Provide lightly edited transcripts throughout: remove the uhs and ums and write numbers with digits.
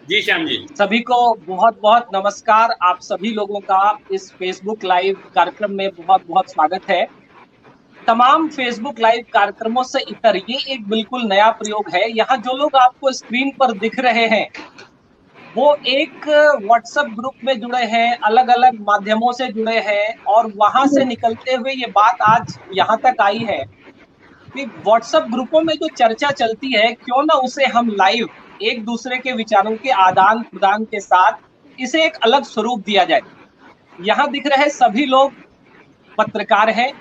जी श्याम जी। सभी को बहुत बहुत नमस्कार। आप सभी लोगों का इस फेसबुक लाइव कार्यक्रम में बहुत बहुत स्वागत है। तमाम फेसबुक लाइव कार्यक्रमों से इतर ये एक बिल्कुल नया प्रयोग है। यहाँ जो लोग आपको स्क्रीन पर दिख रहे हैं वो एक व्हाट्सएप ग्रुप में जुड़े हैं, अलग अलग माध्यमों से जुड़े हैं और वहां से निकलते हुए ये बात आज यहाँ तक आई है कि व्हाट्सएप ग्रुपों में जो चर्चा चलती है क्यों ना उसे हम लाइव एक दूसरे के विचारों के आदान प्रदान के साथ इसे एक अलग स्वरूप दिया जाए। यहाँ दिख रहे सभी लोग पत्रकार हैं,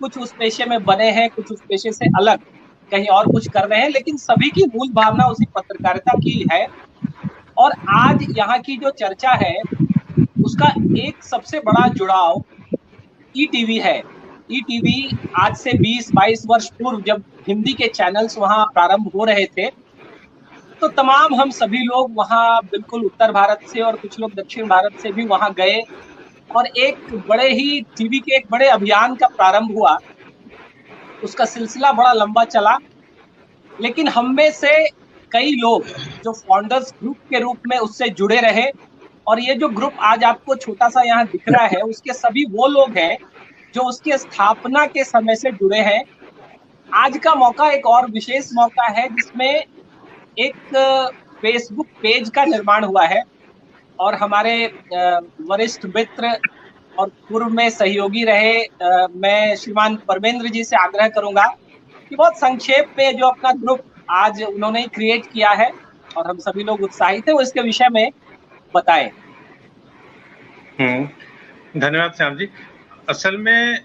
कुछ उस पेशे में बने हैं, कुछ उस पेशे से अलग कहीं और कुछ कर रहे हैं, लेकिन सभी की मूल भावना उसी पत्रकारिता की है। और आज यहाँ की जो चर्चा है उसका एक सबसे बड़ा जुड़ाव ईटीवी है। ईटीवी आज से 20-22 वर्ष पूर्व जब हिंदी के चैनल्स वहां प्रारंभ हो रहे थे तो तमाम हम सभी लोग वहां बिल्कुल उत्तर भारत से और कुछ लोग दक्षिण भारत से भी वहां गए और एक बड़े ही टीवी के एक बड़े अभियान का प्रारंभ हुआ। उसका सिलसिला बड़ा लंबा चला, लेकिन हम में से कई लोग जो फाउंडर्स ग्रुप के रूप में उससे जुड़े रहे और ये जो ग्रुप आज आपको छोटा सा यहाँ दिख रहा है उसके सभी वो लोग हैं जो उसकी स्थापना के समय से जुड़े हैं। आज का मौका एक और विशेष मौका है जिसमें एक फेसबुक पेज का निर्माण हुआ है और हमारे वरिष्ठ मित्र और पूर्व में सहयोगी रहे मैं श्रीमान परमेंद्र जी से आग्रह करूंगा कि बहुत संक्षेप में जो अपना ग्रुप आज उन्होंने क्रिएट किया है और हम सभी लोग उत्साहित हैं वो इसके विषय में बताएं। धन्यवाद श्याम जी। असल में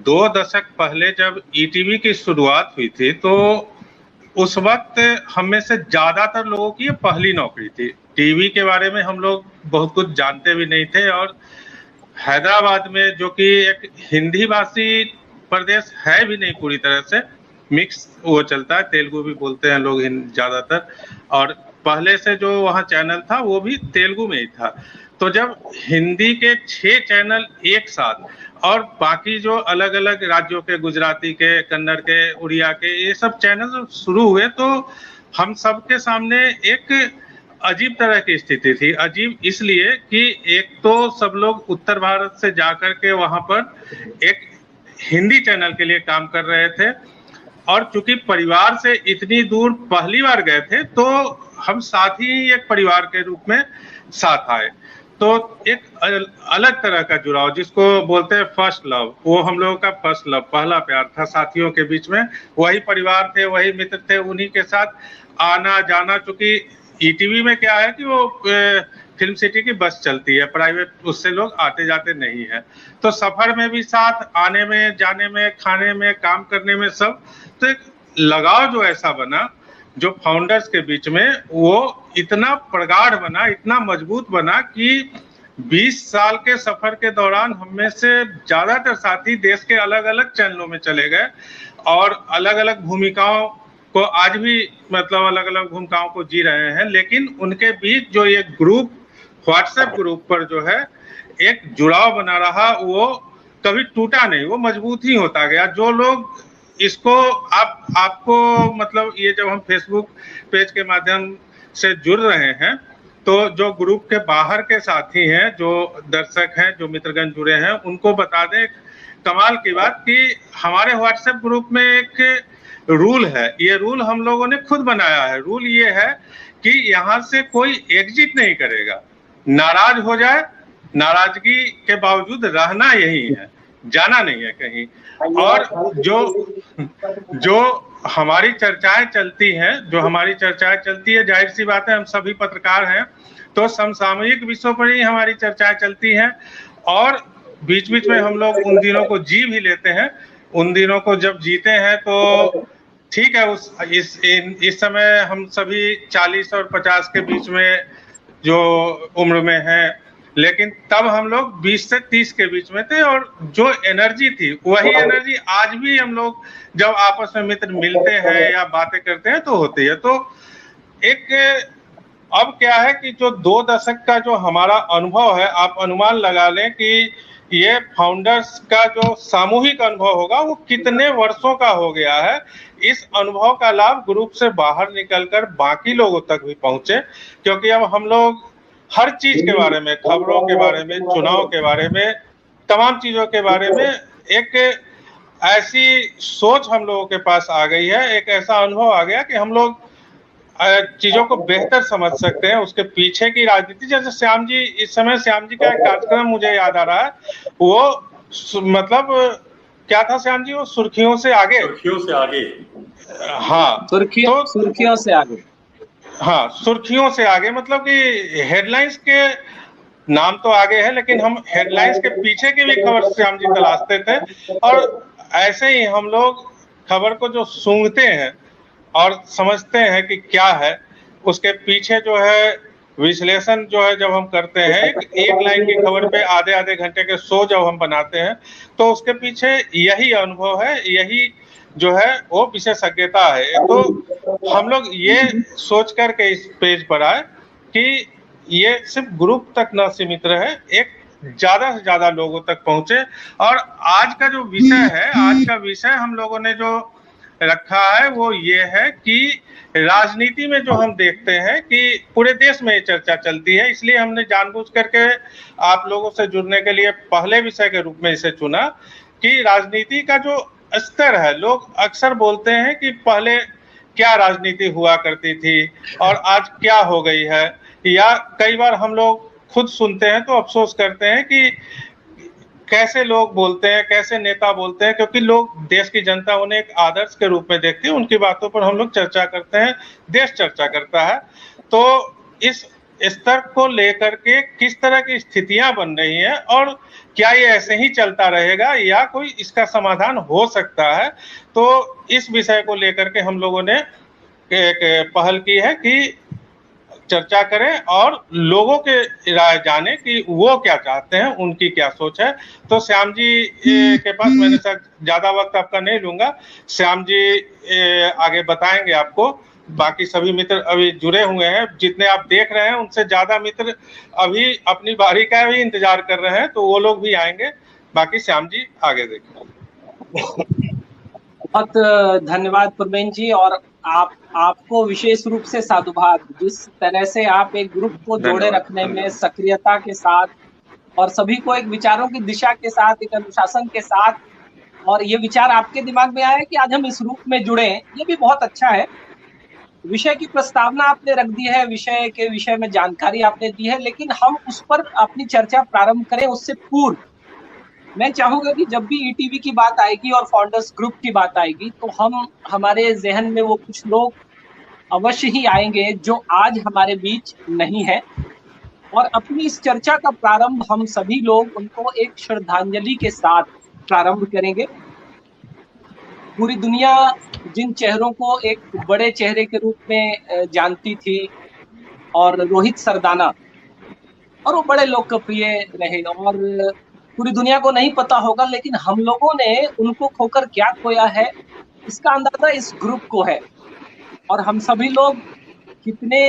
2 दशक पहले जब ईटीवी की शुरुआत हुई थी तो उस वक्त हम में से ज्यादातर लोगों की ये पहली नौकरी थी। टीवी के बारे में हम लोग बहुत कुछ जानते भी नहीं थे और हैदराबाद में जो कि एक हिंदी भाषी प्रदेश है भी नहीं, पूरी तरह से मिक्स वो चलता है, तेलुगु भी बोलते हैं लोग ज्यादातर, और पहले से जो वहाँ चैनल था वो भी तेलुगु में ही था। तो जब हिंदी के 6 चैनल एक साथ और बाकी जो अलग अलग राज्यों के, गुजराती के, कन्नड़ के, उड़िया के, ये सब चैनल शुरू हुए तो हम सबके सामने एक अजीब तरह की स्थिति थी। अजीब इसलिए कि एक तो सब लोग उत्तर भारत से जाकर के वहां पर एक हिंदी चैनल के लिए काम कर रहे थे और चूंकि परिवार से इतनी दूर पहली बार गए थे तो हम साथ ही एक परिवार के रूप में साथ आए। तो एक अलग तरह का जुड़ाव जिसको बोलते हैं फर्स्ट लव, वो हम लोगों का फर्स्ट लव, पहला प्यार था साथियों के बीच में। वही परिवार थे, वही मित्र थे, उन्हीं के साथ आना जाना। चूंकि ईटीवी में क्या है कि वो फिल्म सिटी की बस चलती है, प्राइवेट, उससे लोग आते जाते नहीं है, तो सफर में भी साथ, आने में, जाने में, खाने में, काम करने में, सब। तो एक लगाव जो ऐसा बना जो फाउंडर्स के बीच में, वो इतना प्रगाढ़ बना, इतना मजबूत बना कि 20 साल के सफर के दौरान हम में से ज्यादातर साथी देश के अलग अलग चैनलों में चले गए और अलग अलग भूमिकाओं को आज भी मतलब अलग अलग भूमिकाओं को जी रहे हैं। लेकिन उनके बीच जो ये ग्रुप, व्हाट्सएप ग्रुप पर जो है एक जुड़ाव बना रहा, वो कभी टूटा नहीं, वो मजबूत ही होता गया। जो लोग इसको आपको मतलब ये जब हम फेसबुक पेज के माध्यम से जुड़ रहे हैं तो जो ग्रुप के बाहर के साथी हैं, जो दर्शक हैं, जो मित्रगण जुड़े हैं, उनको बता दें कमाल की बात कि हमारे व्हाट्सएप ग्रुप में एक रूल है। ये रूल हम लोगों ने खुद बनाया है। रूल ये है कि यहाँ से कोई एग्जिट नहीं करेगा, नाराज हो जाए, नाराजगी के बावजूद रहना यही है, जाना नहीं है कहीं। और जो हमारी चर्चाएं चलती हैं, जाहिर सी बात है हम सभी पत्रकार हैं तो समसामयिक विषयों पर ही हमारी चर्चाएं चलती हैं और बीच बीच में हम लोग उन दिनों को जी भी लेते हैं। उन दिनों को जब जीते हैं तो ठीक है, इस समय हम सभी 40 और 50 के बीच में जो उम्र में हैं, लेकिन तब हम लोग 20 से 30 के बीच में थे और जो एनर्जी थी वही एनर्जी आज भी हम लोग जब आपस में मित्र मिलते हैं या बातें करते हैं तो होती है। तो एक अब क्या है कि जो 2 दशक का जो हमारा अनुभव है, आप अनुमान लगा लें कि ये फाउंडर्स का जो सामूहिक अनुभव होगा वो कितने वर्षों का हो गया है, इस अनुभव का लाभ ग्रुप से बाहर निकलकर बाकी लोगों तक भी पहुंचे। क्योंकि अब हम लोग हर चीज के बारे में, खबरों के बारे में, चुनाव के बारे में, तमाम चीजों के बारे में एक ऐसी सोच हम लोगों के पास आ गई है, एक ऐसा अनुभव आ गया कि हम लोग चीजों को बेहतर समझ सकते हैं, उसके पीछे की राजनीति। जैसे श्याम जी, इस समय श्याम जी का एक कार्यक्रम मुझे याद आ रहा है, वो मतलब क्या था श्याम जी, वो सुर्खियों से आगे। हाँ, सुर्खियों से आगे। हाँ, सुर्खियों से आगे, मतलब कि हेडलाइंस के नाम तो आगे है, लेकिन हम हेडलाइंस के पीछे की भी खबर श्याम जी तलाशते थे। और ऐसे ही हम लोग खबर को जो सूंघते हैं और समझते हैं कि क्या है, उसके पीछे जो है विश्लेषण जो है जब हम करते हैं, एक लाइन की खबर पे आधे आधे घंटे के शो जब हम बनाते हैं, तो उसके पीछे यही अनुभव है, यही जो है वो विशेषज्ञता है। तो हम लोग ये सोच करके इस पेज पर आए कि ये सिर्फ ग्रुप तक न सीमित रहे, एक ज्यादा से ज्यादा लोगों तक पहुंचे। और आज का जो विषय है, आज का विषय हम लोगों ने जो रखा है वो ये है कि राजनीति में जो हम देखते हैं कि पूरे देश में ये चर्चा चलती है, इसलिए हमने जानबूझ करके आप लोगों से जुड़ने के लिए पहले विषय के रूप में इसे चुना कि राजनीति का जो स्तर है, लोग अक्सर बोलते हैं कि पहले क्या राजनीति हुआ करती थी और आज क्या हो गई है, या कई बार हम लोग खुद सुनते हैं तो अफसोस करते हैं कि कैसे लोग बोलते हैं, कैसे नेता बोलते हैं, क्योंकि लोग, देश की जनता उन्हें एक आदर्श के रूप में देखती है, उनकी बातों पर हम लोग चर्चा करते हैं, देश चर्चा करता है। तो इस स्तर को लेकर के किस तरह की स्थितियां बन रही हैं और क्या ये ऐसे ही चलता रहेगा या कोई इसका समाधान हो सकता है, तो इस विषय को लेकर के हम लोगों ने एक पहल की है कि चर्चा करें और लोगों के राय जाने कि वो क्या चाहते हैं, उनकी क्या सोच है। तो श्याम जी के पास मैंने ज्यादा वक्त आपका नहीं लूंगा, श्याम जी आगे बताएंगे आपको। बाकी सभी मित्र अभी जुड़े हुए हैं, जितने आप देख रहे हैं उनसे ज्यादा मित्र अभी अपनी बारी का भी इंतजार कर रहे हैं, तो वो लोग भी आएंगे। बाकी श्याम जी आगे देखिए। बहुत धन्यवाद प्रवीण जी, और आपको विशेष रूप से साधुवाद, जिस तरह से आप एक ग्रुप को जोड़े रखने में सक्रियता के साथ और सभी को एक विचारों की दिशा के साथ, एक अनुशासन के साथ, और ये विचार आपके दिमाग में आया कि आज हम इस रूप में जुड़े, ये भी बहुत अच्छा है। विषय की प्रस्तावना आपने रख दी है, विषय के विषय में जानकारी आपने दी है, लेकिन हम उस पर अपनी चर्चा प्रारंभ करें उससे पूर्व मैं चाहूंगा कि जब भी ईटीवी की बात आएगी और फाउंडर्स ग्रुप की बात आएगी तो हमारे जहन में वो कुछ लोग अवश्य ही आएंगे जो आज हमारे बीच नहीं है, और अपनी इस चर्चा का प्रारंभ हम सभी लोग उनको एक श्रद्धांजलि के साथ प्रारंभ करेंगे। पूरी दुनिया जिन चेहरों को एक बड़े चेहरे के रूप में जानती थी, और रोहित सरदाना, और वो बड़े लोकप्रिय रहे, और पूरी दुनिया को नहीं पता होगा, लेकिन हम लोगों ने उनको खोकर क्या खोया है इसका अंदाजा इस ग्रुप को है। और हम सभी लोग कितने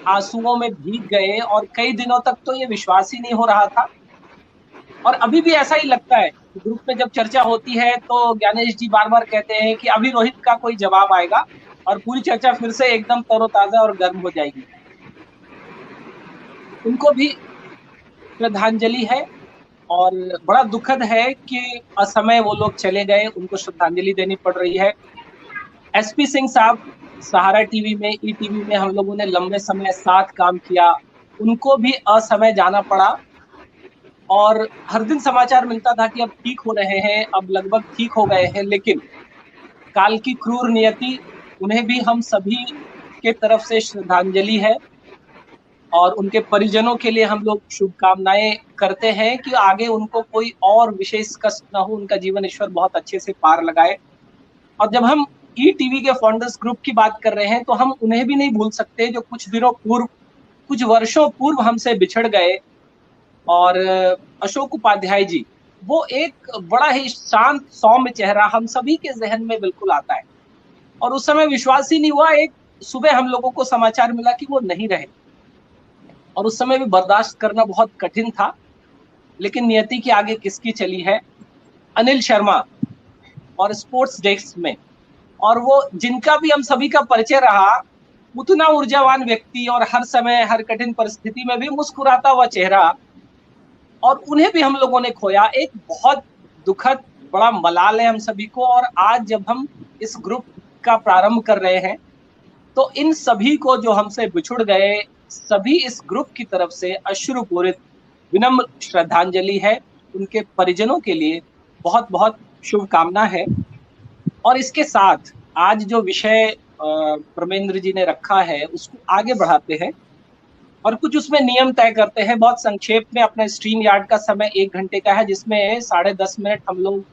आंसुओं में भीग गए, और कई दिनों तक तो ये विश्वास ही नहीं हो रहा था, और अभी भी ऐसा ही लगता है। ग्रुप में जब चर्चा होती है तो ज्ञानेश जी बार बार कहते हैं कि अभी रोहित का कोई जवाब आएगा और पूरी चर्चा फिर से एकदम तरोताजा और गर्म हो जाएगी। उनको भी श्रद्धांजलि है, और बड़ा दुखद है कि असमय वो लोग चले गए, उनको श्रद्धांजलि देनी पड़ रही है। एसपी सिंह साहब, सहारा टीवी में, ईटीवी में हम लोगों ने लंबे समय साथ काम किया, उनको भी असमय जाना पड़ा, और हर दिन समाचार मिलता था कि अब ठीक हो रहे हैं, अब लगभग ठीक हो गए हैं, लेकिन काल की क्रूर नियति, उन्हें भी हम सभी के तरफ से श्रद्धांजलि है, और उनके परिजनों के लिए हम लोग शुभकामनाएं करते हैं कि आगे उनको कोई और विशेष कष्ट न हो, उनका जीवन ईश्वर बहुत अच्छे से पार लगाए। और जब हम ईटीवी के फाउंडर्स ग्रुप की बात कर रहे हैं तो हम उन्हें भी नहीं भूल सकते जो कुछ दिनों पूर्व, कुछ वर्षों पूर्व हमसे बिछड़ गए। और अशोक उपाध्याय जी, वो एक बड़ा ही शांत सौम्य चेहरा हम सभी के जहन में बिल्कुल आता है, और उस समय विश्वास ही नहीं हुआ। एक सुबह हम लोगों को समाचार मिला कि वो नहीं रहे, और उस समय भी बर्दाश्त करना बहुत कठिन था। लेकिन नियति के आगे किसकी चली है? अनिल शर्मा और स्पोर्ट्स डेस्क में। और वो जिनका भी हम सभी का परिचय रहा, उतना ऊर्जावान व्यक्ति और हर समय हर कठिन परिस्थिति में भी मुस्कुराता हुआ चेहरा, और उन्हें भी हम लोगों ने खोया। एक बहुत दुखद बड़ा मलाल है हम सभी को। और आज जब हम इस ग्रुप का प्रारंभ कर रहे हैं तो इन सभी को जो हमसे बिछुड़ गए, सभी इस ग्रुप की तरफ से अश्रुपूरित विनम्र श्रद्धांजलि है। उनके परिजनों के लिए बहुत बहुत शुभकामना है। और इसके साथ आज जो विषय परमेंद्र जी ने रखा है उसको आगे बढ़ाते हैं और कुछ उसमें नियम तय करते हैं। बहुत संक्षेप में अपना स्ट्रीम यार्ड का समय 1 घंटे का है, जिसमें 10.5 मिनट हम लोग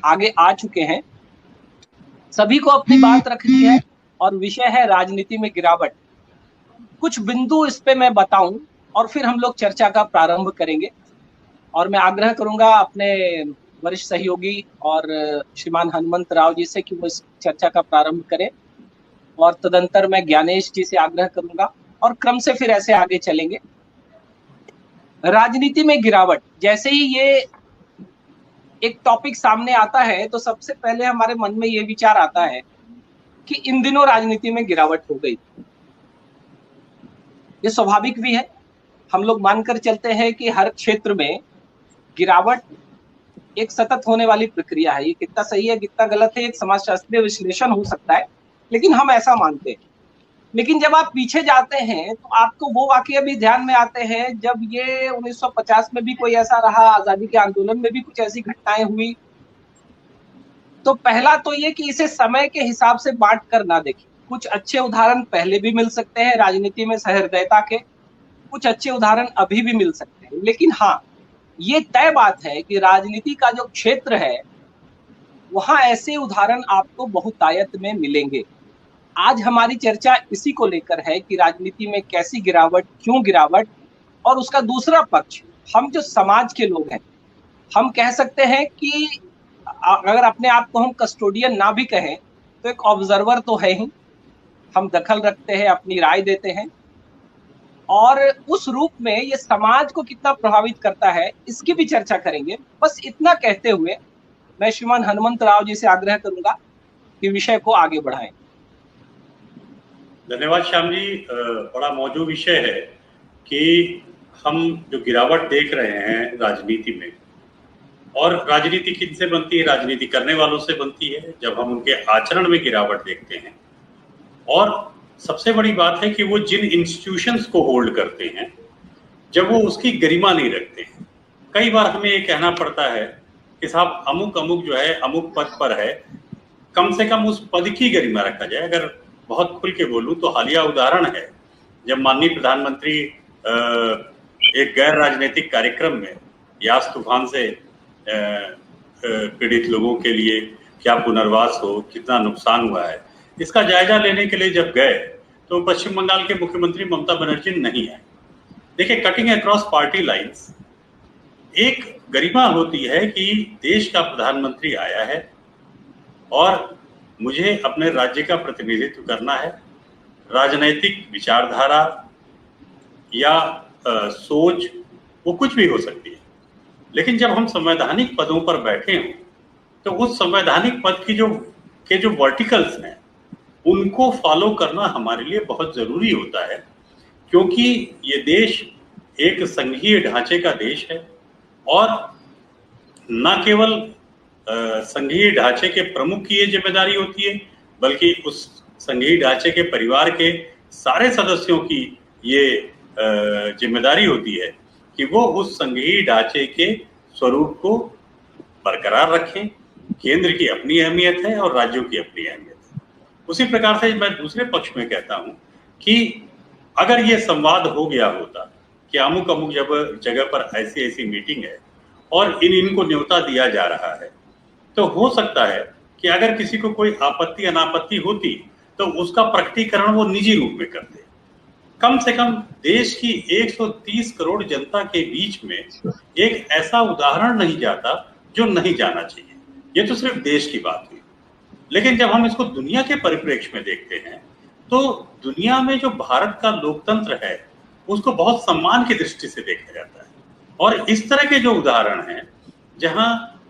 आगे आ चुके हैं। सभी को अपनी बात रखनी है और विषय है राजनीति में गिरावट। कुछ बिंदु इस पे मैं बताऊं और फिर हम लोग चर्चा का प्रारंभ करेंगे। और मैं आग्रह करूंगा अपने वरिष्ठ सहयोगी और श्रीमान हनुमंत राव जी से कि वो इस चर्चा का प्रारंभ करें, और तदंतर मैं ज्ञानेश जी से आग्रह करूंगा और क्रम से फिर ऐसे आगे चलेंगे। राजनीति में गिरावट, जैसे ही ये एक टॉपिक सामने आता है तो सबसे पहले हमारे मन में ये विचार आता है कि इन दिनों राजनीति में गिरावट हो गई। ये स्वाभाविक भी है। हम लोग मानकर चलते हैं कि हर क्षेत्र में गिरावट एक सतत होने वाली प्रक्रिया है। ये कितना सही है कितना गलत है एक समाजशास्त्रीय विश्लेषण हो सकता है, लेकिन हम ऐसा मानते हैं। लेकिन जब आप पीछे जाते हैं तो आपको वो वाकये भी ध्यान में आते हैं जब ये 1950 में भी कोई ऐसा रहा, आजादी के आंदोलन में भी कुछ ऐसी घटनाएं हुई। तो पहला तो ये कि इसे समय के हिसाब से बांट कर ना देखें। कुछ अच्छे उदाहरण पहले भी मिल सकते हैं राजनीति में सहृदयता के, कुछ अच्छे उदाहरण अभी भी मिल सकते हैं। लेकिन हाँ, ये तय बात है कि राजनीति का जो क्षेत्र है वहां ऐसे उदाहरण आपको बहुतायत में मिलेंगे। आज हमारी चर्चा इसी को लेकर है कि राजनीति में कैसी गिरावट, क्यों गिरावट, और उसका दूसरा पक्ष हम जो समाज के लोग हैं। हम कह सकते हैं कि अगर अपने आप को हम कस्टोडियन ना भी कहें तो एक ऑब्जर्वर तो है ही। हम दखल रखते हैं, अपनी राय देते हैं, और उस रूप में ये समाज को कितना प्रभावित करता है इसकी भी चर्चा करेंगे। बस इतना कहते हुए मैं श्रीमान हनुमंत राव जी से आग्रह करूंगा कि विषय को आगे बढ़ाएं। धन्यवाद श्याम जी। बड़ा मौजूद विषय है कि हम जो गिरावट देख रहे हैं राजनीति में, और राजनीति किनसे बनती है? राजनीति करने वालों से बनती है जब हम उनके आचरण में गिरावट देखते हैं। और सबसे बड़ी बात है कि वो जिन इंस्टीट्यूशंस को होल्ड करते हैं जब वो उसकी गरिमा नहीं रखते हैं। कई बार हमें ये कहना पड़ता है कि साहब अमुक अमुक जो है अमुक पद पर है, कम से कम उस पद की गरिमा रखा जाए। अगर बहुत खुल के बोलूं तो हालिया उदाहरण है जब माननीय प्रधानमंत्री एक गैर राजनीतिक कार्यक्रम में यास तूफान से पीड़ित लोगों के लिए क्या पुनर्वास हो, कितना नुकसान हुआ है, इसका जायजा लेने के लिए जब गए तो पश्चिम बंगाल के मुख्यमंत्री ममता बनर्जी नहीं है। देखिए, कटिंग अक्रॉस पार्टी लाइंस एक गरिमा होती है कि देश का प्रधानमंत्री आया है और मुझे अपने राज्य का प्रतिनिधित्व करना है। राजनैतिक विचारधारा या सोच वो कुछ भी हो सकती है, लेकिन जब हम संवैधानिक पदों पर बैठे हों तो उस संवैधानिक पद की जो वर्टिकल्स हैं उनको फॉलो करना हमारे लिए बहुत जरूरी होता है, क्योंकि ये देश एक संघीय ढांचे का देश है और न केवल संघीय ढांचे के प्रमुख की ये जिम्मेदारी होती है, बल्कि उस संघीय ढांचे के परिवार के सारे सदस्यों की ये जिम्मेदारी होती है कि वो उस संघीय ढांचे के स्वरूप को बरकरार रखें। केंद्र की अपनी अहमियत है और राज्यों की अपनी अहमियत है। उसी प्रकार से मैं दूसरे पक्ष में कहता हूं कि अगर ये संवाद हो गया होता कि अमुक अमुक जगह पर ऐसी ऐसी मीटिंग है और इनको न्योता दिया जा रहा है, तो हो सकता है कि अगर किसी को कोई आपत्ति अनापत्ति होती तो उसका प्रकटीकरण वो निजी रूप में करते। कम से कम देश की 130 करोड़ जनता के बीच में एक ऐसा उदाहरण नहीं जाता जो नहीं जाना चाहिए। ये तो सिर्फ देश की बात हुई, लेकिन जब हम इसको दुनिया के परिप्रेक्ष्य में देखते हैं तो दुनिया में जो भारत का लोकतंत्र है उसको बहुत सम्मान की दृष्टि से देखा जाता है। और इस तरह के जो उदाहरण हैं जहां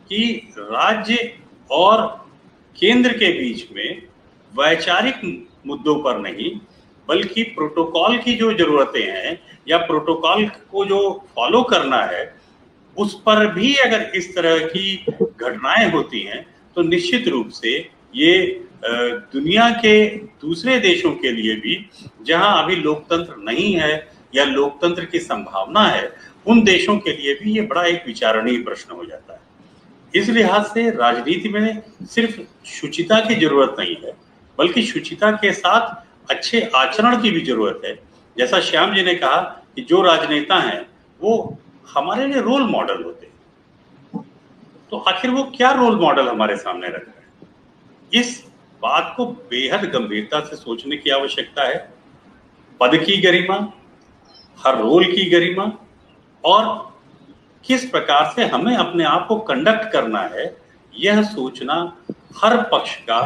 कि राज्य और केंद्र के बीच में वैचारिक मुद्दों पर नहीं बल्कि प्रोटोकॉल की जो जरूरतें हैं या प्रोटोकॉल को जो फॉलो करना है उस पर भी अगर इस तरह की घटनाएं होती हैं तो निश्चित रूप से ये दुनिया के दूसरे देशों के लिए भी जहां अभी लोकतंत्र नहीं है या लोकतंत्र की संभावना है उन देशों के लिए भी ये बड़ा एक विचारणीय प्रश्न हो जाता है। इस लिहाज से राजनीति में सिर्फ शुचिता की जरूरत नहीं है बल्कि शुचिता के साथ अच्छे आचरण की भी जरूरत है। जैसा श्याम जी ने कहा कि जो राजनेता हैं वो हमारे लिए रोल मॉडल होते हैं, तो आखिर वो क्या रोल मॉडल हमारे सामने रख रहे हैं, इस बात को बेहद गंभीरता से सोचने की आवश्यकता है। पद की गरिमा, हर रोल की गरिमा और किस प्रकार से हमें अपने आप को कंडक्ट करना है, यह सोचना हर पक्ष का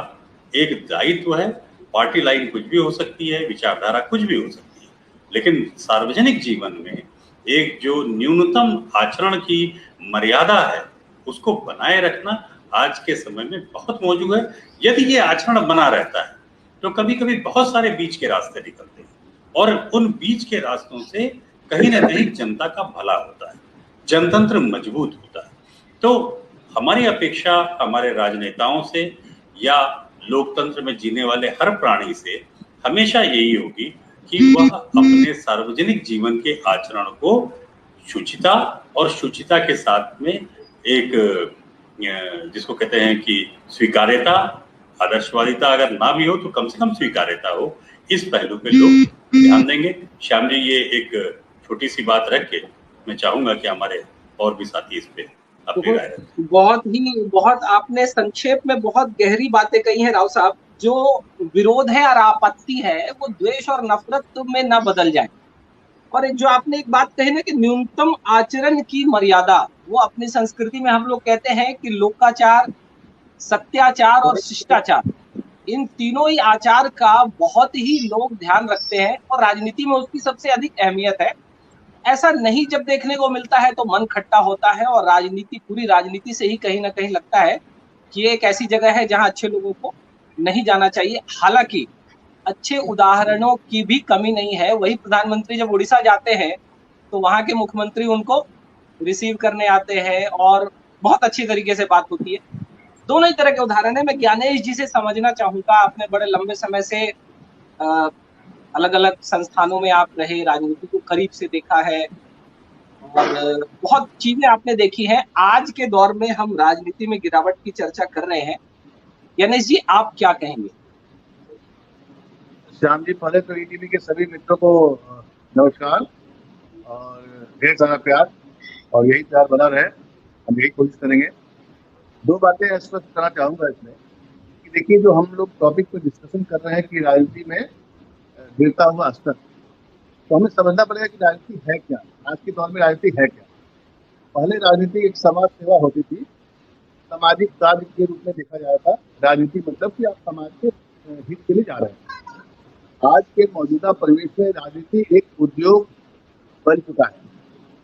एक दायित्व है। पार्टी लाइन कुछ भी हो सकती है, विचारधारा कुछ भी हो सकती है, लेकिन सार्वजनिक जीवन में एक जो न्यूनतम आचरण की मर्यादा है उसको बनाए रखना आज के समय में बहुत मौजूद है। यदि ये आचरण बना रहता है तो कभी कभी बहुत सारे बीच के रास्ते निकलते हैं और उन बीच के रास्तों से कहीं ना कहीं जनता का भला होता है, जनतंत्र मजबूत होता है। तो हमारी अपेक्षा हमारे राजनेताओं से या लोकतंत्र में जीने वाले हर प्राणी से हमेशा यही होगी कि वह अपने सार्वजनिक जीवन के आचरण को शुचिता और शुचिता के साथ में एक जिसको कहते हैं कि स्वीकार्यता, आदर्शवादिता अगर ना भी हो तो कम से कम स्वीकार्यता हो, इस पहलू पे लोग ध्यान देंगे। श्याम जी, ये एक छोटी सी बात रख के मैं चाहूंगा कि हमारे और भी साथी इस पे अपनी राय रखें। बहुत आपने संक्षेप में बहुत गहरी बातें कही हैं राव साहब। जो विरोध है और आपत्ति है वो द्वेष और नफरत में ना बदल जाए। और एक जो आपने एक बात कही ना कि न्यूनतम आचरण की मर्यादा, वो अपनी संस्कृति में हम लोग कहते हैं कि लोकाचार, सत्याचार और शिष्टाचार, इन तीनों ही आचार का बहुत ही लोग ध्यान रखते हैं और राजनीति में उसकी सबसे अधिक अहमियत है। ऐसा नहीं जब देखने को मिलता है तो मन खट्टा होता है और राजनीति, पूरी राजनीति से ही कहीं ना कहीं लगता है कि ये एक ऐसी जगह है जहां अच्छे लोगों को नहीं जाना चाहिए। हालांकि अच्छे उदाहरणों की भी कमी नहीं है। वही प्रधानमंत्री जब उड़ीसा जाते हैं तो वहां के मुख्यमंत्री उनको रिसीव करने आते हैं और बहुत अच्छी तरीके से बात होती है। दोनों ही तरह के उदाहरण है। मैं ज्ञानेश जी से समझना चाहूंगा, आपने बड़े लंबे समय से अलग अलग संस्थानों में आप रहे, राजनीति को करीब से देखा है और बहुत चीजें आपने देखी हैं। आज के दौर में हम राजनीति में गिरावट की चर्चा कर रहे हैं, ज्ञानेश जी आप क्या कहेंगे? श्याम जी, पहले तो ईटीवी के सभी मित्रों को नमस्कार और ढेर सारा प्यार, और यही प्यार बना रहे, हम यही कोशिश करेंगे। दो बातें स्पष्ट करना चाहूंगा इसमें कि देखिए, जो हम लोग टॉपिक पर डिस्कशन कर रहे हैं कि राजनीति में गिरता हुआ स्तर, तो हमें समझना पड़ेगा कि राजनीति है क्या। आज के दौर में राजनीति है क्या। पहले राजनीति एक समाज सेवा होती थी, सामाजिक कार्य के रूप में देखा जाता था। राजनीति मतलब कि आप समाज के हित के लिए जा रहे हैं। आज के मौजूदा परिवेश में राजनीति एक उद्योग बन चुका है।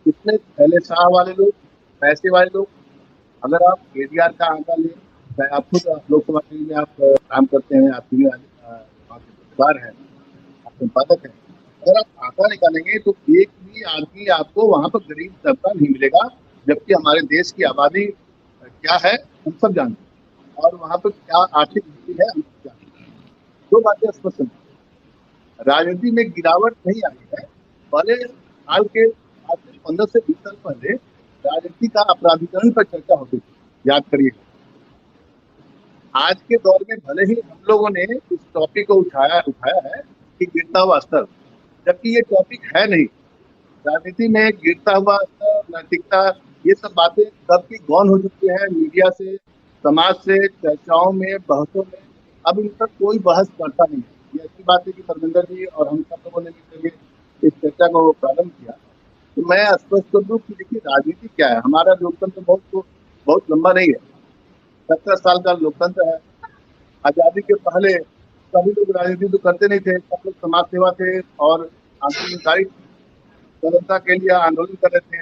इसमें पहले शाह वाले लोग, पैसे वाले लोग, अगर आप एडीआर का आंकड़ा लें, चाहे आप खुद लोकसभा में आप काम करते हैं, आप पत्रकार हैं, आप संपादक हैं, अगर आप आंकड़ा निकालेंगे तो एक भी आदमी आपको वहां पर गरीब तबका नहीं मिलेगा। जबकि हमारे देश की आबादी क्या है हम सब जानते हैं और वहां पर क्या आर्थिक स्थिति है हम सब जानते हैं। दो बातें स्पष्ट हैं, राजनीति में गिरावट नहीं आई है। पहले आज से 15 से 20 साल पहले राजनीति का अपराधीकरण पर चर्चा होती थी, याद करिए। आज के दौर में भले ही हम लोगों ने इस टॉपिक को उठाया है कि गिरता हुआ स्तर, जबकि ये टॉपिक है नहीं। राजनीति में गिरता हुआ स्तर, नैतिकता, ये सब बातें कब की गौन हो चुकी है। मीडिया से, समाज से, चर्चाओं में, बहसों में अब इन पर कोई बहस करता नहीं है। ये अच्छी बात है कि धर्मेंद्र जी और हम सब लोगों ने मिलकर इस चर्चा को प्रारंभ किया। तो मैं स्पष्ट कर दूं कि देखिए, राजनीति क्या है। हमारा लोकतंत्र बहुत लंबा नहीं है, 70 साल का लोकतंत्र है। आजादी के पहले सभी लोग राजनीति तो करते नहीं थे, सब लोग समाज सेवा थे और आंदोलनकारी स्वतंत्रता के लिए आंदोलन कर रहे थे।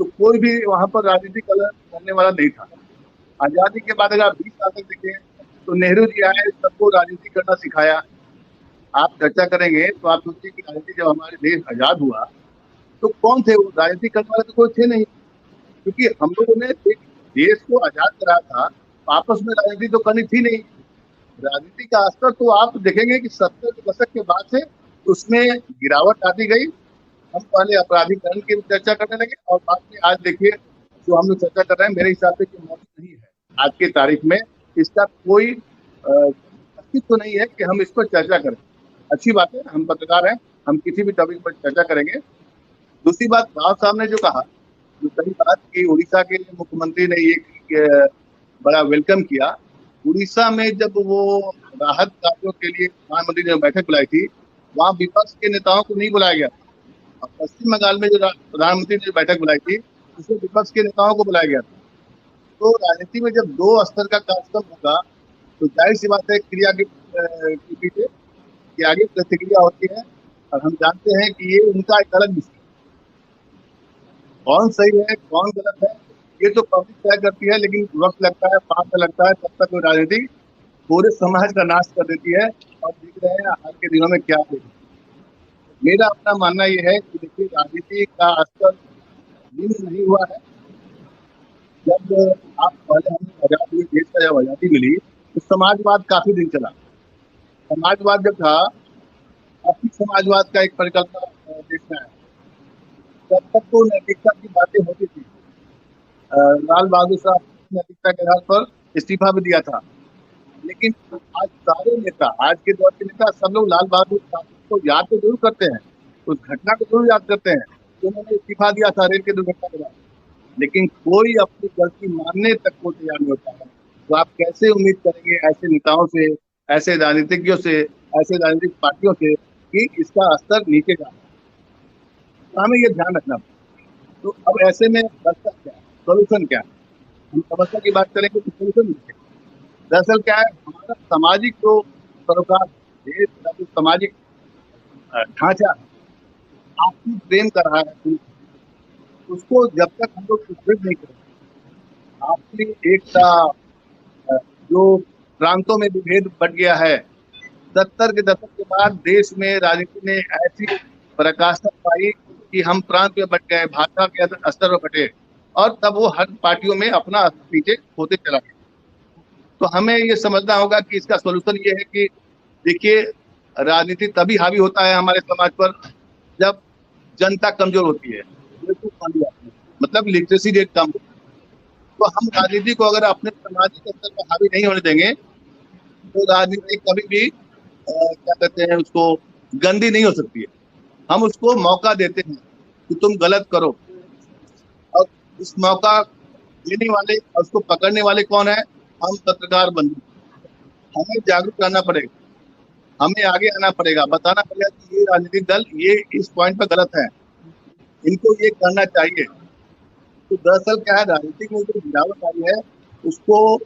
तो कोई भी वहां पर राजनीति करने वाला नहीं था। आजादी के बाद अगर आप 20 साल तक देखें तो नेहरू जी आए, सबको राजनीति करना सिखाया। आप चर्चा करेंगे तो आप सोचिए कि राजनीति जब हमारे देश आजाद हुआ तो कौन थे वो? राजनीति करने वाले तो कोई थे नहीं, क्योंकि हम लोगों ने देश को आजाद करा था, आपस में राजनीति तो करनी थी नहीं। राजनीति का असर तो आप देखेंगे कि 70 के दशक के बाद से उसमें गिरावट आती गई। हम पहले अपराधीकरण की चर्चा करने लगे और बाद में आज देखिए जो हम लोग चर्चा कर रहे हैं, मेरे हिसाब से मौजूद नहीं है आज की तारीख में। इसका कोई अस्तित्व नहीं है कि हम इस पर चर्चा करें। अच्छी बात है, हम पत्रकार हैं, हम किसी भी टॉपिक पर चर्चा करेंगे। दूसरी बात, राव साहब ने जो कहा, जो कही बात की, उड़ीसा के मुख्यमंत्री ने ये बड़ा वेलकम किया। उड़ीसा में जब वो राहत कार्यों के लिए प्रधानमंत्री ने बैठक बुलाई थी, वहां विपक्ष के नेताओं को नहीं बुलाया गया। और पश्चिम बंगाल में जो प्रधानमंत्री ने बैठक बुलाई थी, उसमें विपक्ष के नेताओं को बुलाया गया था। तो राजनीति में जब 2 स्तर का कार्यक्रम होगा तो जाहिर सी बात है क्रिया के पीछे कि आगे प्रतिक्रिया होती है, और हम जानते हैं कि ये उनका एक अलग विषय। कौन सही है कौन गलत है ये तो पब्लिक तय करती है, लेकिन वक्त लगता है, पाप लगता है, तब तक वो राजनीति पूरे समाज का नाश कर देती है। और देख रहे हैं हाल के दिनों में क्या हो। मेरा अपना मानना ये है कि देखिए, राजनीति का स्तर निम्न नहीं हुआ है। जब आप पहले हमें आजाद हुए देश का जब आजादी मिली तो समाजवाद काफी दिन चला। समाजवाद जब था, आर्थिक समाजवाद का एक परिकल्पना देखना है। तब तक तो नैतिकता की बातें होती थी। लाल बहादुर शास्त्री नैतिकता के आधार पर इस्तीफा भी दिया था, लेकिन आज सारे नेता, आज के दौर के नेता, सब लोग लाल बहादुर शास्त्री को याद तो जरूर करते हैं, उस घटना को जरूर याद करते हैं कि उन्होंने इस्तीफा दिया था रेल के दुर्घटना के बाद, लेकिन कोई अपनी गलती मानने तक को तैयार नहीं होता है। तो आप कैसे उम्मीद करेंगे ऐसे नेताओं से, ऐसे राजनीतिज्ञों से, ऐसे राजनीतिक पार्टियों से कि इसका स्तर नीचे जा रहा है? तो हमें ये ध्यान रखना पड़ेगा। तो अब ऐसे में रास्ता क्या है, सोल्यूशन क्या है? हम समस्या की बात करेंगे तो सोल्यूशन नहीं है। दरअसल क्या है, हमारा सामाजिक जो सरोकार, देश का जो सामाजिक ढांचा आपसी प्रेम कर रहा है, उसको जब तक हम लोग सुदृढ़ नहीं करेंगे, आपसी एकता, जो प्रांतों में विभेद बढ़ गया है। 70 के दशक के बाद देश में राजनीति ने ऐसी पराकाष्ठा पाई कि हम प्रांत में बट गए, भाषा के स्तर पर बटे, और तब वो हर पार्टियों में अपना पीछे होते चला गया। तो हमें ये समझना होगा कि इसका सोल्यूशन ये है कि देखिए, राजनीति तभी हावी होता है हमारे समाज पर जब जनता कमजोर होती है, मतलब लिटरेसी रेट कम। तो हम राजनीति को अगर अपने सामाजिक स्तर पर हावी नहीं होने देंगे तो राजनीति कभी भी क्या कहते हैं, उसको गंदी नहीं हो सकती है। हम उसको मौका देते हैं कि तुम गलत करो, और इस मौका देने वाले और उसको पकड़ने वाले कौन है? हम पत्रकार बंधु। हमें जागरूक रहना पड़ेगा, हमें आगे आना पड़ेगा, बताना पड़ेगा कि ये राजनीतिक दल ये इस पॉइंट पर गलत है, इनको ये करना चाहिए। तो दरअसल क्या है, राजनीतिक में जो गिरावट आई है उसको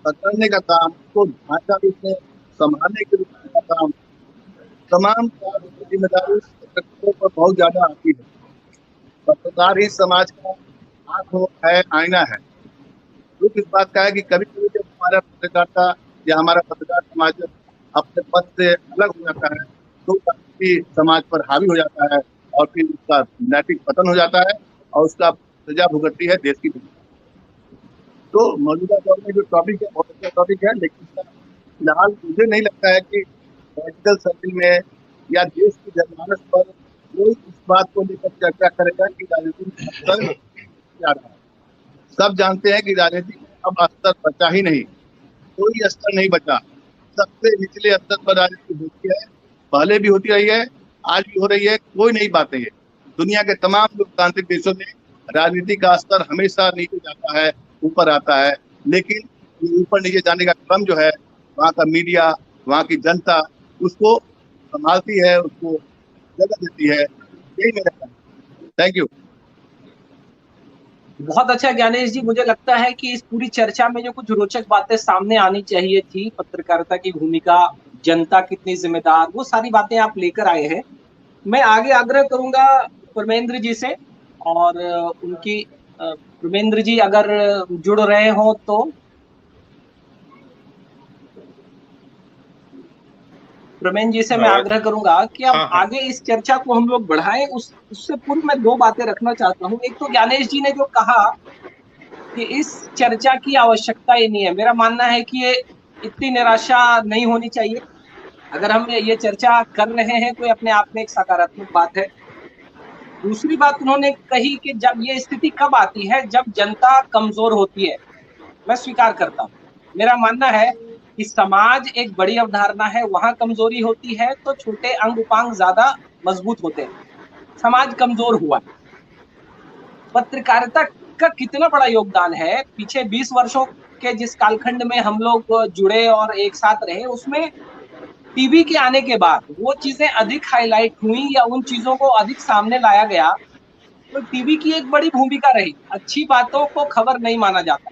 पकड़ने का काम, उसको ढांचा उसमें संभालने के का काम, तमाम जिम्मेदारी पत्रकारों पर बहुत ज्यादा आती है। पत्रकार ही समाज का आंख है, आईना है। दुख इस बात का है कि कभी कभी जब हमारा पत्रकारिता या हमारा पत्रकार समाज अपने पद से अलग हो जाता है तो समाज पर हावी हो जाता है, और फिर उसका नैतिक पतन हो जाता है, और उसका सजा भुगतती है देश की। तो मौजूदा दौर में जो टॉपिक है बहुत अच्छा टॉपिक है, लेकिन फिलहाल मुझे नहीं लगता है कि पॉलिटिकल सर्किल में या देश की जनमानस पर कोई इस बात को लेकर चर्चा करेगा कि राजनीति स्तर क्या रहा है। सब जानते हैं कि राजनीति अब स्तर बचा ही नहीं, कोई स्तर नहीं बचा। सबसे निचले स्तर पर राजनीति होती है, पहले भी होती रही है, आज भी हो रही है, कोई नई बात नहीं है। दुनिया के तमाम लोकतांत्रिक देशों में राजनीति का स्तर हमेशा नीचे जाता है, ऊपर आता है, लेकिन ऊपर नीचे जाने का क्रम जो है वहाँ का मीडिया, वहाँ की जनता उसको संभालती है, उसको जगह देती है। यही मेरा थैंक यू। बहुत अच्छा ज्ञानेश जी, मुझे लगता है कि इस पूरी चर्चा में जो कुछ रोचक बातें सामने आनी चाहिए थी, पत्रकारिता की भूमिका, जनता कितनी जिम्मेदार, वो सारी बातें आप लेकर आए हैं। मैं आगे आग्रह करूंगा परमेंद्र जी से और उनकी प्रमेंद्र जी अगर जुड़ रहे हो तो प्रमेंद्र जी से मैं आग्रह करूंगा कि अब आगे इस चर्चा को हम लोग बढ़ाएं। उससे पूर्व मैं दो बातें रखना चाहता हूं। एक तो ज्ञानेश जी ने जो कहा कि इस चर्चा की आवश्यकता ही नहीं है, मेरा मानना है कि ये इतनी निराशा नहीं होनी चाहिए। अगर हम ये चर्चा कर रहे हैं तो ये अपने आप में एक सकारात्मक बात है। दूसरी बात उन्होंने कही कि जब ये स्थिति कब आती है, जब जनता कमजोर होती है। मैं स्वीकार करता हूं, मेरा मानना है कि समाज एक बड़ी अवधारणा है, वहां कमजोरी होती है तो छोटे अंग उपांग ज्यादा मजबूत होते हैं। समाज कमजोर हुआ, पत्रकारिता का कितना बड़ा योगदान है। पीछे 20 वर्षों के जिस कालखंड में हम लोग जुड़े और एक साथ रहे, उसमें टीवी के आने के बाद वो चीजें अधिक हाईलाइट हुई या उन चीजों को अधिक सामने लाया गया, तो टीवी की एक बड़ी भूमिका रही। अच्छी बातों को खबर नहीं माना जाता,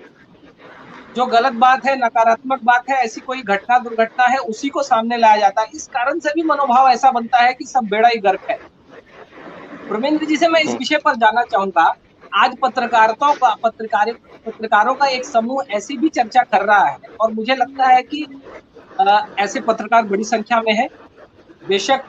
जो गलत बात है, नकारात्मक बात है, ऐसी कोई घटना दुर्घटना है, उसी को सामने लाया जाता है। इस कारण से भी मनोभाव ऐसा बनता है कि सब बेड़ा ही गर्क है। प्रमेंद्र जी से मैं इस विषय पर जानना चाहूंगा, आज पत्रकारों का एक समूह ऐसी भी चर्चा कर रहा है और मुझे लगता है कि ऐसे पत्रकार बड़ी संख्या में है। बेशक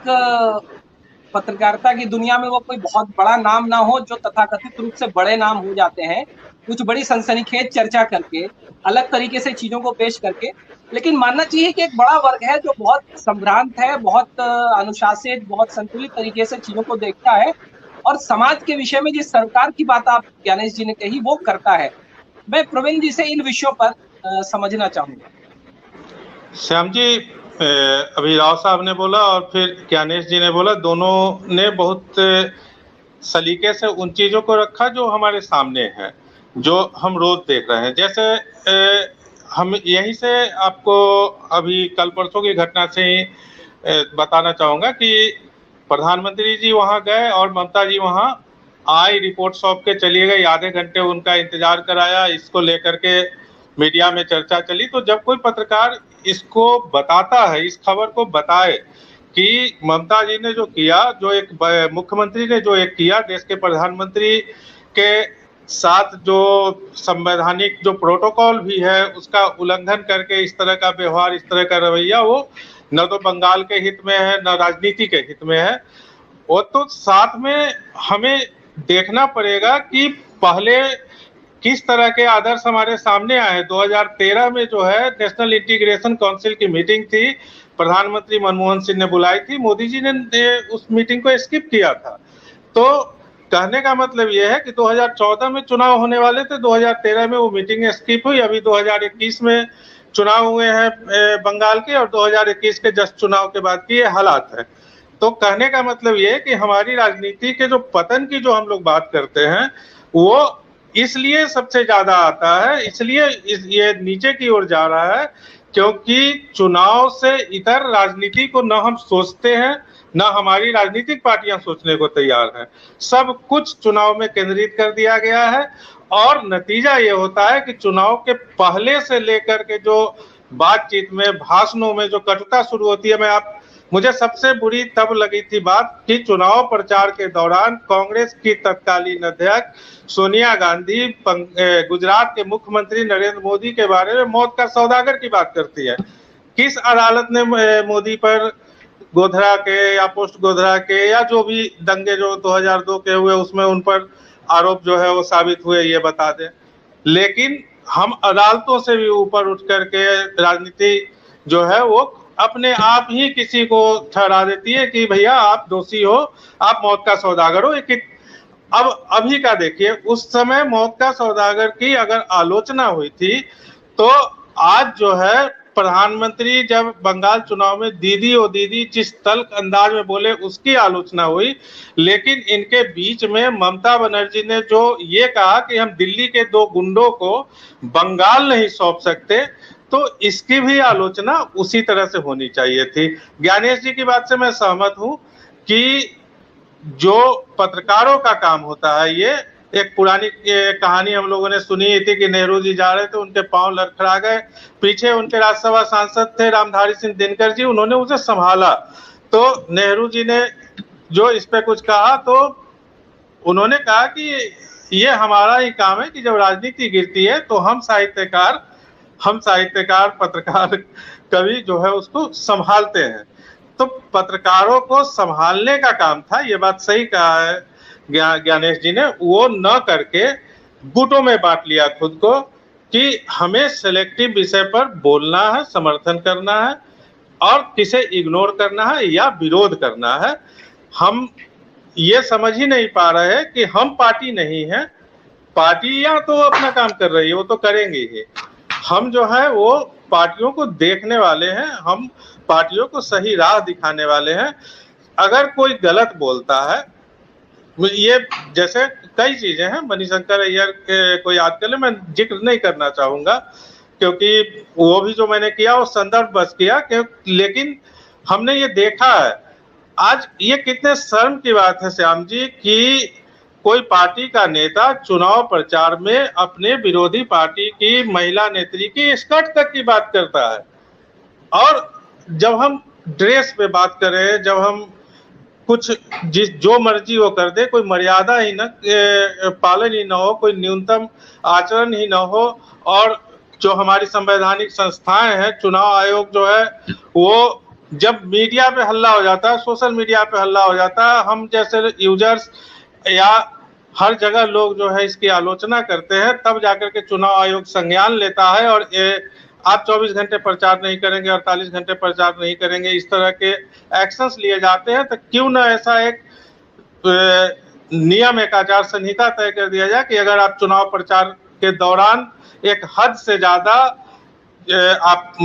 पत्रकारिता की दुनिया में वो कोई बहुत बड़ा नाम ना हो, जो तथाकथित रूप से बड़े नाम हो जाते हैं कुछ बड़ी सनसनीखेज चर्चा करके, अलग तरीके से चीजों को पेश करके। लेकिन मानना चाहिए कि एक बड़ा वर्ग है जो बहुत संभ्रांत है, बहुत अनुशासित, बहुत संतुलित तरीके से चीजों को देखता है और समाज के विषय में जिस सरकार की बात आप ज्ञानेश जी ने कही वो करता है। मैं प्रवीण जी से इन विषयों पर समझना चाहूंगा। श्याम जी, अभी राव साहब ने बोला और फिर ज्ञानेश जी ने बोला, दोनों ने बहुत सलीके से उन चीजों को रखा जो हमारे सामने है, जो हम रोज देख रहे हैं। जैसे हम यहीं से आपको अभी कल परसों की घटना से ही बताना चाहूंगा कि प्रधानमंत्री जी वहां गए और ममता जी वहां आई, रिपोर्ट सौंप के चली गई। आधे घंटे उनका इंतजार कराया, इसको लेकर के मीडिया में चर्चा चली। तो जब कोई पत्रकार इसको बताता है, इस खबर को बताए कि ममता जी ने जो किया, जो एक मुख्यमंत्री ने जो एक किया, देश के प्रधानमंत्री के साथ जो संवैधानिक जो प्रोटोकॉल भी है उसका उल्लंघन करके इस तरह का व्यवहार, इस तरह का रवैया, वो न तो बंगाल के हित में है न राजनीति के हित में है। वो तो साथ में हमें देखना पड़ेगा कि पहले किस तरह के आदर्श हमारे सामने आए। 2013 में जो है नेशनल इंटीग्रेशन काउंसिल की मीटिंग थी, प्रधानमंत्री मनमोहन सिंह ने बुलाई थी, मोदी जी ने उस मीटिंग को स्किप किया था। तो कहने का मतलब यह है कि 2014 में चुनाव होने वाले थे, 2013 में वो मीटिंग स्किप हुई। अभी 2021 में चुनाव हुए हैं बंगाल के और 2021 के जस्ट चुनाव के बाद की ये हालात है। तो कहने का मतलब ये है कि हमारी राजनीति के जो पतन की जो हम लोग बात करते हैं वो इसलिए सबसे ज्यादा आता है, इसलिए ये नीचे की ओर जा रहा है क्योंकि चुनाव से इतर राजनीति को न हम सोचते हैं, न हमारी राजनीतिक पार्टियां सोचने को तैयार हैं। सब कुछ चुनाव में केंद्रित कर दिया गया है और नतीजा ये होता है कि चुनाव के पहले से लेकर के जो बातचीत में, भाषणों में जो कटुता शुरू होती है, मुझे सबसे बुरी तब लगी थी बात कि चुनाव प्रचार के दौरान कांग्रेस की तत्कालीन अध्यक्ष सोनिया गांधी गुजरात के मुख्यमंत्री नरेंद्र मोदी के बारे में मौत का सौदागर की बात करती है। किस अदालत ने मोदी पर गोधरा के या पोस्ट गोधरा के या जो भी दंगे जो 2002 के हुए उसमें उन पर आरोप जो है वो साबित हुए, ये बता दें। लेकिन हम अदालतों से भी ऊपर उठ करके राजनीति जो है वो अपने आप ही किसी को ठहरा देती है कि भैया आप दोषी हो, आप मौत का सौदागर हो। अब अभी का देखिए, उस समय मौत का सौदागर की अगर आलोचना हुई थी तो आज जो है प्रधानमंत्री जब बंगाल चुनाव में दीदी ओ दीदी जिस तल्ख अंदाज में बोले उसकी आलोचना हुई। लेकिन इनके बीच में ममता बनर्जी ने जो ये कहा कि हम दिल्ली के 2 गुंडों को बंगाल नहीं सौंप सकते, तो इसकी भी आलोचना उसी तरह से होनी चाहिए थी। ज्ञानेश जी की बात से मैं सहमत हूं कि जो पत्रकारों का काम होता है, ये एक पुरानी कहानी हम लोगों ने सुनी थी कि नेहरू जी जा रहे थे, उनके पांव लड़खड़ा गए, पीछे उनके राज्यसभा सांसद थे रामधारी सिंह दिनकर जी, उन्होंने उसे संभाला। तो नेहरू जी ने जो इस पे कुछ कहा तो उन्होंने कहा कि ये हमारा ही काम है कि जब राजनीति गिरती है तो हम साहित्यकार, पत्रकार, कवि जो है उसको संभालते हैं। तो पत्रकारों को संभालने का काम था, ये बात सही कहा है ज्ञानेश जी ने, वो न करके गुटों में बांट लिया खुद को कि हमें सेलेक्टिव विषय पर बोलना है, समर्थन करना है और किसे इग्नोर करना है या विरोध करना है। हम ये समझ ही नहीं पा रहे हैं कि हम पार्टी नहीं है, पार्टियां तो अपना काम कर रही है, वो तो करेंगे ही। हम जो है वो पार्टियों को देखने वाले हैं, हम पार्टियों को सही राह दिखाने वाले हैं। अगर कोई गलत बोलता है, ये जैसे कई चीजें हैं, मणिशंकर अय्यर को याद कर ले, मैं जिक्र नहीं करना चाहूंगा क्योंकि वो भी जो मैंने किया वो संदर्भ बस किया, लेकिन हमने ये देखा है आज, ये कितने शर्म की बात है श्याम जी कि कोई पार्टी का नेता चुनाव प्रचार में अपने विरोधी पार्टी की महिला नेत्री की स्कर्ट तक की बात करता है। और जब हम ड्रेस पे बात करें, जब हम कुछ जो मर्जी वो कर दे, कोई मर्यादा ही न पालन ही ना हो, कोई न्यूनतम आचरण ही ना हो, और जो हमारी संवैधानिक संस्थाएं हैं, चुनाव आयोग जो है, वो जब मीडिया पे हल्ला हो जाता है, सोशल मीडिया पे हल्ला हो जाता है, हम जैसे यूजर्स या हर जगह लोग जो है इसकी आलोचना करते हैं, तब जाकर के चुनाव आयोग संज्ञान लेता है और आप 24 घंटे प्रचार नहीं करेंगे, 48 घंटे प्रचार नहीं करेंगे, इस तरह के एक्शंस लिए जाते हैं। तो क्यों ना ऐसा एक नियम, एक आचार संहिता तय कर दिया जाए कि अगर आप चुनाव प्रचार के दौरान एक हद से ज्यादा आप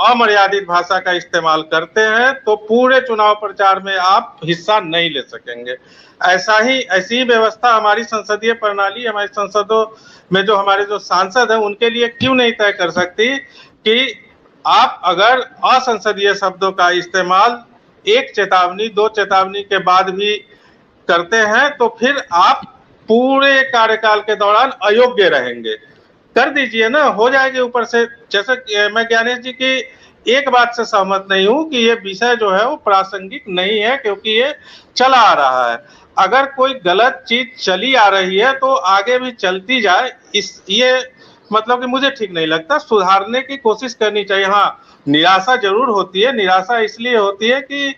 अमर्यादित भाषा का इस्तेमाल करते हैं तो पूरे चुनाव प्रचार में आप हिस्सा नहीं ले सकेंगे। ऐसी ही व्यवस्था हमारी संसदीय प्रणाली, हमारी संसदों में जो हमारे जो सांसद हैं उनके लिए क्यों नहीं तय कर सकती कि आप अगर असंसदीय शब्दों का इस्तेमाल 1 चेतावनी 2 चेतावनी के बाद भी करते हैं तो फिर आप पूरे कार्यकाल के दौरान अयोग्य रहेंगे। कर दीजिए ना, हो जाएगी ऊपर से। जैसे मैं ज्ञानेश जी की एक बात से सहमत नहीं हूं कि ये विषय जो है वो प्रासंगिक नहीं है क्योंकि ये चला आ रहा है। अगर कोई गलत चीज चली आ रही है तो आगे भी चलती जाए, ये मतलब कि मुझे ठीक नहीं लगता। सुधारने की कोशिश करनी चाहिए। हाँ, निराशा जरूर होती है। निराशा इसलिए होती है कि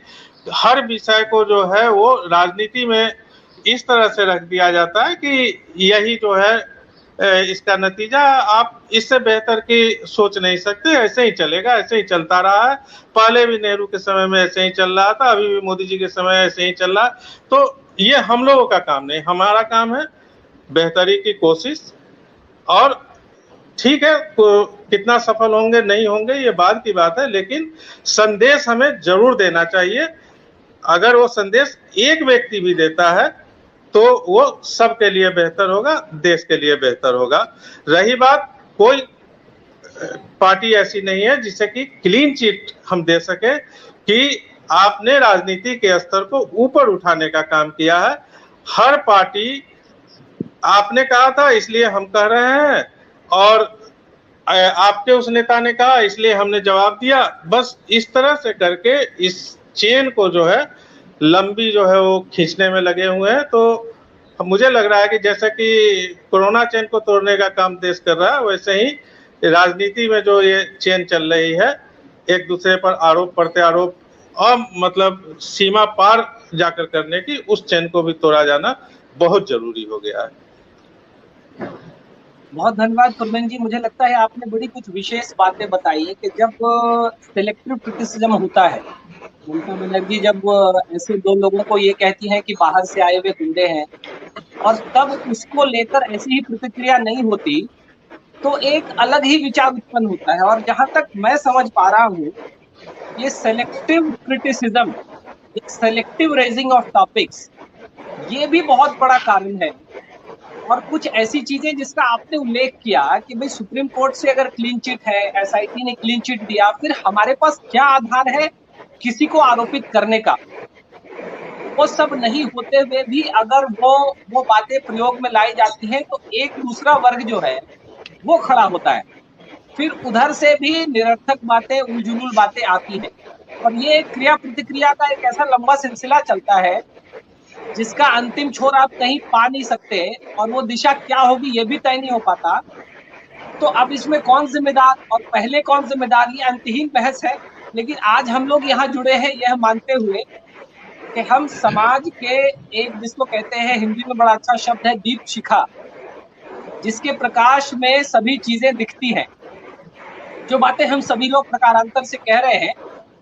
हर विषय को जो है वो राजनीति में इस तरह से रख दिया जाता है कि यही जो है इसका नतीजा, आप इससे बेहतर की सोच नहीं सकते। ऐसे ही चलेगा, ऐसे ही चलता रहा है। पहले भी नेहरू के समय में ऐसे ही चल रहा था, अभी भी मोदी जी के समय ऐसे ही चल रहा है। तो ये हम लोगों का काम नहीं, हमारा काम है बेहतरी की कोशिश। और ठीक है, कितना सफल होंगे नहीं होंगे ये बाद की बात है, लेकिन संदेश हमें जरूर देना चाहिए। अगर वो संदेश एक व्यक्ति भी देता है तो वो सबके लिए बेहतर होगा, देश के लिए बेहतर होगा। रही बात, कोई पार्टी ऐसी नहीं है जिसे कि क्लीन चिट हम दे सके कि आपने राजनीति के स्तर को ऊपर उठाने का काम किया है। हर पार्टी, आपने कहा था इसलिए हम कह रहे हैं और आपके उस नेता ने कहा इसलिए हमने जवाब दिया। बस इस तरह से करके इस चेन को जो है लंबी जो है वो खींचने में लगे हुए हैं। तो मुझे लग रहा है कि जैसे कि कोरोना चेन को तोड़ने का काम देश कर रहा है, वैसे ही राजनीति में जो ये चेन चल रही है, एक दूसरे पर आरोप प्रत्यारोप और मतलब सीमा पार जाकर करने की, उस चेन को भी तोड़ा जाना बहुत जरूरी हो गया है। बहुत धन्यवाद कुरबेन जी। मुझे लगता है आपने बड़ी कुछ विशेष बातें बताई है कि जब सिलेक्टिव क्रिटिसिज्म होता है, ममता बनर्जी जब ऐसे 2 लोगों को ये कहती हैं कि बाहर से आए हुए गुंडे हैं और तब उसको लेकर ऐसी ही प्रतिक्रिया नहीं होती तो एक अलग ही विचार उत्पन्न होता है। और जहां तक मैं समझ पा रहा हूँ, ये selective criticism, selective raising of topics, ये भी बहुत बड़ा कारण है। और कुछ ऐसी चीजें जिसका आपने उल्लेख किया कि भाई सुप्रीम कोर्ट से अगर क्लीन चिट है, एसआईटी ने क्लीन चिट दिया, फिर हमारे पास क्या आधार है किसी को आरोपित करने का? वो सब नहीं होते हुए भी अगर वो बातें प्रयोग में लाई जाती हैं तो एक दूसरा वर्ग जो है वो खड़ा होता है। फिर उधर से भी निरर्थक बातें, उलझुल बातें आती हैं और ये क्रिया प्रतिक्रिया का एक ऐसा लंबा सिलसिला चलता है जिसका अंतिम छोर आप कहीं पा नहीं सकते और वो दिशा क्या होगी ये भी तय नहीं हो पाता, तो अब इसमें कौन जिम्मेदार और पहले कौन जिम्मेदार, ये अंतहीन बहस है। लेकिन आज हम लोग यहाँ जुड़े हैं यह मानते हुए कि हम समाज के एक, जिसको कहते हैं हिंदी में बड़ा अच्छा शब्द है, दीप शिखा, जिसके प्रकाश में सभी चीजें दिखती हैं। जो बातें हम सभी लोग प्रकारांतर से कह रहे हैं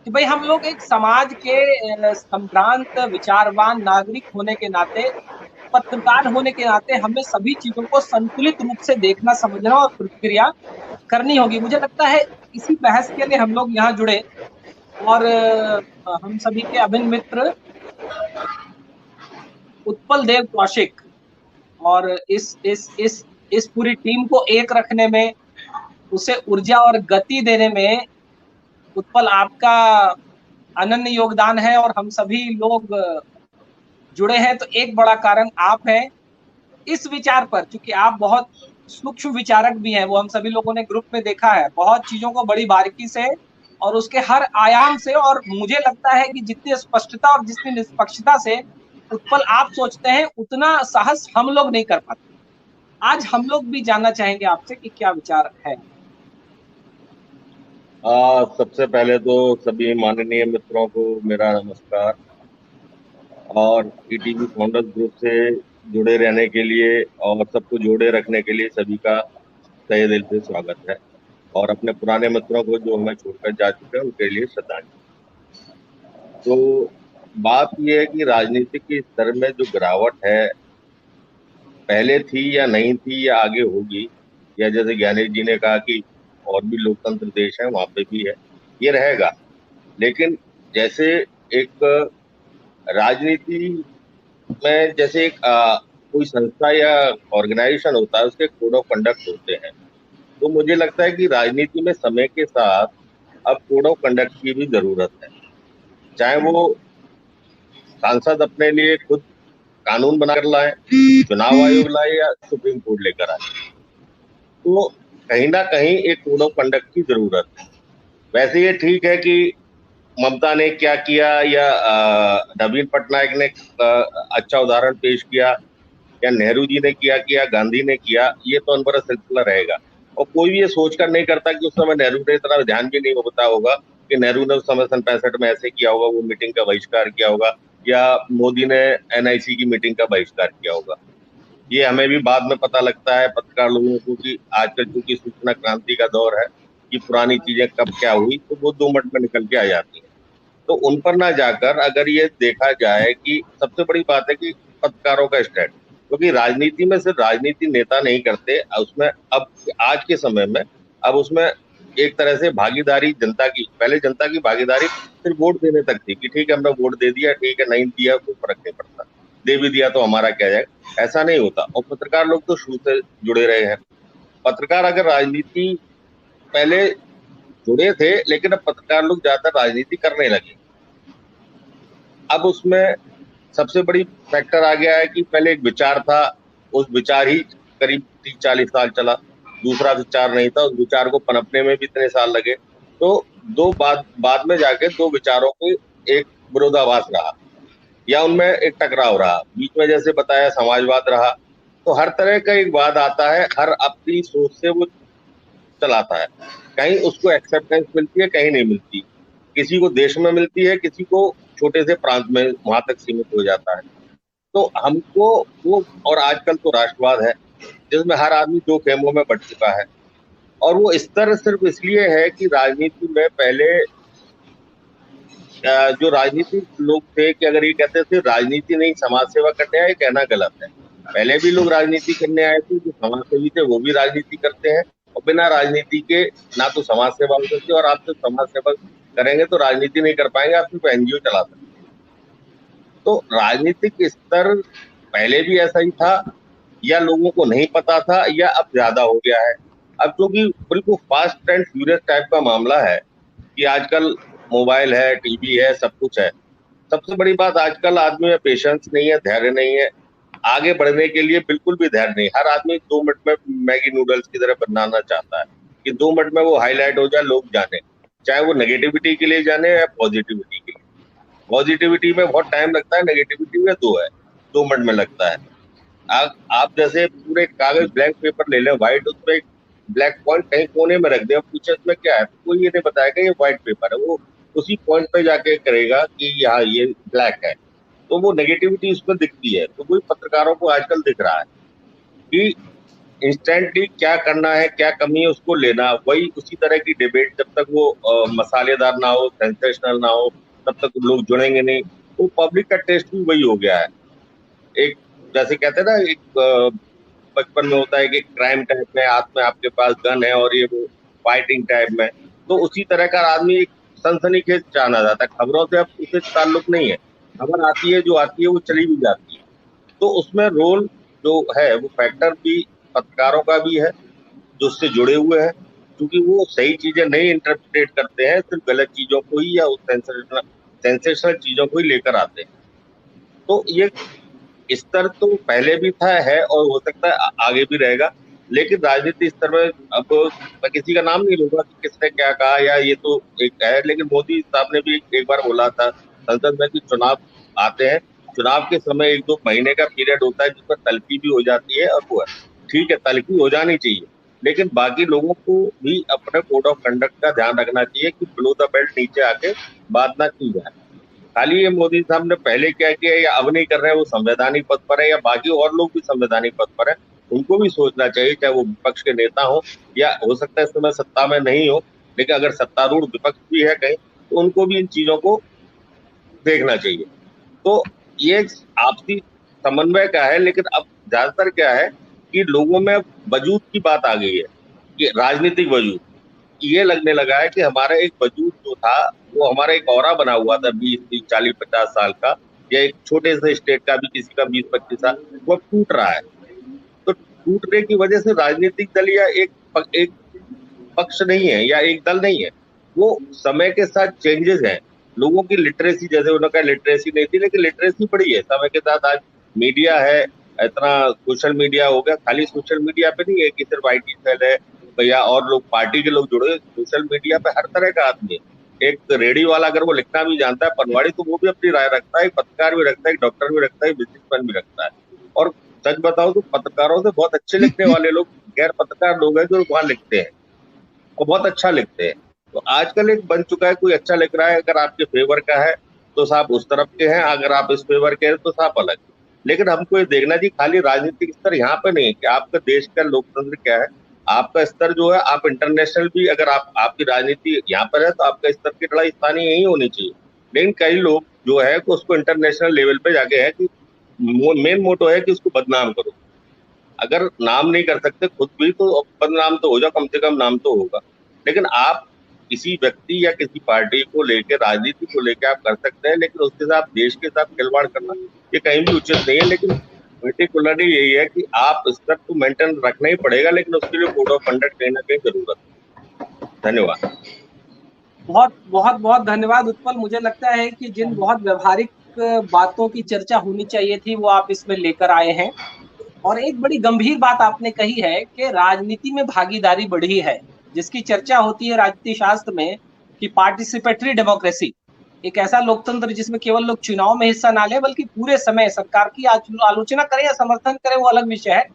कि भाई हम लोग एक समाज के संभ्रांत विचारवान नागरिक होने के नाते, पत्रकार होने के नाते हमें सभी चीजों को संतुलित रूप से देखना, समझना और प्रतिक्रिया करनी होगी। मुझे लगता है इसी बहस के लिए हम लोग यहाँ जुड़े और हम सभी के अभिन्न मित्र उत्पल देव कौशिक और इस पूरी टीम को एक रखने में, उसे ऊर्जा और गति देने में उत्पल आपका अनन्य योगदान है और हम सभी लोग जुड़े हैं तो एक बड़ा कारण आप हैं। इस विचार पर, चूंकि आप बहुत सूक्ष्म विचारक भी हैं, वो हम सभी लोगों ने ग्रुप में देखा है, बहुत चीजों को बड़ी बारीकी से और उसके हर आयाम से, और मुझे लगता है कि जितनी स्पष्टता और जितनी निष्पक्षता से उत्पल आप सोचते हैं उतना साहस हम लोग नहीं कर पाते। आज हम लोग भी जानना चाहेंगे आपसे कि क्या विचार है। सबसे पहले तो सभी माननीय मित्रों को मेरा नमस्कार और ईटीवी फाउंडर्स ग्रुप से जुड़े रहने के लिए और सबको जोड़े रखने के लिए सभी का तहे दिल से स्वागत है और अपने पुराने मित्रों को जो हमें छोड़कर जा चुके हैं उनके लिए श्रद्धांजलि। तो बात यह है कि राजनीतिक के स्तर में जो गिरावट है, पहले थी या नहीं थी या आगे होगी, या जैसे ज्ञानेश जी ने कहा कि और भी लोकतंत्र देश है वहां पे भी है, ये रहेगा। लेकिन जैसे एक राजनीति में जैसे एक कोई संस्था या ऑर्गेनाइजेशन होता है, उसके कोड ऑफ कंडक्ट होते हैं, तो मुझे लगता है कि राजनीति में समय के साथ अब कोड ऑफ कंडक्ट की भी जरूरत है। चाहे वो सांसद अपने लिए खुद कानून बनाकर लाए, चुनाव आयोग लाए या सुप्रीम कोर्ट लेकर आए, तो कहीं ना कहीं एक कोड ऑफ कंडक्ट की जरूरत है। वैसे ये ठीक है कि ममता ने क्या किया या नवीन पटनायक ने अच्छा उदाहरण पेश किया या नेहरू जी ने किया गांधी ने किया, ये तो अनवरत सिलसिला रहेगा। और कोई भी ये सोचकर नहीं करता कि उस समय नेहरू ने इतना ध्यान भी नहीं होता होगा कि नेहरू ने उस समय 65 में ऐसे किया होगा, वो मीटिंग का बहिष्कार किया होगा, या मोदी ने NIC की मीटिंग का बहिष्कार किया होगा। ये हमें भी बाद में पता लगता है पत्रकार लोगों को कि आजकल चूंकि सूचना क्रांति का दौर है कि पुरानी चीजें कब क्या हुई तो वो 2 मिनट में निकल के आ जाती है। तो उन पर ना जाकर अगर ये देखा जाए कि सबसे बड़ी बात है कि पत्रकारों का स्टैंड, क्योंकि राजनीति में सिर्फ राजनीति नेता नहीं करते, उसमें अब आज के समय में अब उसमें एक तरह से भागीदारी जनता की, पहले जनता की भागीदारी सिर्फ वोट देने तक थी कि ठीक है हमने वोट दे दिया, ठीक है, नहीं दिया कोई फर्क नहीं पड़ता, दे भी दिया तो हमारा क्या जाएगा, ऐसा नहीं होता। और पत्रकार लोग तो शुरू से जुड़े रहे हैं। पत्रकार अगर राजनीति पहले जुड़े थे, लेकिन अब पत्रकार लोग ज्यादातर राजनीति करने लगे। अब उसमें सबसे बड़ी फैक्टर आ गया है कि पहले एक विचार था, उस विचार ही करीब 30-40 साल चला, दूसरा विचार नहीं था, उस विचार को पनपने में भी इतने साल लगे, तो बाद में जाके 2 विचारों को एक विरोधाभास रहा या उनमें एक टकराव रहा, बीच में जैसे बताया समाजवाद रहा। तो हर तरह का एक वाद आता है, हर अपनी सोच से वो चलाता है, कहीं उसको एक्सेप्टेंस मिलती है, कहीं नहीं मिलती, किसी को देश में मिलती है, किसी को छोटे से प्रांत में वहां तक सीमित हो जाता है। तो हमको वो, और आजकल तो राष्ट्रवाद है जिसमें हर आदमी 2 खेमों में बट चुका है, और वो स्तर सिर्फ इसलिए है कि राजनीति में पहले जो राजनीतिक लोग थे कि अगर ये कहते थे राजनीति नहीं समाज सेवा करने आए, कहना गलत है। पहले भी लोग राजनीति करने आए थे, जो समाज सेवी थे वो भी राजनीति करते हैं, और बिना राजनीति के ना तो समाज सेवा हो सकती, और आप सिर्फ समाज सेवा करेंगे तो राजनीति नहीं कर पाएंगे, आप सिर्फ NGO चला सकते हैं। तो राजनीतिक स्तर पहले भी ऐसा ही था, या लोगों को नहीं पता था, या अब ज्यादा हो गया है। अब क्योंकि बिल्कुल फास्ट एंड फ्यूरियस टाइप का मामला है कि आजकल मोबाइल है, टीवी है, सब कुछ है। सबसे बड़ी बात, आजकल आदमी में पेशेंस नहीं है, धैर्य नहीं है, आगे बढ़ने के लिए बिल्कुल भी धैर्य नहीं। हर आदमी 2 मिनट में मैगी नूडल्स की तरह बनाना चाहता है कि 2 मिनट में वो हाईलाइट हो जाए, लोग जाने, चाहे वो नेगेटिविटी के लिए जाने या पॉजिटिविटी के लिए। पॉजिटिविटी में बहुत टाइम लगता है, नेगेटिविटी में 2 है। मिनट में लगता है। आप जैसे पूरे कागज ब्लैंक पेपर ले लें व्हाइट, उसमें एक ब्लैक पॉइंट कहीं कोने में रख दे, अब पूछे इसमें क्या है, कोई ये नहीं बताएगा ये व्हाइट पेपर है, वो उसी पॉइंट पे जाके करेगा कि यहाँ ये ब्लैक है, तो वो नेगेटिविटी उसमें दिखती है। तो वही पत्रकारों को आजकल दिख रहा है कि इंस्टेंटली क्या करना है, क्या कमी है उसको लेना, वही उसी तरह की डिबेट जब तक वो मसालेदार ना हो, सेंसेशनल ना हो, तब तक लोग जुड़ेंगे नहीं। तो पब्लिक का टेस्ट भी वही हो गया है। एक जैसे कहते हैं ना, एक बचपन में होता है कि क्राइम टाइप में, हाथ में आपके पास गन है और ये वो फाइटिंग टाइप में, तो उसी तरह का आदमी एक सनसनीखेज जाना जाता है। खबरों से अब उसे ताल्लुक नहीं है, खबर आती है जो आती है वो चली भी जाती है। तो उसमें रोल जो है वो फैक्टर भी पत्रकारों का भी है जो उससे जुड़े हुए हैं, क्योंकि वो सही चीजें नहीं इंटरप्रेट करते हैं, सिर्फ गलत चीजों को ही या उस सेंसेशनल चीजों को ही लेकर आते हैं। तो ये स्तर तो पहले भी था, है और हो सकता है आगे भी रहेगा, लेकिन राजनीति स्तर में अब मैं किसी का नाम नहीं लूंगा कि किसने क्या कहा या ये तो एक है, लेकिन मोदी साहब ने भी एक बार बोला था संसद में कि चुनाव आते हैं, चुनाव के समय 1-2 महीने का पीरियड होता है जिसमें तल्खी भी हो जाती है, और वो ठीक है तल्खी हो जानी चाहिए, लेकिन बाकी लोगों को भी अपने कोड ऑफ कंडक्ट का ध्यान रखना चाहिए कि बिलो द बेल्ट नीचे आके बात ना की जाए। खाली ये मोदी साहब ने पहले क्या किया या अब नहीं कर रहे हैं, वो संवैधानिक पद पर है, या बाकी और लोग भी संवैधानिक पद पर है, उनको भी सोचना चाहिए, चाहे वो विपक्ष के नेता हो या हो सकता है इस समय सत्ता में नहीं हो, लेकिन अगर सत्तारूढ़ विपक्ष भी है कहीं तो उनको भी इन चीजों को देखना चाहिए। तो ये आपसी समन्वय का है, लेकिन अब ज्यादातर क्या है कि लोगों में वजूद की बात आ गई है, कि राजनीतिक वजूद ये लगने लगा है कि हमारा एक वजूद जो था वो हमारा एक औरा बना हुआ था 20, 40, 50 साल का, या एक छोटे से स्टेट का भी किसी का 20-25 साल, वो टूट रहा है। तो टूटने की वजह से राजनीतिक दल या एक पक्ष नहीं है या एक दल नहीं है, वो समय के साथ चेंजेस हैं। लोगों की लिटरेसी, जैसे उन्होंने कहा लिटरेसी नहीं थी, लेकिन लिटरेसी बढ़ी है समय के साथ। आज मीडिया है, इतना सोशल मीडिया हो गया, खाली सोशल मीडिया पे नहीं है कि सिर्फ IT सेल है या और लोग पार्टी के लोग जुड़े, सोशल मीडिया पे हर तरह का आदमी है। एक रेडी वाला अगर वो लिखना भी जानता है पनवाड़ी, तो वो भी अपनी राय रखता है, एक पत्रकार भी रखता है, एक डॉक्टर भी रखता है, बिजनेसमैन भी रखता है। और सच बताओ तो पत्रकारों से बहुत अच्छे लिखने वाले लोग गैर पत्रकार लोग हैं जो वहां लिखते हैं और बहुत अच्छा लिखते हैं। तो आजकल एक बन चुका है, कोई अच्छा लिख रहा है अगर आपके फेवर का है तो साहब उस तरफ के हैं, अगर आप इस फेवर के हैं तो साहब अलग। लेकिन हमको ये देखना चाहिए खाली राजनीतिक स्तर यहाँ पे नहीं है कि आपका देश का लोकतंत्र क्या है, आपका स्तर जो है, आप इंटरनेशनल भी अगर आपकी राजनीति यहाँ पर है तो आपका स्तर की लड़ाई स्थानीय यही होनी चाहिए। लेकिन कई लोग जो है उसको इंटरनेशनल लेवल पे जाके है कि मेन मोटो है कि उसको बदनाम करो। अगर नाम नहीं कर सकते खुद भी तो बदनाम तो हो जाओ, कम से कम नाम तो होगा। लेकिन आप किसी व्यक्ति या किसी पार्टी को लेकर, राजनीति को लेकर आप कर सकते हैं, लेकिन उसके साथ देश के साथ खिलवाड़ करना ये कहीं भी उचित नहीं है। लेकिन पर्टिकुलरली यही है कि आप स्तर तो मेंटेन रखना ही पड़ेगा, लेकिन उसके लिए कोड ऑफ कंडक्ट कहीं ना कहीं जरूरत है। धन्यवाद। बहुत बहुत बहुत धन्यवाद उत्पल। मुझे लगता है कि जिन बहुत व्यवहारिक बातों की चर्चा होनी चाहिए थी वो आप इसमें लेकर आए हैं, और एक बड़ी गंभीर बात आपने कही है कि राजनीति में भागीदारी बढ़ी है, जिसकी चर्चा होती है राजनीति शास्त्र में कि पार्टिसिपेटरी डेमोक्रेसी, एक ऐसा लोकतंत्र जिसमें केवल लोग चुनाव में हिस्सा ना ले बल्कि पूरे समय सरकार की आलोचना करें या समर्थन करें वो अलग विषय है,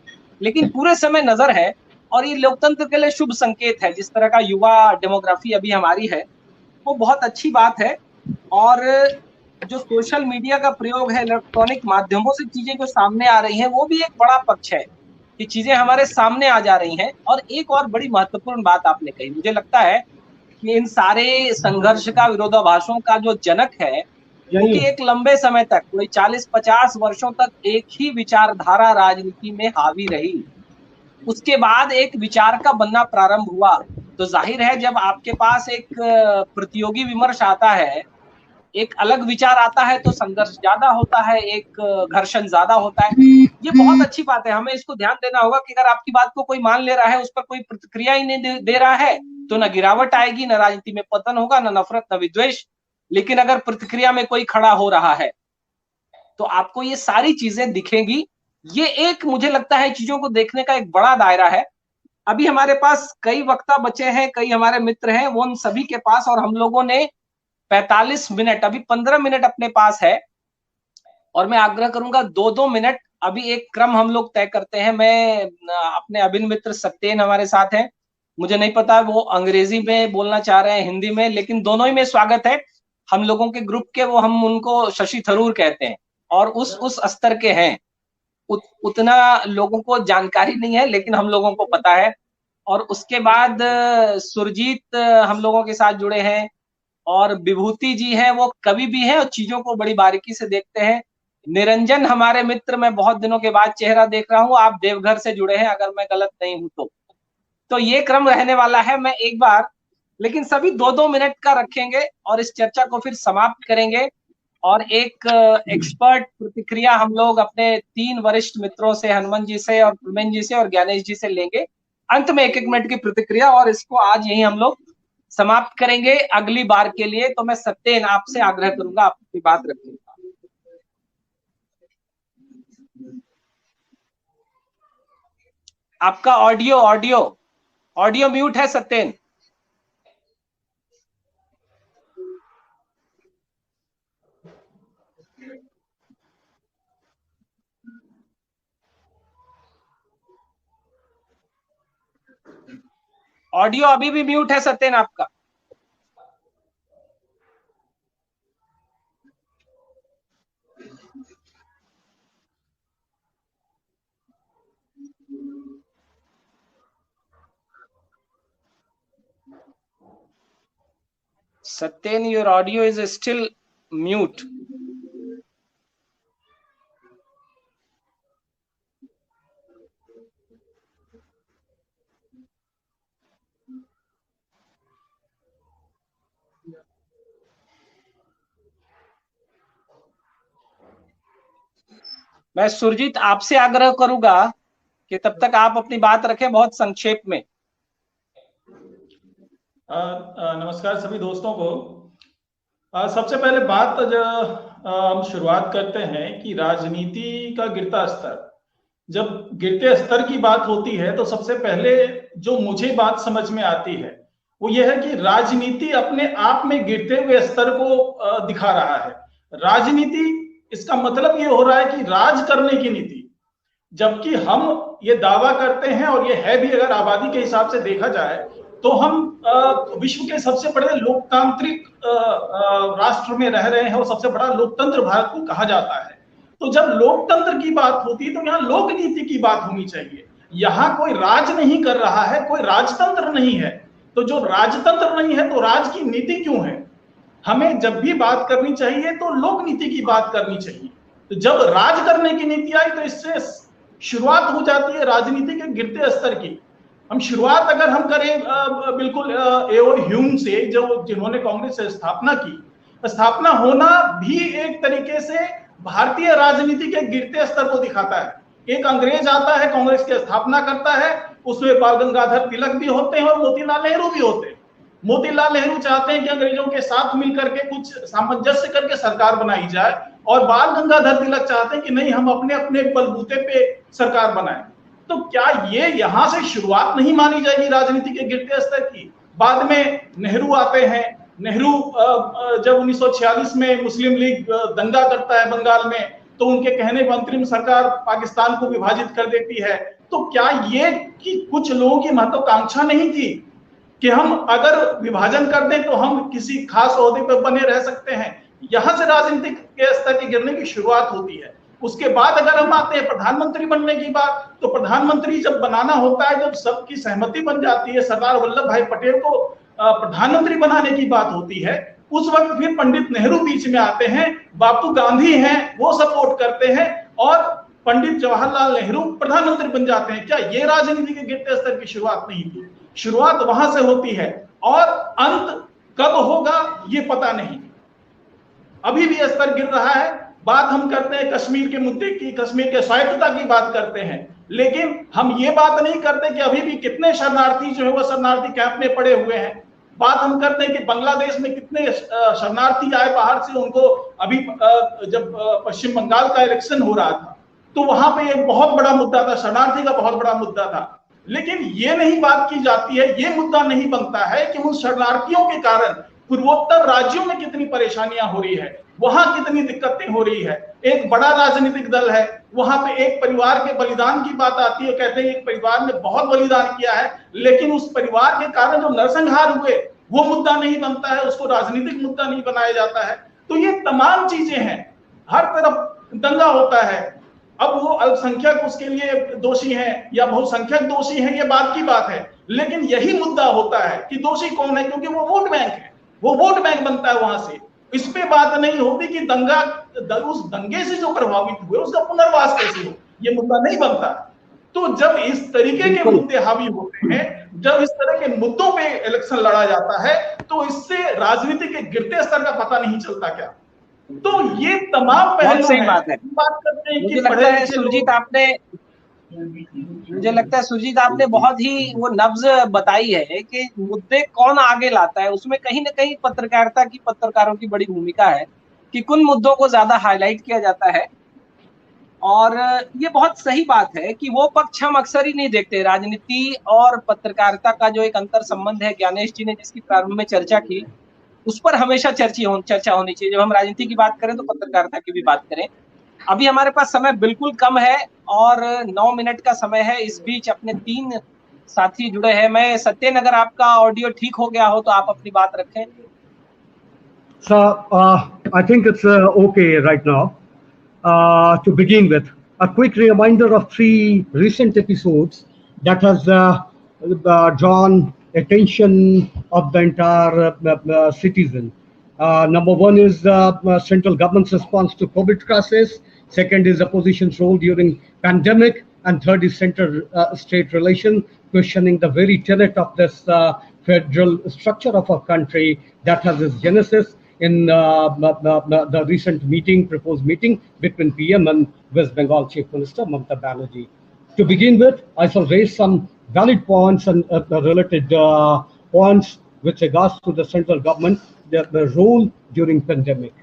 लेकिन पूरे समय नजर है। और ये लोकतंत्र के लिए शुभ संकेत है। जिस तरह का युवा डेमोग्राफी अभी हमारी है वो बहुत अच्छी बात है। और जो सोशल मीडिया का प्रयोग है, इलेक्ट्रॉनिक माध्यमों से चीजें जो सामने आ रही हैं वो भी एक बड़ा पक्ष है कि चीजें हमारे सामने आ जा रही हैं। और एक और बड़ी महत्वपूर्ण बात आपने कही, मुझे लगता है कि इन सारे संघर्ष का, विरोधाभासों का जो जनक है, क्योंकि एक लंबे समय तक, कोई 40-50 वर्षों तक एक ही विचारधारा राजनीति में हावी रही। उसके बाद एक विचार का बनना प्रारंभ हुआ, तो जाहिर है जब आपके पास एक प्रतियोगी विमर्श आता है, एक अलग विचार आता है, तो संघर्ष ज्यादा होता है, एक घर्षण ज्यादा होता है। ये बहुत अच्छी बात है, हमें इसको ध्यान देना होगा कि अगर आपकी बात को कोई मान ले रहा है, उस पर कोई प्रतिक्रिया ही नहीं दे रहा है, तो न गिरावट आएगी, न राजनीति में पतन होगा, न नफरत, न विद्वेष। लेकिन अगर प्रतिक्रिया में कोई खड़ा हो रहा है तो आपको ये सारी चीजें दिखेंगी। ये एक, मुझे लगता है, चीजों को देखने का एक बड़ा दायरा है। अभी हमारे पास कई वक्ता बचे हैं, कई हमारे मित्र हैं, वो उन सभी के पास, और हम लोगों ने 45 मिनट, अभी 15 मिनट अपने पास है। और मैं आग्रह करूंगा 2-2 मिनट। अभी एक क्रम हम लोग तय करते हैं। मैं अपने अभिन्न मित्र सत्येन हमारे साथ हैं, मुझे नहीं पता वो अंग्रेजी में बोलना चाह रहे हैं हिंदी में, लेकिन दोनों ही में स्वागत है। हम लोगों के ग्रुप के वो हम उनको शशि थरूर कहते हैं और उस स्तर के हैं। उतना लोगों को जानकारी नहीं है लेकिन हम लोगों को पता है। और उसके बाद सुरजीत हम लोगों के साथ जुड़े हैं और विभूति जी हैं, वो कवि भी हैं और चीजों को बड़ी बारीकी से देखते हैं। निरंजन हमारे मित्र, मैं बहुत दिनों के बाद चेहरा देख रहा हूं, आप देवघर से जुड़े हैं अगर मैं गलत नहीं हूं तो ये क्रम रहने वाला है। मैं एक बार लेकिन सभी 2-2 मिनट का रखेंगे और इस चर्चा को फिर समाप्त करेंगे और एक एक्सपर्ट प्रतिक्रिया हम लोग अपने 3 वरिष्ठ मित्रों से, हनुमान जी से और प्रमेन जी से और ज्ञानेश जी से लेंगे। अंत में 1-1 मिनट की प्रतिक्रिया और इसको आज यही हम लोग समाप्त करेंगे अगली बार के लिए। तो मैं सत्येन आपसे आग्रह करूंगा आप अपनी बात रखिएगा। आपका ऑडियो म्यूट है सत्येन। ऑडियो अभी भी म्यूट है सत्येन आपका। Satyen, your audio is still mute. मैं सुरजीत आपसे आग्रह करूंगा कि तब तक आप अपनी बात रखें बहुत संक्षेप में। नमस्कार सभी दोस्तों को। सबसे पहले बात हम शुरुआत करते हैं कि राजनीति का गिरता स्तर। जब गिरते स्तर की बात होती है तो सबसे पहले जो मुझे बात समझ में आती है वो यह है कि राजनीति अपने आप में गिरते हुए स्तर को दिखा रहा है। राजनीति, इसका मतलब ये हो रहा है कि राज करने की नीति, जबकि हम ये दावा करते हैं और ये है भी, अगर आबादी के हिसाब से देखा जाए तो हम विश्व के सबसे बड़े लोकतांत्रिक राष्ट्र में रह रहे हैं और सबसे बड़ा लोकतंत्र भारत को कहा जाता है। तो जब लोकतंत्र की बात होती है तो यहाँ लोक नीति की बात होनी चाहिए। यहाँ कोई राज नहीं कर रहा है, कोई राजतंत्र नहीं है। तो जो राजतंत्र नहीं है तो राज की नीति क्यों है? हमें जब भी बात करनी चाहिए तो लोक नीति की बात करनी चाहिए। तो जब राज करने की नीति आई तो इससे शुरुआत हो जाती है राजनीति के गिरते स्तर की। हम शुरुआत अगर हम करें बिल्कुल एओर ह्यूम से, जो जिन्होंने कांग्रेस से स्थापना होना भी एक तरीके से भारतीय राजनीति के गिरते स्तर को दिखाता है। एक अंग्रेज आता है, कांग्रेस की स्थापना करता है, उसमें बाल गंगाधर तिलक भी होते हैं और मोतीलाल नेहरू भी होते हैं। मोतीलाल नेहरू चाहते हैं कि अंग्रेजों के साथ मिलकर के कुछ सामंजस्य करके सरकार बनाई जाए और बाल गंगाधर तिलक चाहते हैं कि नहीं, हम अपने अपने बलबूते पे सरकार बनाएं। तो क्या ये यहां से शुरुआत नहीं मानी जाएगी राजनीति के गिरते स्तर की? बाद में नेहरू आते हैं। नेहरू जब 1946 में मुस्लिम लीग दंगा करता है बंगाल में, तो उनके कहने पर अंतरिम सरकार पाकिस्तान को विभाजित कर देती है। तो क्या ये कि कुछ लोगों की महत्वाकांक्षा नहीं थी कि हम अगर विभाजन कर दें तो हम किसी खास ओहदे पर बने रह सकते हैं? यहां से राजनीतिक के स्तर के गिरने की शुरुआत होती है। उसके बाद अगर हम आते हैं प्रधानमंत्री बनने की बात, तो प्रधानमंत्री जब बनाना होता है, जब सबकी सहमति बन जाती है, सरदार वल्लभ भाई पटेल को प्रधानमंत्री बनाने की बात होती है, उस वक्त फिर पंडित नेहरू बीच में आते हैं, बापू गांधी हैं, वो सपोर्ट करते हैं और पंडित जवाहरलाल नेहरू प्रधानमंत्री बन जाते हैं। क्या ये राजनीति के गिरते स्तर की शुरुआत नहीं थी? शुरुआत वहां से होती है और अंत कब होगा ये पता नहीं। अभी भी स्तर गिर रहा है। बात हम करते हैं कश्मीर के मुद्दे की, कश्मीर के स्वायत्तता की बात करते हैं, लेकिन हम ये बात नहीं करते कि अभी भी कितने शरणार्थी जो है वो शरणार्थी कैंप में पड़े हुए हैं। बात हम करते हैं कि बांग्लादेश में कितने शरणार्थी आए बाहर से, उनको अभी जब पश्चिम बंगाल का इलेक्शन हो रहा था तो वहां पे एक बहुत बड़ा मुद्दा था, शरणार्थी का बहुत बड़ा मुद्दा था। लेकिन ये नहीं बात की जाती है, ये मुद्दा नहीं बनता है कि उन शरणार्थियों के कारण पूर्वोत्तर राज्यों में कितनी परेशानियां हो रही है। वहां कितनी दिक्कतें हो रही है। एक बड़ा राजनीतिक दल है, वहां पे एक परिवार के बलिदान की बात आती है, कहते हैं एक परिवार ने बहुत बलिदान किया है, लेकिन उस परिवार के कारण जो नरसंहार हुए वो मुद्दा नहीं बनता है, उसको राजनीतिक मुद्दा नहीं बनाया जाता है। तो ये तमाम चीजें हैं, हर तरफ दंगा होता है। अब वो अल्पसंख्यक उसके लिए दोषी हैं या बहुसंख्यक दोषी हैं, ये बात की बात है, लेकिन यही मुद्दा होता है कि दोषी कौन है, क्योंकि वो वोट बैंक है, वो वोट बैंक बनता है वहां से। इस पे बात नहीं होती कि उस दंगे से जो प्रभावित हुए उसका पुनर्वास कैसे हो, ये मुद्दा नहीं बनता। तो जब इस तरीके के मुद्दे हावी होते हैं, जब इस तरह के मुद्दों पे इलेक्शन लड़ा जाता है, तो इससे राजनीति के गिरते स्तर का पता नहीं चलता क्या। तो ये तमाम पहलू सही बात है। बात करते हैं कि मुझे लगता है सुरजीत आपने बहुत ही वो नब्ज बताई है कि मुद्दे कौन आगे लाता है, उसमें कहीं ना कहीं पत्रकारों की बड़ी भूमिका है कि किन मुद्दों को ज्यादा हाईलाइट किया जाता है। और ये बहुत सही बात है कि वो पक्ष हम अक्सर ही नहीं देखते। राजनीति और पत्रकारिता का जो एक अंतर संबंध है, ज्ञानेश जी ने जिसकी प्रारंभ में चर्चा की, उस पर हमेशा चर्चा होनी चाहिए। जब हम राजनीति की बात करें तो पत्रकारिता की भी बात करें। अभी हमारे पास समय बिल्कुल कम है और 9 मिनट का समय है। इस बीच अपने 3 साथी जुड़े हैं। मैं सत्यन, अगर आपका ऑडियो ठीक हो गया हो तो आप अपनी बात रखें। So I think it's okay right now. To begin with, a quick reminder of 3 recent episodes that has drawn attention of the entire citizen. Number 1 is central government's response to COVID crisis. Second is opposition's role during pandemic, and third is center-state relation, questioning the very tenet of this federal structure of our country that has its genesis in the recent proposed meeting between PM and West Bengal Chief Minister Mamata Banerjee. To begin with, I shall raise some valid points and related points with regards to the central government, the role during pandemic.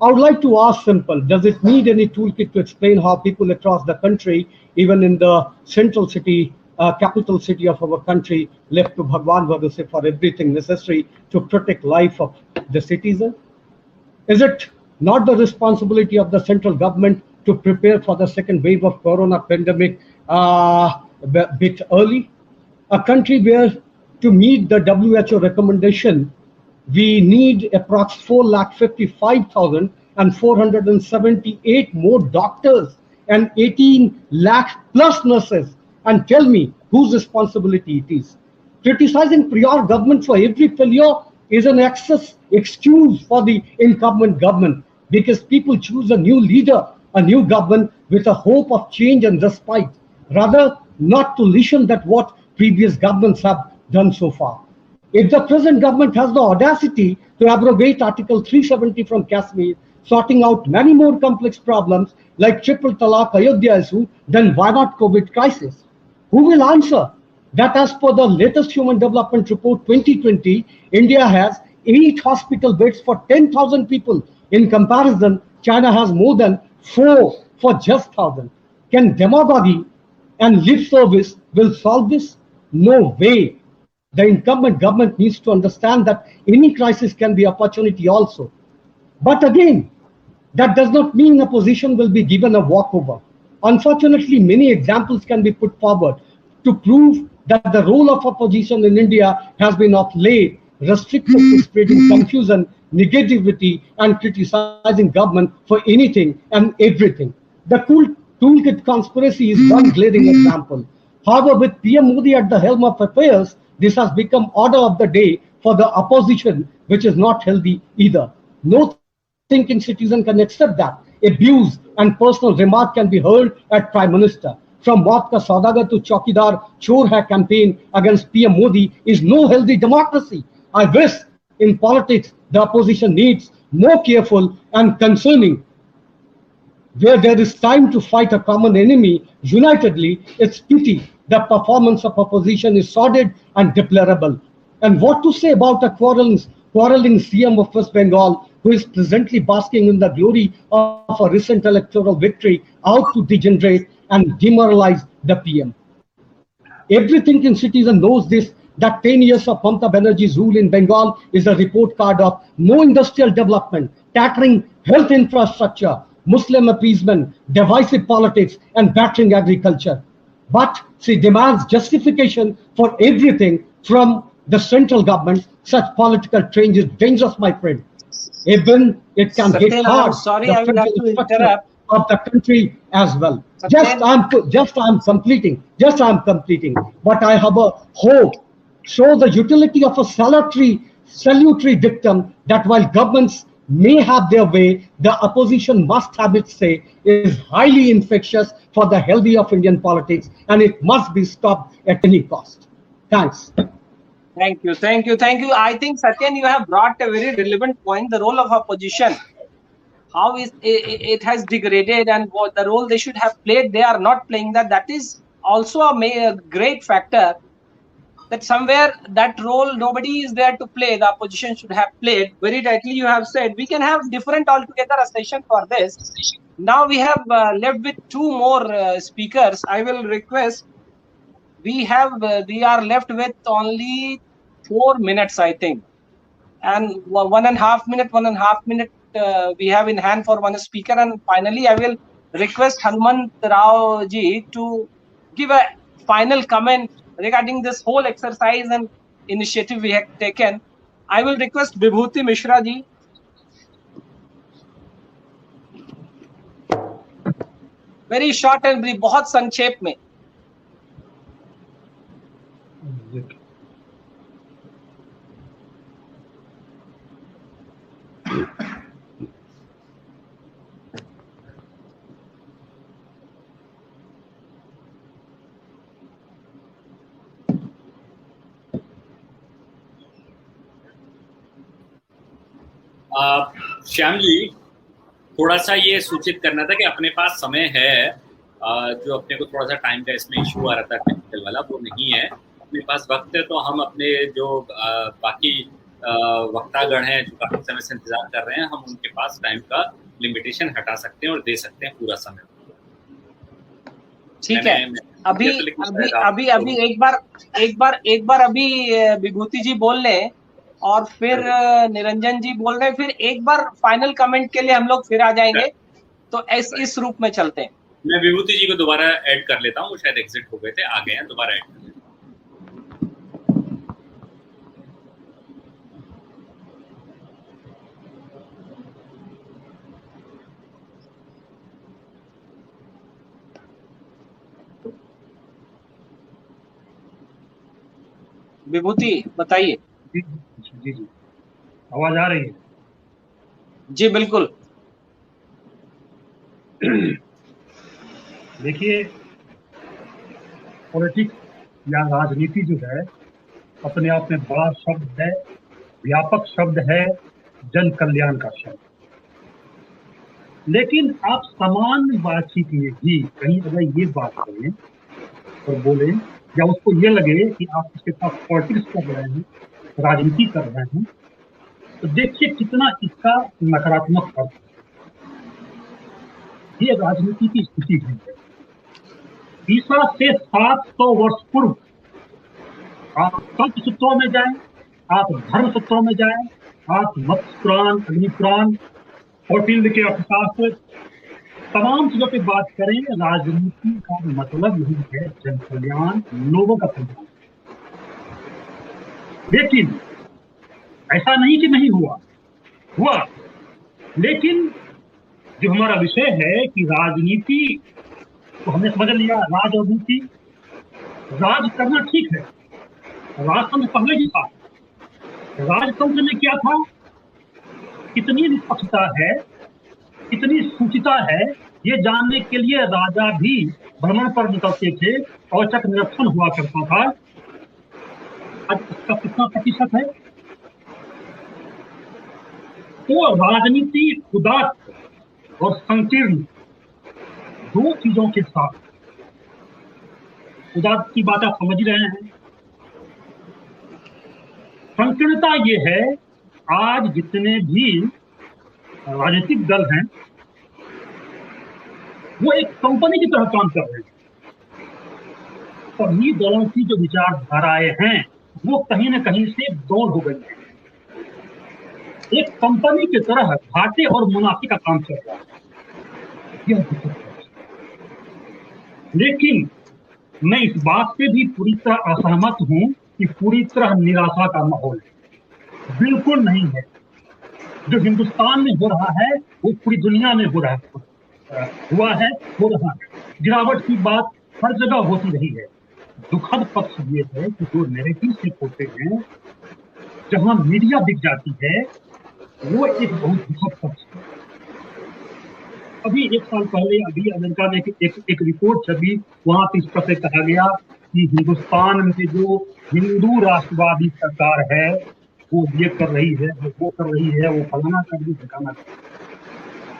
I would like to ask simple, does it need any toolkit to explain how people across the country, even in the central city, capital city of our country, left to Bhagwan Bharose for everything necessary to protect life of the citizen? Is it not the responsibility of the central government to prepare for the second wave of corona pandemic a bit early? A country where to meet the WHO recommendation, we need approx 4,55,478 more doctors and 18 lakh plus nurses. And tell me whose responsibility it is. Criticizing prior government for every failure is an excuse for the incumbent government, because people choose a new leader, a new government with a hope of change and respite, rather not to listen that what previous governments have done so far. If the present government has the audacity to abrogate Article 370 from Kashmir, sorting out many more complex problems like triple talaq, Ayodhya issue, then why not COVID crisis? Who will answer that as per the latest Human Development Report 2020, India has 8 hospital beds for 10,000 people. In comparison, China has more than 4 for just 1,000. Can demagoguery and lip service will solve this? No way. The incumbent government needs to understand that any crisis can be opportunity also. But again, that does not mean opposition will be given a walkover. Unfortunately, many examples can be put forward to prove that the role of opposition in India has been of late restricted to spreading confusion, negativity, and criticizing government for anything and everything. The toolkit conspiracy is one glaring example. However, with PM Modi at the helm of affairs, this has become order of the day for the opposition, which is not healthy either. No thinking citizen can accept that. Abuse and personal remark can be heard at Prime Minister. From Maut Ka Saudagar to Chaukidar Chor Hai campaign against PM Modi is no healthy democracy. I wish in politics the opposition needs more careful and concerning. Where there is time to fight a common enemy unitedly, it's pity the performance of opposition is sordid and deplorable. And what to say about a quarreling CM of West Bengal, who is presently basking in the glory of a recent electoral victory, out to degenerate and demoralize the PM. Every thinking citizen knows this, that 10 years of Mamata Banerjee's rule in Bengal is a report card of no industrial development, tattering health infrastructure, Muslim appeasement, divisive politics, and battering agriculture. But she demands justification for everything from the central government. Such political change is dangerous, my friend. Even it can hit Satyen, hard I'm sorry, the I will have to federal structure interrupt. of the country as well. Satyen, Just I'm completing. But I have a hope. Show the utility of a salutary dictum that while governments may have their way, the opposition must have its say, is highly infectious for the healthy of Indian politics, and it must be stopped at any cost. Thanks. Thank you. I think, Satyen, you have brought a very relevant point. The role of opposition, how is it has degraded, and what the role they should have played, they are not playing that. That is also a great factor. That somewhere that role nobody is there to play. The opposition should have played. Very rightly you have said. We can have different altogether a session for this. Now we have left with two more speakers. I will request. We are left with only 4 minutes, I think, and 1.5 minute we have in hand for one speaker. And finally, I will request Hanumant Rao ji to give a final comment regarding this whole exercise and initiative we have taken. I will request Vibhuti Mishra ji. Very short and brief, बहुत संक्षेप में. श्याम जी, थोड़ा सा ये सूचित करना था कि अपने पास समय है, जो अपने को थोड़ा सा टाइम का इसमें इशू आ रहा था टेक्निकल वाला, वो नहीं है. अपने पास वक्त है तो हम अपने जो बाकी वक्तागण हैं जो काफी समय से इंतजार कर रहे हैं, हम उनके पास टाइम का लिमिटेशन हटा सकते हैं और दे सकते हैं पूरा समय. ठीक है. अभी एक बार अभी विभूति जी बोल लें और फिर निरंजन जी बोल रहे हैं, फिर एक बार फाइनल कमेंट के लिए हम लोग फिर आ जाएंगे. तो इस रूप में चलते हैं. मैं विभूति जी को दोबारा ऐड कर लेता हूँ, वो शायद एग्जिट हो गए थे, आ गए हैं, दोबारा ऐड कर लेता हूँ. विभूति बताइए. जी आवाज आ रही है? जी बिल्कुल. देखिए, पॉलिटिक्स या राजनीति जो है अपने आप में बड़ा शब्द है, व्यापक शब्द है, जन कल्याण का शब्द. लेकिन आप सामान्य बातचीत में भी कहीं अगर ये बात करें और बोले या उसको ये लगे कि आप उसके साथ पॉलिटिक्स कर रहे हैं, राजनीति कर रहे हैं, तो देखिए कितना इसका नकारात्मक अर्थ है. ये राजनीति की स्थिति है. ईसा से 700 वर्ष पूर्व आप कल्प सूत्रों में जाएं, आप धर्म सूत्रों में जाएं, आप मत्स्य पुराण, अग्नि पुराण, कौटिल्य के अर्थशास्त्र, तमाम चीजों पे बात करें, राजनीति का मतलब यही है जन कल्याण, लोगों का कल्याण. लेकिन ऐसा नहीं कि नहीं हुआ. लेकिन जो हमारा विषय है कि राजनीति तो हमने समझ लिया, राज और नीति. राज करना ठीक है, राजतंत्र पहले ही था. राजतंत्र में क्या था, कितनी निष्पक्षता है, कितनी सूचिता है, ये जानने के लिए राजा भी भ्रमण पर निकलते थे, औचक निरीक्षण हुआ करता था. आज इसका कितना प्रतिशत है? तो राजनीति उदात्त और संकीर्ण दो चीजों के साथ. उदात्त की बात आप समझ ही रहे हैं. संकीर्णता ये है, आज जितने भी राजनीतिक दल हैं वो एक कंपनी की तरह काम कर रहे हैं. सभी दलों की जो विचारधाराएं हैं वो कहीं न कहीं से दौड़ हो गई है. एक कंपनी की तरह घाटे और मुनाफे का काम चल रहा है। यह दिक्कत है। लेकिन मैं इस बात से भी पूरी तरह असहमत हूं कि पूरी तरह निराशा का माहौल है। बिल्कुल नहीं है। जो हिंदुस्तान में हो रहा है वो पूरी दुनिया में हो रहा है, हुआ है, हो रहा है। गिरावट की बात हर जगह होती रही है। दुखद पक्ष ये है कि जो नैरेटिव से होते हैं, जहां मीडिया दिख जाती है, वो एक बहुत दुखद पक्ष है। अभी 1 साल पहले अभी अमेरिका में एक रिपोर्ट छपी, वहां पे इस तरह से कहा गया कि हिंदुस्तान में जो हिंदू राष्ट्रवादी सरकार है वो ये कर रही है, वो कर रही है, वो फलाना कर रही है, ढकाना कर रही है।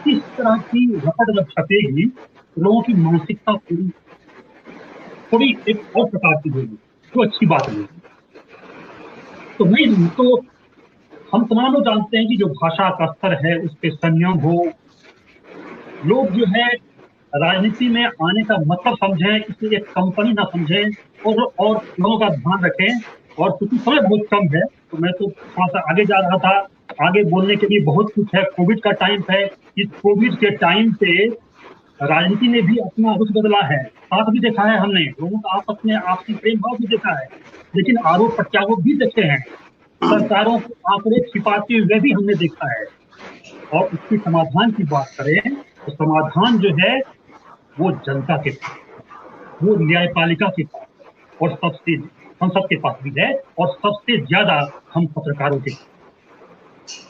इस तरह की रपट जब छपेगी तो लोगों की मानसिकता थोड़ी एक और प्रकार की होगी, तो अच्छी बात नहीं। तो हम तमाम लोग जानते हैं कि जो भाषा का स्तर है उस पर संयम हो, लोग जो है राजनीति में आने का मतलब समझें, इसे एक कंपनी ना समझें और लोगों का ध्यान रखें। और क्योंकि समय बहुत कम है तो मैं तो थोड़ा सा आगे जा रहा था, आगे बोलने के लिए बहुत कुछ है। कोविड का टाइम है, इस कोविड के टाइम पे राजनीति ने भी अपना रुख बदला है, साथ भी देखा है हमने, लोगों का आपस में आपसी प्रेम भाव भी देखा है, लेकिन आरोप प्रत्यारोप भी देखे हैं, सरकारों को आंकड़े छिपाते हुए भी हमने देखा है। और उसकी समाधान की बात करें तो समाधान जो है वो जनता के पास, वो न्यायपालिका के पास और सबसे हम सबके पास भी है, और सबसे ज्यादा हम पत्रकारों के पास।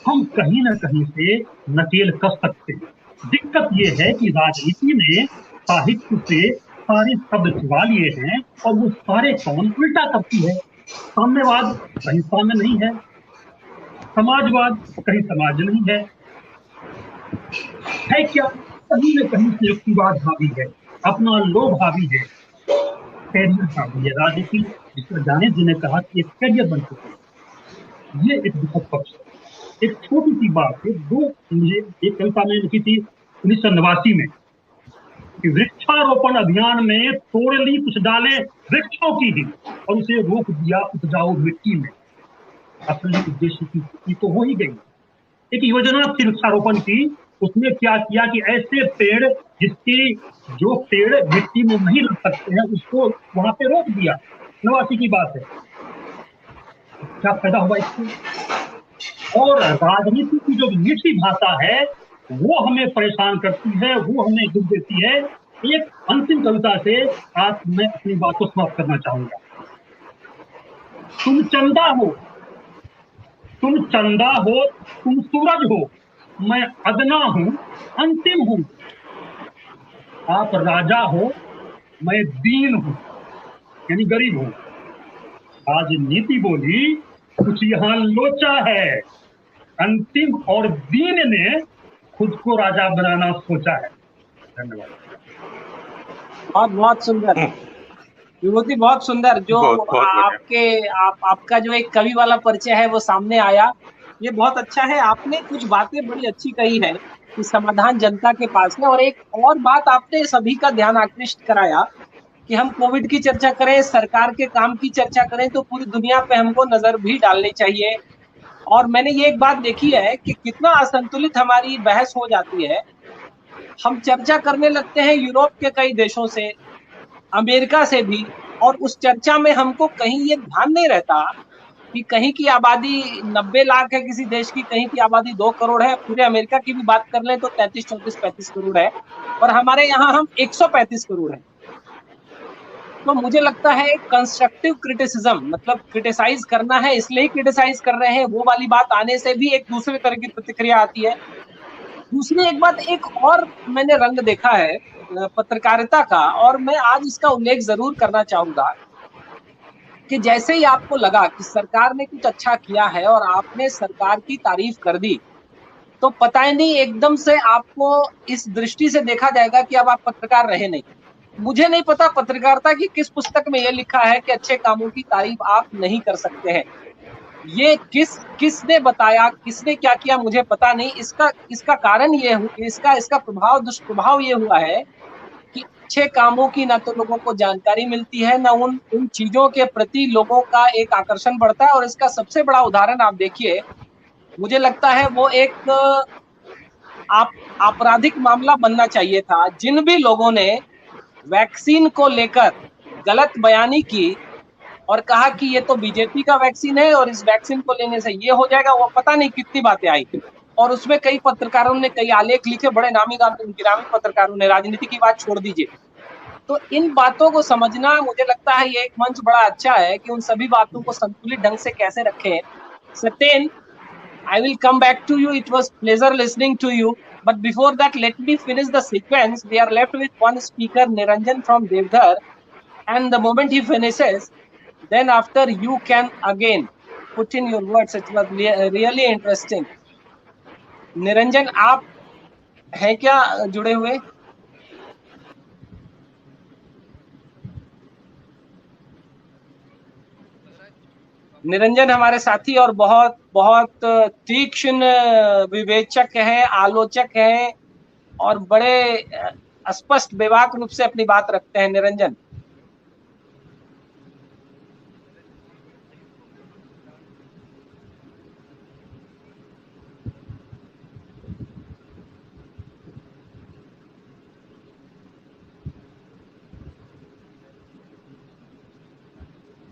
हम कहीं ना कहीं से नकेल कस सकते हैं। दिक्कत ये है कि राजनीति में साहित्य से सारे शब्द चुरा लिए हैं और वो सारे कौन उल्टा करती है। साम्यवाद कहीं साम्य नहीं है, समाजवाद कहीं समाज नहीं है क्या? कहीं न कहीं से युक्तिवाद हावी है, अपना लोभ हावी है, कैरियर हावी है। राजनीति जिस पर जाने जी ने कहा कि एक कैरियर बन चुकी है, ये एक दुखद पक्ष है। एक छोटी सी बात है, मुझे एक कविता में लिखी थी 1989 में कि वृक्षारोपण अभियान में तोड़ ली कुछ डाले वृक्षों की ही और उसे रोक दिया उपजाऊ मिट्टी में। असली उद्देश्य की तो हो ही गई। एक योजना थी वृक्षारोपण की, उसने क्या किया कि ऐसे पेड़ जो पेड़ मिट्टी में नहीं लग सकते हैं उसको वहां पे रोक दिया। 89 की बात है। क्या फायदा हुआ इससे? और राजनीति की जो मीठी भाषा है वो हमें परेशान करती है, वो हमें दुख देती है। एक अंतिम कविता से आज मैं अपनी बात को समाप्त करना चाहूंगा। तुम चंदा हो, तुम सूरज हो, मैं अदना हूं, अंतिम हूं। आप राजा हो, मैं दीन हूं, यानी गरीब हूं। राजनीति बोली कुछ यहाँ लोचा है, अंतिम और दीन ने खुद को राजा बनाना सोचा है। धन्यवाद। बहुत सुंदर विभूति, बहुत सुंदर। जो आपका जो एक कवि वाला परिचय है वो सामने आया, ये बहुत अच्छा है। आपने कुछ बातें बड़ी अच्छी कही है कि समाधान जनता के पास है। और एक और बात आपने सभी का ध्यान आकृष्ट कराया कि हम कोविड की चर्चा करें, सरकार के काम की चर्चा करें तो पूरी दुनिया पे हमको नजर भी डालनी चाहिए। और मैंने ये एक बात देखी है कि कितना असंतुलित हमारी बहस हो जाती है। हम चर्चा करने लगते हैं यूरोप के कई देशों से, अमेरिका से भी, और उस चर्चा में हमको कहीं ये ध्यान नहीं रहता कि कहीं की आबादी 90 लाख है किसी देश की, कहीं की आबादी 2 करोड़ है। पूरे अमेरिका की भी बात कर लें तो 33, 34, 35 करोड़ है, और हमारे यहाँ हम 135 करोड़ है। तो मुझे लगता है कंस्ट्रक्टिव क्रिटिसिज्म, मतलब क्रिटिसाइज करना है इसलिए क्रिटिसाइज कर रहे हैं, वो वाली बात आने से भी एक दूसरे तरह की प्रतिक्रिया आती है। दूसरी एक बात, एक और मैंने रंग देखा है पत्रकारिता का, और मैं आज इसका उल्लेख जरूर करना चाहूंगा कि जैसे ही आपको लगा कि सरकार ने कुछ अच्छा किया है और आपने सरकार की तारीफ कर दी, तो पता ही नहीं एकदम से आपको इस दृष्टि से देखा जाएगा कि अब आप पत्रकार रहे नहीं। मुझे नहीं पता पत्रकारिता की किस पुस्तक में यह लिखा है कि अच्छे कामों की तारीफ आप नहीं कर सकते हैं। ये किसने बताया, किसने क्या किया, मुझे पता नहीं। इसका कारण ये, इसका प्रभाव, दुष्प्रभाव ये हुआ है कि अच्छे कामों की ना तो लोगों को जानकारी मिलती है, ना उन चीजों के प्रति लोगों का एक आकर्षण बढ़ता है। और इसका सबसे बड़ा उदाहरण आप देखिए, मुझे लगता है वो एक आपराधिक मामला बनना चाहिए था। जिन भी लोगों ने वैक्सीन को लेकर गलत बयानी की और कहा कि ये तो बीजेपी का वैक्सीन है और इस वैक्सीन को लेने से ये हो जाएगा, वो पता नहीं कितनी बातें आई और उसमें कई पत्रकारों ने कई आलेख लिखे, बड़े नामी गिरामी पत्रकारों ने। राजनीति की बात छोड़ दीजिए। तो इन बातों को समझना, मुझे लगता है ये एक मंच बड़ा अच्छा है कि उन सभी बातों को संतुलित ढंग से कैसे रखें। सत्येन, I will come back to you. It was pleasure listening to you. But before that, let me finish the sequence. We are left with one speaker, Niranjan from Devdhar, and the moment he finishes, then after you can again put in your words. It was really interesting. Niranjan, आप हैं क्या जुड़े हुए? निरंजन हमारे साथी और बहुत बहुत तीक्ष्ण विवेचक हैं, आलोचक हैं और बड़े स्पष्ट बेबाक रूप से अपनी बात रखते हैं। निरंजन,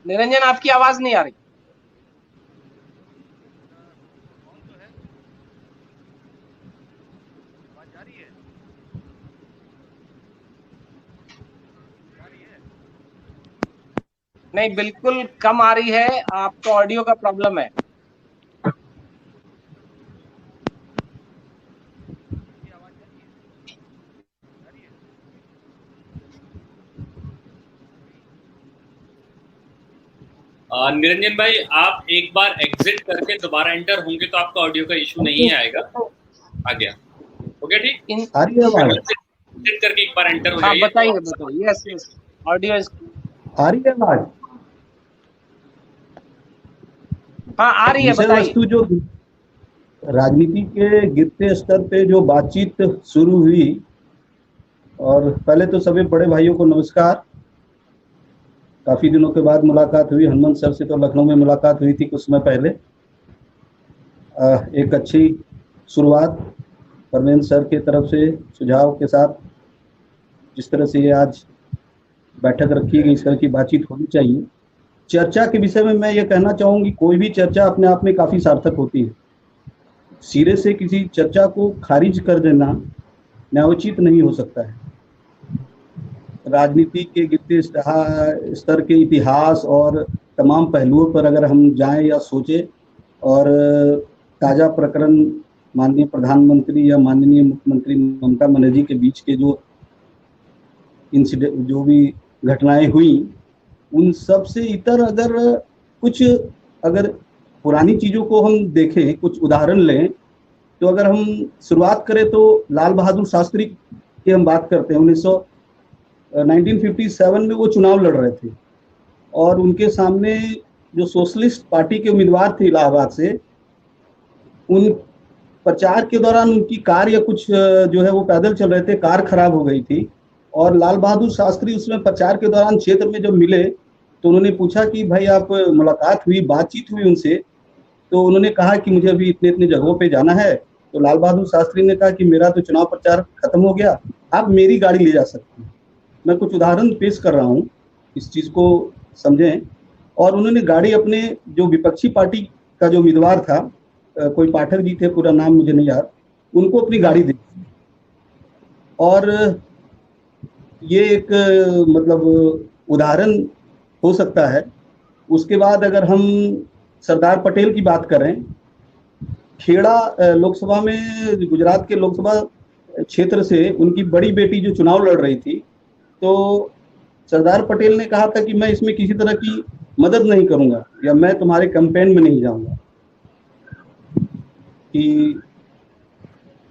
निरंजन आपकी आवाज नहीं आ रही। नहीं, बिल्कुल कम आ रही है। आपको ऑडियो का प्रॉब्लम है। निरंजन भाई, आप एक बार एग्जिट करके दोबारा एंटर होंगे तो आपका ऑडियो का इशू नहीं आएगा। आ गया, हो गया ठीक? एग्जिट करके एक बार एंटर हो जाइए। बताइए। यस यस, ऑडियो आ रही है आवाज? हाँ, आ रही है, बताइए। जो राजनीति के गिरते स्तर पे जो बातचीत शुरू हुई, और पहले तो सभी बड़े भाइयों को नमस्कार। काफी दिनों के बाद मुलाकात हुई। हनुमंत सर से तो लखनऊ में मुलाकात हुई थी कुछ समय पहले। एक अच्छी शुरुआत परवेज सर के तरफ से सुझाव के साथ, जिस तरह से ये आज बैठक रखी गई, इस तरह की बातचीत होनी चाहिए। चर्चा के विषय में मैं ये कहना चाहूँगी, कोई भी चर्चा अपने आप में काफ़ी सार्थक होती है। सिरे से किसी चर्चा को खारिज कर देना न्यायोचित नहीं हो सकता है। राजनीति के गिरते स्तर के इतिहास और तमाम पहलुओं पर अगर हम जाएं या सोचें, और ताज़ा प्रकरण माननीय प्रधानमंत्री या माननीय मुख्यमंत्री ममता बनर्जी के बीच के जो इंसिडेंट, जो भी घटनाएं हुई, उन सब से इतर अगर पुरानी चीज़ों को हम देखें, कुछ उदाहरण लें, तो अगर हम शुरुआत करें तो लाल बहादुर शास्त्री की हम बात करते हैं। 1957 में वो चुनाव लड़ रहे थे और उनके सामने जो सोशलिस्ट पार्टी के उम्मीदवार थे इलाहाबाद से, उन प्रचार के दौरान उनकी कार या कुछ जो है वो पैदल चल रहे थे, कार खराब हो गई थी और लाल बहादुर शास्त्री उसमें प्रचार के दौरान क्षेत्र में जब मिले तो उन्होंने पूछा कि भाई आप मुलाकात हुई, बातचीत हुई उनसे? तो उन्होंने कहा कि मुझे अभी इतने इतने जगहों पे जाना है। तो लाल बहादुर शास्त्री ने कहा कि मेरा तो चुनाव प्रचार खत्म हो गया, आप मेरी गाड़ी ले जा सकते हैं। मैं कुछ उदाहरण पेश कर रहा हूँ, इस चीज़ को समझें। और उन्होंने गाड़ी अपने जो विपक्षी पार्टी का जो उम्मीदवार था, कोई पाठक जी थे, पूरा नाम मुझे नहीं याद, उनको अपनी गाड़ी दी। और ये एक मतलब उदाहरण हो सकता है। उसके बाद अगर हम सरदार पटेल की बात करें, खेड़ा लोकसभा में, गुजरात के लोकसभा क्षेत्र से उनकी बड़ी बेटी जो चुनाव लड़ रही थी, तो सरदार पटेल ने कहा था कि मैं इसमें किसी तरह की मदद नहीं करूंगा या मैं तुम्हारे कैंपेन में नहीं जाऊंगा। कि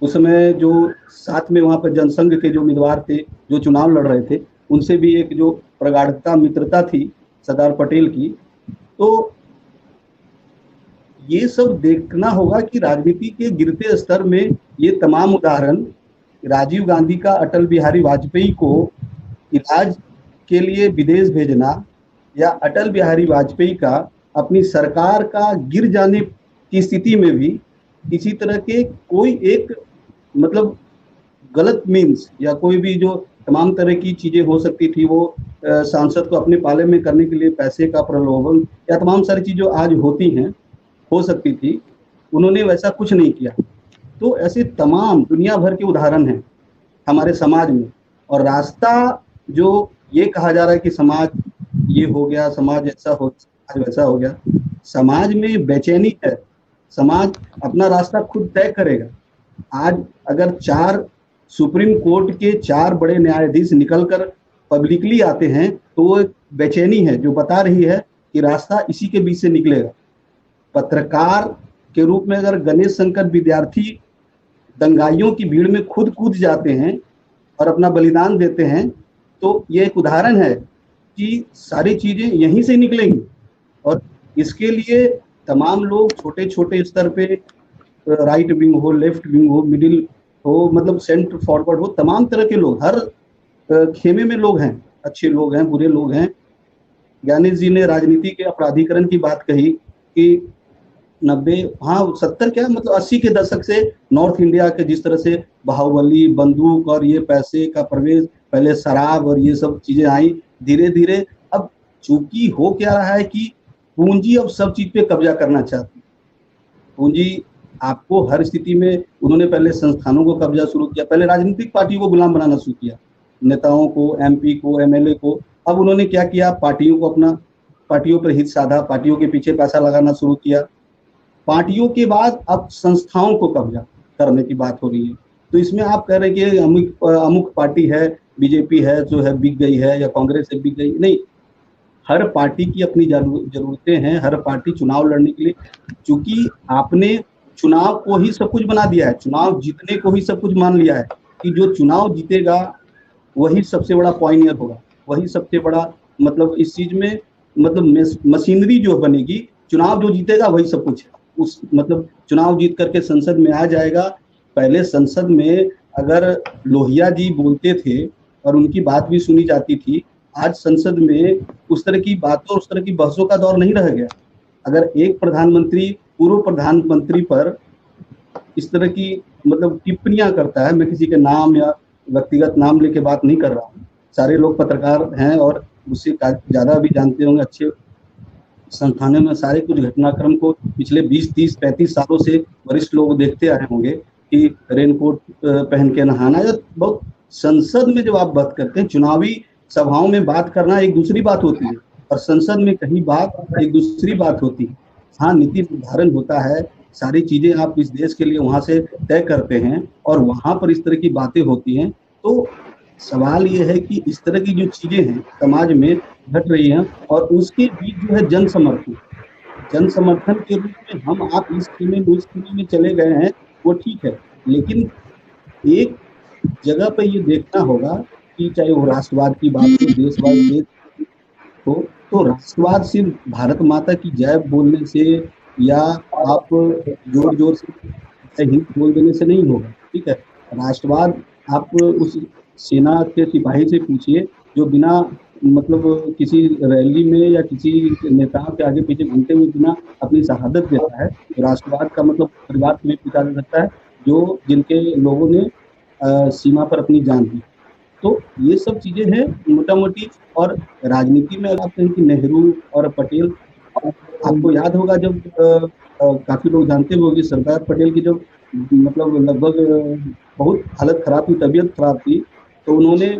उस समय जो साथ में वहाँ पर जनसंघ के जो उम्मीदवार थे जो चुनाव लड़ रहे थे, उनसे भी एक जो प्रगाढ़ता मित्रता थी सरदार पटेल की। तो ये सब देखना होगा कि राजनीति के गिरते स्तर में ये तमाम उदाहरण, राजीव गांधी का अटल बिहारी वाजपेयी को इलाज के लिए विदेश भेजना, या अटल बिहारी वाजपेयी का अपनी सरकार का गिर जाने की स्थिति में भी किसी तरह के कोई एक मतलब गलत मीन्स या कोई भी जो तमाम तरह की चीजें हो सकती थी वो सांसद को अपने पाले में करने के लिए पैसे का प्रलोभन या तमाम सारी चीजें जो आज होती हैं हो सकती थी, उन्होंने वैसा कुछ नहीं किया। तो ऐसे तमाम दुनिया भर के उदाहरण हैं हमारे समाज में। और रास्ता जो ये कहा जा रहा है कि समाज ये हो गया, समाज ऐसा हो, समाज वैसा हो गया, समाज में बेचैनी है, समाज अपना रास्ता खुद तय करेगा। आज अगर 4 सुप्रीम कोर्ट के 4 बड़े न्यायाधीश निकलकर पब्लिकली आते हैं तो वो एक बेचैनी है जो बता रही है कि रास्ता इसी के बीच से निकलेगा। पत्रकार के रूप में अगर गणेश शंकर विद्यार्थी दंगाइयों की भीड़ में खुद कूद जाते हैं और अपना बलिदान देते हैं, तो ये एक उदाहरण है कि सारी चीजें यहीं से निकलेंगी। और इसके लिए तमाम लोग छोटे छोटे स्तर पे, राइट विंग हो, लेफ्ट विंग हो, मिडिल हो, मतलब सेंटर फॉरवर्ड हो, तमाम तरह के लोग, हर खेमे में लोग हैं, अच्छे लोग हैं, बुरे लोग हैं। ज्ञानेश जी ने राजनीति के अपराधीकरण की बात कही कि 70 क्या मतलब 80 के दशक से नॉर्थ इंडिया के जिस तरह से बाहुबली, बंदूक और ये पैसे का प्रवेश, पहले शराब और ये सब चीजें आई, धीरे धीरे अब चूंकि हो क्या रहा है कि पूंजी अब सब चीज पे कब्जा करना चाहती है। पूंजी आपको हर स्थिति में, उन्होंने पहले संस्थानों को कब्जा शुरू किया, पहले राजनीतिक पार्टियों को गुलाम बनाना शुरू किया, नेताओं को, एमपी को, एमएलए को। अब उन्होंने क्या किया, पार्टियों को अपना, पार्टियों पर हित साधा, पार्टियों के पीछे पैसा लगाना शुरू किया। पार्टियों के बाद अब संस्थाओं को कब्जा करने की बात हो रही है। तो इसमें आप कह रहे हैं कि अमुक पार्टी है, बीजेपी है जो है बिक गई है, या कांग्रेस है बिक गई, नहीं। हर पार्टी की अपनी जरूरतें हैं, हर पार्टी चुनाव लड़ने के लिए, चूंकि आपने चुनाव को ही सब कुछ बना दिया है, चुनाव जीतने को ही सब कुछ मान लिया है कि जो चुनाव जीतेगा वही सबसे बड़ा पॉइनियर होगा, वही सबसे बड़ा, मतलब इस चीज में मतलब मशीनरी जो बनेगी, चुनाव जो जीतेगा वही सब कुछ है। उस मतलब चुनाव जीत करके संसद में आ जाएगा। पहले संसद में अगर लोहिया जी बोलते थे और उनकी बात भी सुनी जाती थी, आज संसद में उस तरह की बातों, उस तरह की बहसों का दौर नहीं रह गया। अगर एक प्रधानमंत्री पूर्व प्रधानमंत्री पर इस तरह की मतलब टिप्पणियां करता है, मैं किसी के नाम या व्यक्तिगत नाम लेके बात नहीं कर रहा हूँ, सारे लोग पत्रकार हैं और उससे ज्यादा भी जानते होंगे, अच्छे संस्थानों में सारे कुछ घटनाक्रम को पिछले 20, 30, 35 सालों से वरिष्ठ लोग देखते आए होंगे कि रेनकोट पहन के नहाना, या बहुत संसद में जब आप बात करते हैं, चुनावी सभाओं में बात करना एक दूसरी बात होती है और संसद में कहीं बात एक दूसरी बात होती है। हाँ, नीति निर्धारण होता है, सारी चीजें आप इस देश के लिए वहां से तय करते हैं और वहां पर इस तरह की बातें होती हैं। तो सवाल ये है कि इस तरह की जो चीजें हैं समाज में घट रही हैं और उसके बीच जो है जन समर्थन के रूप में हम आप इस खेमे में उस खेमे में चले गए हैं, वो ठीक है, लेकिन एक जगह पे ये देखना होगा कि चाहे वो राष्ट्रवाद की बात हो, देशवाद हो, तो राष्ट्रवाद सिर्फ भारत माता की जय बोलने से या आप जोर जोर से हिंद बोल देने से नहीं होगा, ठीक है। राष्ट्रवाद आप उस सेना के सिपाही से पूछिए जो बिना मतलब किसी रैली में या किसी नेताओं के आगे पीछे घूमते हुए बिना अपनी शहादत देता है। तो राष्ट्रवाद का मतलब परिवार में पिता जा सकता है जो जिनके लोगों ने सीमा पर अपनी जान दी। तो ये सब चीजें हैं मोटा मोटी। और राजनीति में अगर आप कहें कि नेहरू और पटेल, आपको याद होगा जब काफी लोग जानते होंगे सरदार पटेल की जब मतलब लगभग बहुत हालत खराब थी, तबीयत खराब थी, तो उन्होंने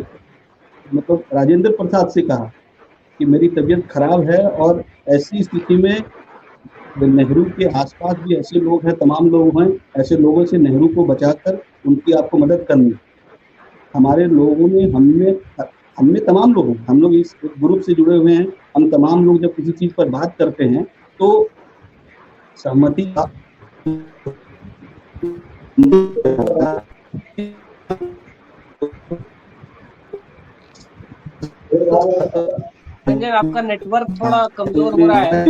मतलब राजेंद्र प्रसाद से कहा कि मेरी तबीयत खराब है और ऐसी स्थिति में नेहरू के आसपास भी ऐसे लोग हैं, तमाम लोग हैं, ऐसे लोगों से नेहरू को बचाकर उनकी आपको मदद करनी। हमारे लोगों में हमने तमाम लोग, हम लोग इस ग्रुप से जुड़े हुए हैं, हम तमाम लोग जब किसी चीज पर बात करते हैं तो सहमति रंजन, आपका नेटवर्क थोड़ा कमजोर हो रहा है।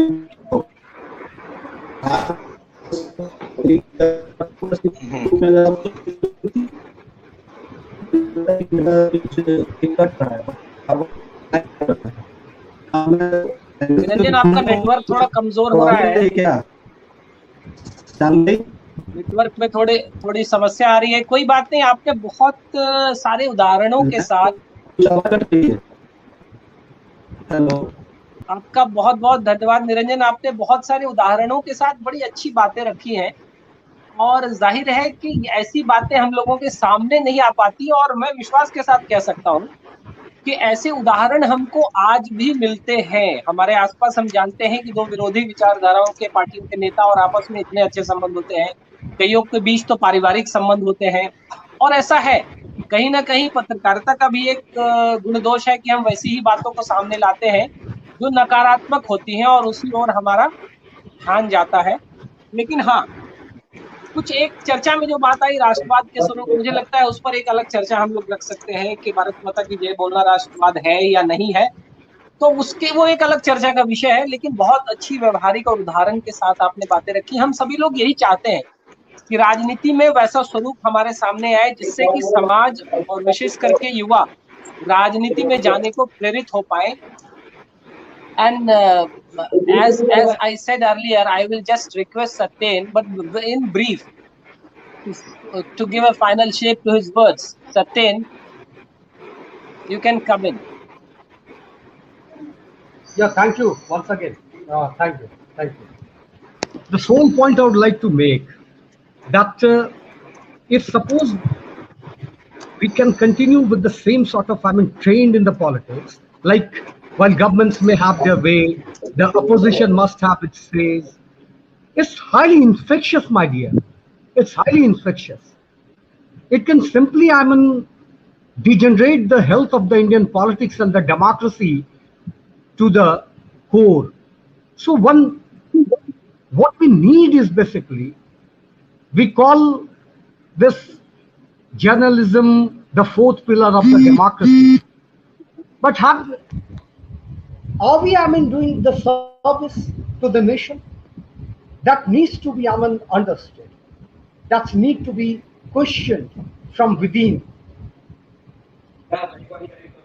रंजन, आपका नेटवर्क थोड़ा कमजोर हो रहा है क्या? नेटवर्क में थोड़ी समस्या आ रही है, कोई बात नहीं। आपने बहुत सारे उदाहरणों के साथ, हेलो, आपका बहुत बहुत धन्यवाद निरंजन, आपने बहुत सारे उदाहरणों के साथ बड़ी अच्छी बातें रखी हैं, और जाहिर है कि ऐसी बातें हम लोगों के सामने नहीं आ पाती, और मैं विश्वास के साथ कह सकता हूँ कि ऐसे उदाहरण हमको आज भी मिलते हैं हमारे आसपास। हम जानते हैं कि दो विरोधी विचारधाराओं के पार्टियों के नेता और आपस में इतने अच्छे संबंध होते हैं, कईयों के बीच तो पारिवारिक संबंध होते हैं, और ऐसा है कहीं ना कहीं पत्रकारिता का भी एक गुण दोष है कि हम वैसी ही बातों को सामने लाते हैं जो नकारात्मक होती हैं, और उसी ओर हमारा ध्यान जाता है। लेकिन हाँ, कुछ एक चर्चा में जो बात आई राष्ट्रवाद के स्वरूप, मुझे लगता है उस पर एक अलग चर्चा हम लोग रख सकते हैं कि भारत माता की जय बोलना राष्ट्रवाद है या नहीं है, तो उसके वो एक अलग चर्चा का विषय है। लेकिन बहुत अच्छी व्यवहारिक और उदाहरण के साथ आपने बातें रखी। हम सभी लोग यही चाहते हैं कि राजनीति में वैसा स्वरूप हमारे सामने आए जिससे कि समाज और विशेष करके युवा राजनीति में जाने को प्रेरित हो पाए। And as I said earlier, I will just request Satyen, but in brief, to give a final shape to his words. Satyen, you can come in. Yeah, thank you once again. Thank you. The sole point I would like to make that if suppose we can continue with the same sort of, trained in the politics, like while governments may have their way, the opposition must have its say. It's highly infectious, my dear. It's highly infectious. It can simply, degenerate the health of the Indian politics and the democracy to the core. So what we need is basically, we call this journalism the fourth pillar of the democracy. But are we, doing the service to the nation? That needs to be, understood. That needs to be questioned from within.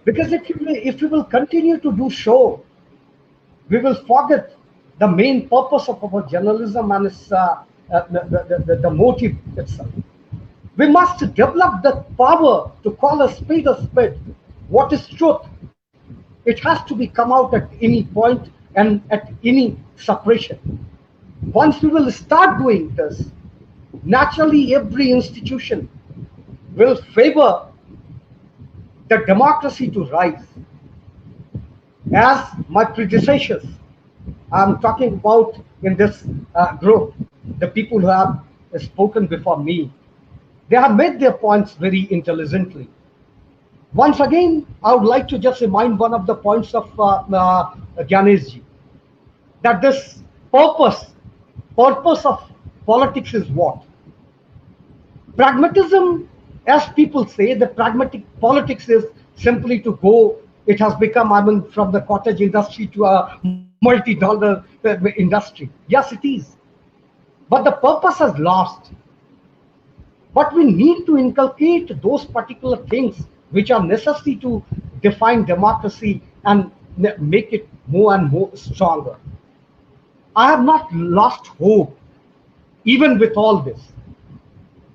Because if we will continue to do so, we will forget the main purpose of our journalism and its, the motive itself. We must develop the power to call a spade a spade. What is truth? It has to be come out at any point and at any separation. Once we will start doing this, naturally every institution will favor the democracy to rise. As my predecessors, I'm talking about in this group, the people who have spoken before me, they have made their points very intelligently. Once again, I would like to just remind one of the points of Gyaneshji, that this purpose of politics is what? Pragmatism, as people say, the pragmatic politics is simply to go, it has become, from the cottage industry to a multi-dollar industry. Yes, it is. But the purpose has lost. But we need to inculcate those particular things which are necessary to define democracy and make it more and more stronger. I have not lost hope, even with all this.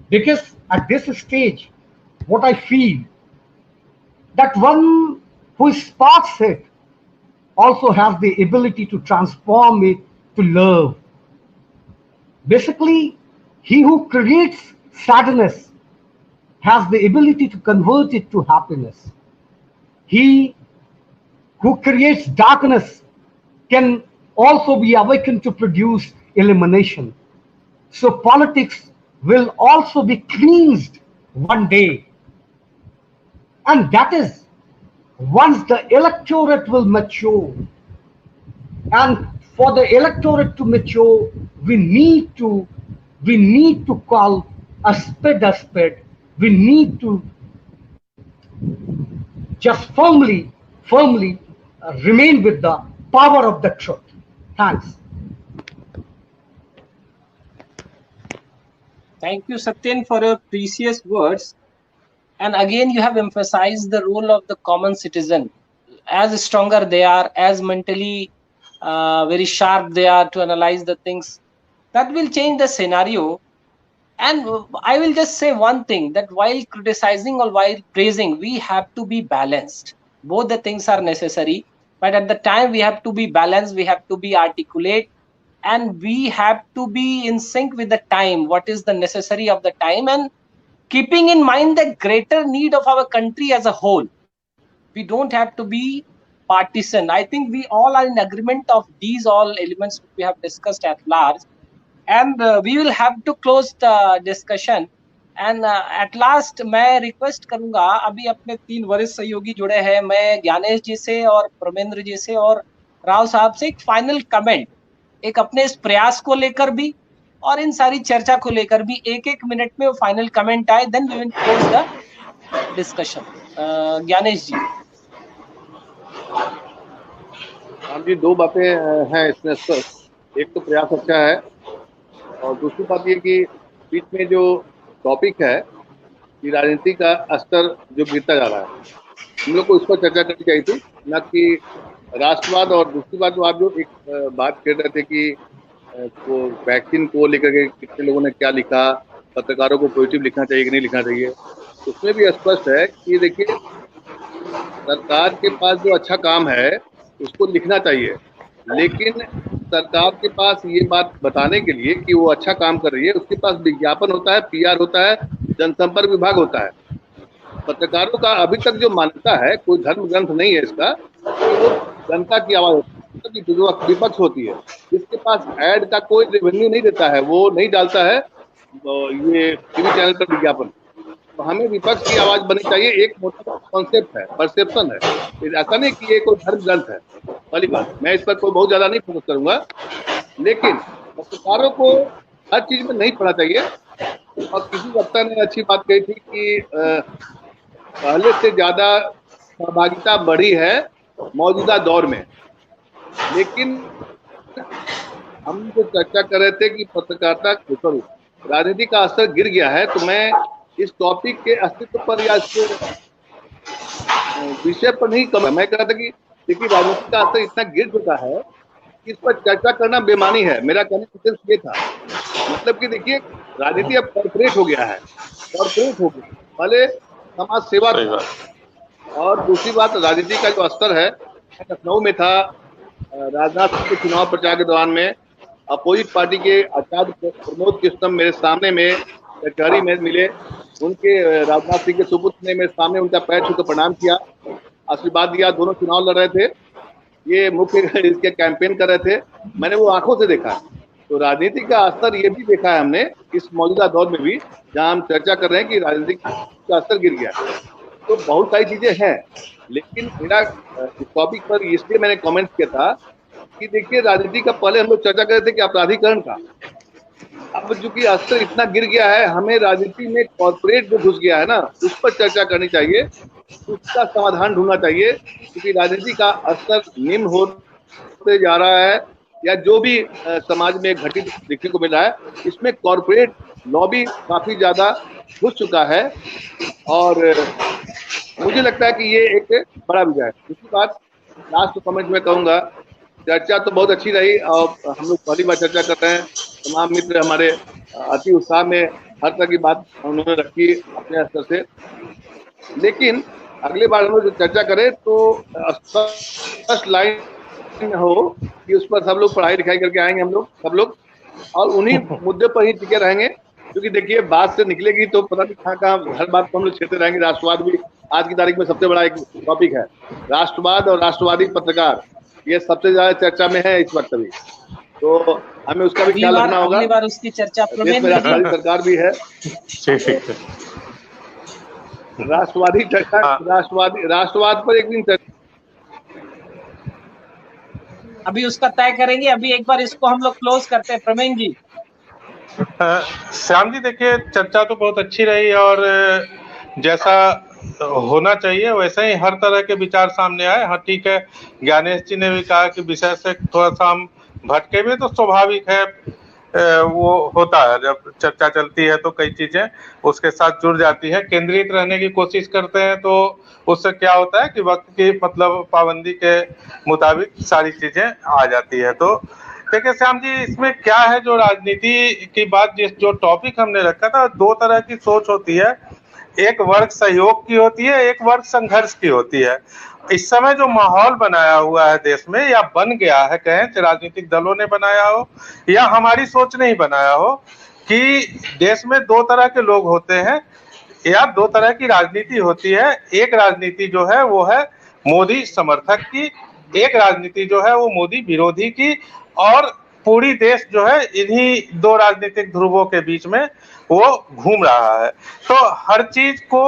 Because at this stage, what I feel, that one who sparks it also has the ability to transform it to love. Basically, he who creates sadness has the ability to convert it to happiness. He who creates darkness can also be awakened to produce illumination. So politics will also be cleansed one day. And that is once the electorate will mature. And for the electorate to mature, we need to call a spade a spade. We need to just firmly remain with the power of the truth. Thanks. Thank you, Satyen, for your precious words. And again, you have emphasized the role of the common citizen. As stronger they are, as mentally very sharp they are to analyze the things, that will change the scenario. And I will just say one thing, that while criticizing or while praising, we have to be balanced. Both the things are necessary, but at the time we have to be balanced, we have to be articulate, and we have to be in sync with the time, what is the necessary of the time, and keeping in mind the greater need of our country as a whole. We don't have to be partisan. I think we all are in agreement of these all elements which we have discussed at large. And we will have to close the discussion. And at last मैं request करूंगा, अभी अपने 3 वरिष्ठ सहयोगी जुड़े हैं, मैं ज्ञानेश जी से और प्रमेंद्र जी से और राव साहब से एक फाइनल कमेंट, एक अपने इस प्रयास को लेकर भी और इन सारी चर्चा को लेकर भी 1-1 मिनट में वो फाइनल कमेंट आए, then we will close the discussion. Gyanesh ji. हाँ जी, 2 बातें हैं इसमें। एक तो प्रयास अच्छा है, और दूसरी बात ये कि बीच में जो टॉपिक है कि राजनीति का स्तर जो गिरता जा रहा है, हम लोग को इस पर चर्चा करनी चाहिए थी, न कि राष्ट्रवाद। और दूसरी बात, जो आप जो एक बात कह रहे थे कि वो वैक्सीन को लेकर के कितने लोगों ने क्या लिखा, पत्रकारों को पॉजिटिव लिखना चाहिए कि नहीं लिखना चाहिए, उसमें भी स्पष्ट है कि देखिए, सरकार के पास जो अच्छा काम है उसको लिखना चाहिए, लेकिन सरकार के पास ये बात बताने के लिए कि वो अच्छा काम कर रही है, उसके पास विज्ञापन होता है, पीआर होता है, जनसंपर्क विभाग होता है। पत्रकारों का अभी तक जो मान्यता है, कोई धर्म ग्रंथ नहीं है इसका, कि वो जनता की आवाज होती है, जो विपक्ष होती है, जिसके पास ऐड का कोई रेवेन्यू नहीं देता है, वो नहीं डालता है ये टीवी चैनल पर विज्ञापन। तो हमें विपक्ष की आवाज बननी चाहिए। एक मोटा कॉन्सेप्ट है, परसेप्शन है, ऐसा नहीं कि ये कोई धर्म ग्रंथ है। पहली बात, मैं इस पर कोई बहुत ज्यादा नहीं फोकस करूंगा, लेकिन पत्रकारों को हर चीज में नहीं पढ़ना चाहिए। और किसी वक्ता ने अच्छी बात कही थी कि पहले से ज्यादा सहभागिता बढ़ी है मौजूदा दौर में, लेकिन हम जो चर्चा कर रहे थे कि पत्रकारिता राजनीति का असर गिर गया है, तो मैं इस टॉपिक के अस्तित्व पर या इसके विषय पर नहीं कम, मैं कह रहा था कि देखिए, राजनीति का असर इतना गिर चुका है कि इस पर चर्चा करना बेमानी है। मेरा कहने का सिर्फ ये था, मतलब कि देखिए, राजनीति अब कॉर्पोरेट हो गया है, कॉर्पोरेट हो गया, पहले समाज सेवा था। और दूसरी बात, राजनीति का जो स्तर है, लखनऊ में था राजनाथ सिंह के चुनाव प्रचार के दौरान में अपोजिट पार्टी के आचार्य प्रमोद कृष्णम मेरे सामने में कचहरी में मिले, उनके राजनाथ सिंह के सुपुत्र ने मेरे सामने उनका पैर छूकर प्रणाम किया, आशीर्वाद दिया। दोनों चुनाव लड़ रहे थे, ये मुख्य इसके कैंपेन कर रहे थे, मैंने वो आंखों से देखा। तो राजनीति का स्तर ये भी देखा है हमने इस मौजूदा दौर में भी, जहां हम चर्चा कर रहे हैं कि राजनीति का स्तर गिर गया। तो बहुत सारी चीजें हैं, लेकिन मेरा इस टॉपिक पर इसलिए मैंने कमेंट किया था कि देखिए, राजनीति का पहले हम लोग चर्चा कर रहे थे कि अपराधीकरण का, अब चूंकि स्तर इतना गिर गया है, हमें राजनीति में कॉर्पोरेट जो घुस गया है ना, उस पर चर्चा करनी चाहिए, उसका समाधान ढूंढना चाहिए। क्योंकि राजनीति का स्तर निम्न होते जा रहा है, या जो भी समाज में घटित देखने को मिल रहा है, इसमें कॉर्पोरेट लॉबी काफी ज्यादा घुस चुका है, और मुझे लगता है कि ये एक बड़ा विजय है। दूसरी बात, लास्ट कमेंट में कहूंगा, चर्चा तो बहुत अच्छी रही, और हम लोग पहली बार चर्चा कर रहे हैं, तमाम मित्र हमारे अति उत्साह में हर तरह की बात उन्होंने रखी अपने स्तर से, लेकिन अगले बार हम लोग चर्चा करें तो फर्स्ट लाइन हो कि उस पर सब लोग पढ़ाई लिखाई करके आएंगे, हम लोग सब लोग, और उन्हीं मुद्दे पर ही टिके रहेंगे। क्योंकि देखिए, बात से निकलेगी तो पता नहीं कहाँ कहाँ हर बात को हम लोग छेड़ते रहेंगे। राष्ट्रवाद भी आज की तारीख में सबसे बड़ा एक टॉपिक है, राष्ट्रवाद और राष्ट्रवादी पत्रकार, ये सबसे ज्यादा चर्चा में है इस वक्त अभी, तो हमें उसका भी ख्याल रखना होगा। अगली बार उसकी चर्चा राष्ट्रवादी सरकार भी है, राष्ट्रवादी राष्ट्रवाद पर एक दिन अभी उसका तय करेंगे। अभी एक बार इसको हम लोग क्लोज करते हैं। प्रमेंद्र जी। श्याम जी, देखिए, चर्चा तो बहुत अच्छी रही, और जैसा होना चाहिए वैसे ही हर तरह के विचार सामने आए। हाँ, ठीक है, ज्ञानेश जी ने भी कहा कि विषय से थोड़ा सा हम भटके भी, तो स्वाभाविक है, वो होता है, जब चर्चा चलती है तो कई चीजें उसके साथ जुड़ जाती है। केंद्रित रहने की कोशिश करते हैं तो उससे क्या होता है कि वक्त की मतलब पाबंदी के मुताबिक सारी चीजें आ जाती है। तो देखिए श्याम जी, इसमें क्या है, जो राजनीति की बात, जो टॉपिक हमने रखा था, दो तरह की सोच होती है। एक वर्ग सहयोग की होती है, एक वर्ग संघर्ष की होती है। इस समय जो माहौल बनाया हुआ है देश में, या बन गया है, कहें राजनीतिक दलों ने बनाया हो या हमारी सोच ने ही बनाया हो, कि देश में दो तरह के लोग होते हैं या दो तरह की राजनीति होती है। एक राजनीति जो है वो है मोदी समर्थक की, एक राजनीति जो है वो मोदी विरोधी की, और पूरी देश जो है इन्हीं दो राजनीतिक ध्रुवों के बीच में वो घूम रहा है। तो हर चीज को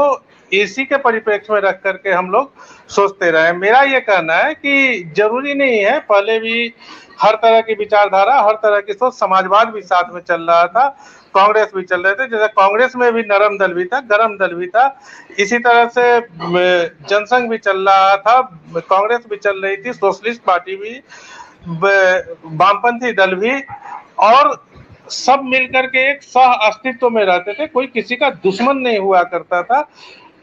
इसी के परिप्रेक्ष्य में रख करके हम लोग सोचते रहे। मेरा ये कहना है कि जरूरी नहीं है, पहले भी हर तरह की विचारधारा, हर तरह की सोच, समाजवाद भी साथ में चल रहा था, कांग्रेस भी चल रहे थे, जैसे कांग्रेस में भी नरम दल भी था, गरम दल भी था, इसी तरह से जनसंघ भी चल रहा था, कांग्रेस भी चल रही थी, सोशलिस्ट पार्टी भी, वामपंथी दल भी, और सब मिलकर के एक सह अस्तित्व में रहते थे, कोई किसी का दुश्मन नहीं हुआ करता था।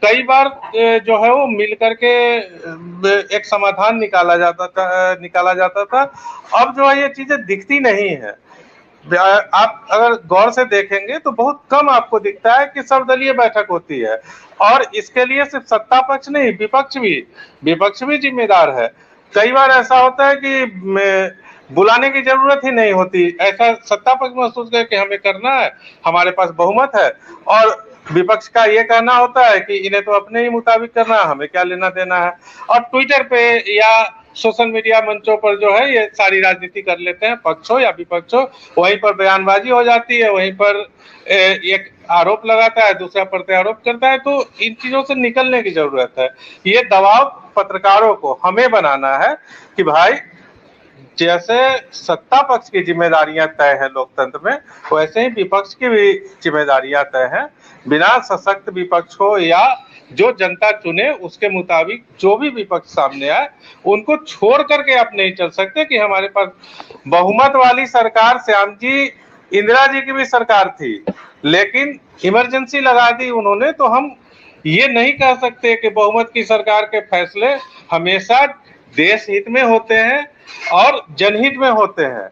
कई बार जो है वो मिलकर के एक समाधान निकाला जाता था। अब जो है ये चीजें दिखती नहीं है। आप अगर गौर से देखेंगे तो बहुत कम आपको दिखता है कि सर्वदलीय बैठक होती है, और इसके लिए सिर्फ सत्ता पक्ष नहीं, विपक्ष भी जिम्मेदार है। कई बार ऐसा होता है कि बुलाने की जरूरत ही नहीं होती, ऐसा सत्ता पक्ष महसूस करे कि हमें करना है, हमारे पास बहुमत है, और विपक्ष का ये कहना होता है कि इन्हें तो अपने ही मुताबिक करना है, हमें क्या लेना देना है। और ट्विटर पे या सोशल मीडिया मंचों पर जो है ये सारी राजनीति कर लेते हैं, पक्ष हो या विपक्ष हो, वहीं पर बयानबाजी हो जाती है, वहीं पर एक आरोप लगाता है, दूसरा प्रत्यारोप करता है। तो इन चीजों से निकलने की जरूरत है। ये दबाव पत्रकारों को, हमें बनाना है कि भाई जैसे सत्ता पक्ष की जिम्मेदारियां तय है लोकतंत्र में, वैसे ही विपक्ष की भी जिम्मेदारियां तय है। बिना सशक्त विपक्ष हो या जो जनता चुने उसके मुताबिक जो भी विपक्ष सामने आए, उनको छोड़ करके आप नहीं चल सकते कि हमारे पास बहुमत वाली सरकार, श्याम जी, इंदिरा जी की भी सरकार थी, लेकिन इमरजेंसी लगा दी उन्होंने। तो हम ये नहीं कह सकते कि बहुमत की सरकार के फैसले हमेशा देश हित में होते हैं और जनहित में होते हैं।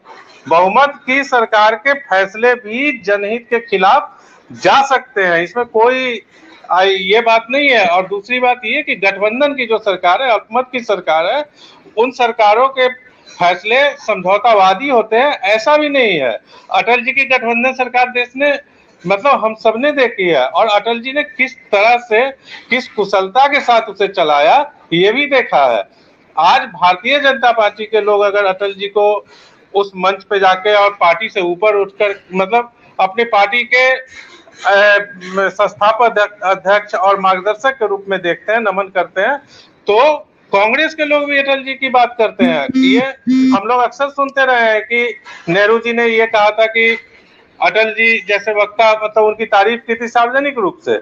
बहुमत की सरकार के फैसले भी जनहित के खिलाफ जा सकते हैं, इसमें कोई ये बात नहीं है। और दूसरी बात ये कि गठबंधन की जो सरकार है, अल्पमत की सरकार है, उन सरकारों के फैसले समझौतावादी होते हैं, ऐसा भी नहीं है। अटल जी की गठबंधन सरकार देश ने, मतलब हम सबने देखी है, और अटल जी ने किस तरह से, किस कुशलता के साथ उसे चलाया, ये भी देखा है। आज भारतीय जनता पार्टी के लोग अगर अटल जी को उस मंच पे जाके और पार्टी से ऊपर उठकर, मतलब अपनी पार्टी के संस्थापक अध्यक्ष और मार्गदर्शक के रूप में देखते हैं, नमन करते हैं, तो कांग्रेस के लोग भी अटल जी की बात करते हैं। ये हम लोग अक्सर सुनते रहे हैं कि नेहरू जी ने ये कहा था कि अटल जी जैसे वक्ता, मतलब उनकी तारीफ की थी सार्वजनिक रूप से।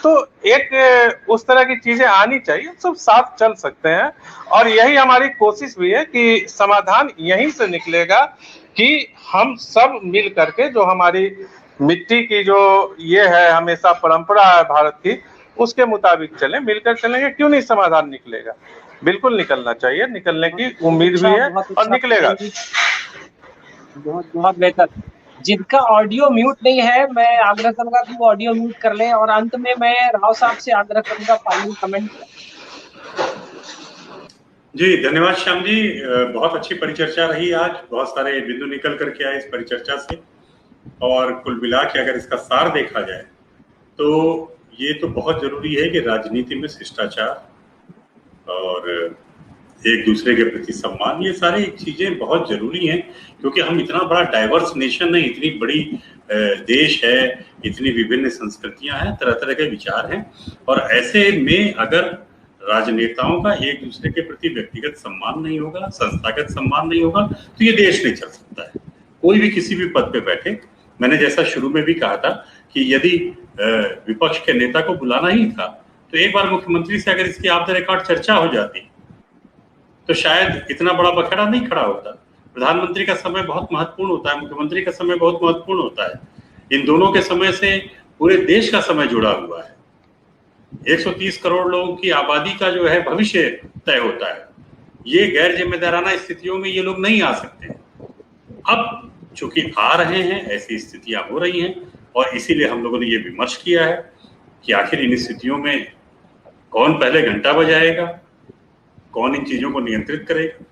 तो एक उस तरह की चीजें आनी चाहिए, सब साथ चल सकते हैं, और यही हमारी कोशिश भी है कि समाधान यहीं से निकलेगा कि हम सब मिल करके, जो हमारी मिट्टी की जो ये है हमेशा परंपरा है भारत की, उसके मुताबिक चलें, मिलकर चलेंगे, क्यों नहीं समाधान निकलेगा। बिल्कुल निकलना चाहिए, निकलने की उम्मीद भी है और निकलेगा। बहुत बहुत बेहतर। जिनका ऑडियो म्यूट नहीं है, मैं आग्रह करूंगा कि वो ऑडियो म्यूट कर लें, और अंत में मैं राव साहब से आग्रह करूंगा फाइनल कमेंट। जी धन्यवाद श्याम जी, बहुत अच्छी परिचर्चा रही आज, बहुत सारे बिंदु निकल करके आए इस परिचर्चा से, और कुल मिला के अगर इसका सार देखा जाए तो ये तो बहुत जरूरी है कि राजनीति में शिष्टाचार और एक दूसरे के प्रति सम्मान, ये सारी चीजें बहुत जरूरी हैं, क्योंकि हम इतना बड़ा डाइवर्स नेशन है, इतनी बड़ी देश है, इतनी विभिन्न संस्कृतियां हैं, तरह तरह के विचार हैं, और ऐसे में अगर राजनेताओं का एक दूसरे के प्रति व्यक्तिगत सम्मान नहीं होगा, संस्थागत सम्मान नहीं होगा, तो ये देश नहीं चल सकता है। कोई भी किसी भी पद पे बैठे, मैंने जैसा शुरू में भी कहा था कि यदि विपक्ष के नेता को बुलाना ही था, तो एक बार मुख्यमंत्री से अगर इसकी ऑफ द रिकॉर्ड चर्चा हो जाती तो शायद इतना बड़ा बखेड़ा नहीं खड़ा होता। प्रधानमंत्री का समय बहुत महत्वपूर्ण होता है, मुख्यमंत्री का समय बहुत महत्वपूर्ण होता है, इन दोनों के समय से पूरे देश का समय जुड़ा हुआ है। 130 करोड़ लोगों की आबादी का जो है भविष्य तय होता है। ये गैर जिम्मेदाराना स्थितियों में ये लोग नहीं आ सकते हैं। अब चूंकि आ रहे हैं, ऐसी स्थितियां हो रही हैं, और इसीलिए हम लोगों ने ये विमर्श किया है कि आखिर इन स्थितियों में कौन पहले घंटा बजाएगा, कौन इन चीजों को नियंत्रित करेगा।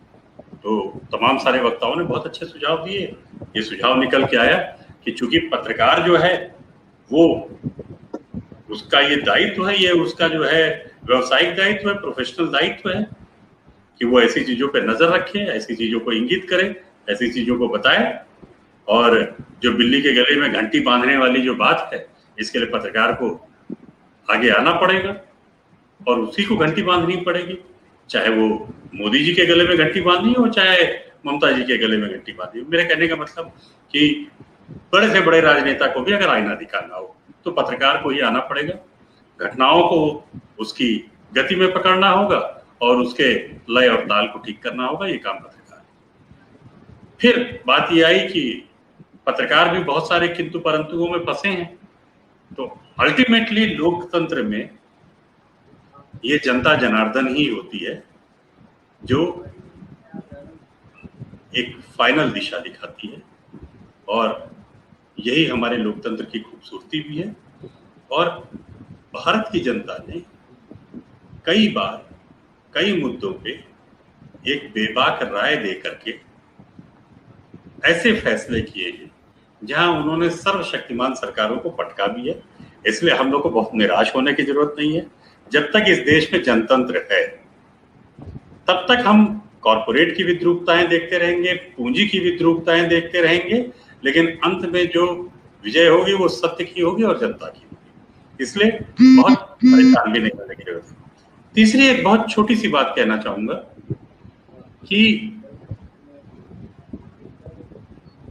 तो तमाम सारे वक्ताओं ने बहुत अच्छे सुझाव दिए। ये सुझाव निकल के आया कि चूंकि पत्रकार जो है वो, उसका ये दायित्व है, ये उसका जो है व्यवसायिक दायित्व है, प्रोफेशनल दायित्व है कि वो ऐसी चीजों पे नजर रखे, ऐसी चीजों को इंगित करे, ऐसी चीजों को बताए। और जो बिल्ली के गले में घंटी बांधने वाली जो बात है, इसके लिए पत्रकार को आगे आना पड़ेगा और उसी को घंटी बांधनी पड़ेगी, चाहे वो मोदी जी के गले में घंटी बांधनी हो, चाहे ममता जी के गले में घंटी बांधनी हो। मेरे कहने का मतलब कि बड़े से बड़े राजनेता को भी अगर आईना दिखाना हो तो पत्रकार को ही आना पड़ेगा, घटनाओं को उसकी गति में पकड़ना होगा और उसके लय और ताल को ठीक करना होगा। ये काम पत्रकार है। फिर बात ये आई कि पत्रकार भी बहुत सारे किंतु परंतुओं में फंसे हैं। तो अल्टीमेटली लोकतंत्र में ये जनता जनार्दन ही होती है जो एक फाइनल दिशा दिखाती है, और यही हमारे लोकतंत्र की खूबसूरती भी है। और भारत की जनता ने कई बार कई मुद्दों पे एक बेबाक राय दे करके ऐसे फैसले किए हैं जहां उन्होंने सर्वशक्तिमान सरकारों को पटका भी है। इसलिए हम लोग को बहुत निराश होने की जरूरत नहीं है। जब तक इस देश में जनतंत्र है तब तक हम कॉरपोरेट की विद्रूपताएं देखते रहेंगे, पूंजी की विद्रूपताएं देखते रहेंगे, लेकिन अंत में जो विजय होगी वो सत्य की होगी और जनता की होगी। इसलिए बहुत परेशान भी नहीं होने की जरूरत है। तीसरी एक बहुत छोटी सी बात कहना चाहूंगा कि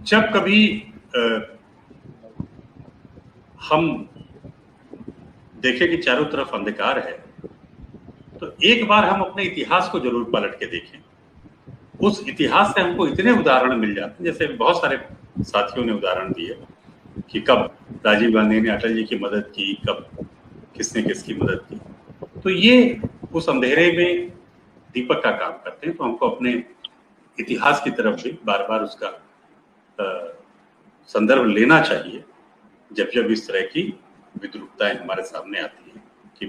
जब कभी हम देखें कि चारों तरफ अंधकार है तो एक बार हम अपने इतिहास को जरूर पलट के देखें। उस इतिहास से हमको इतने उदाहरण मिल जाते हैं, जैसे बहुत सारे साथियों ने उदाहरण दिए कि कब राजीव गांधी ने अटल जी की मदद की, कब किसने किसकी मदद की। तो ये उस अंधेरे में दीपक का काम करते हैं। तो हमको अपने इतिहास की तरफ भी बार बार उसका संदर्भ लेना चाहिए जब जब इस तरह की विद्रूपताएं हमारे सामने आती हैं कि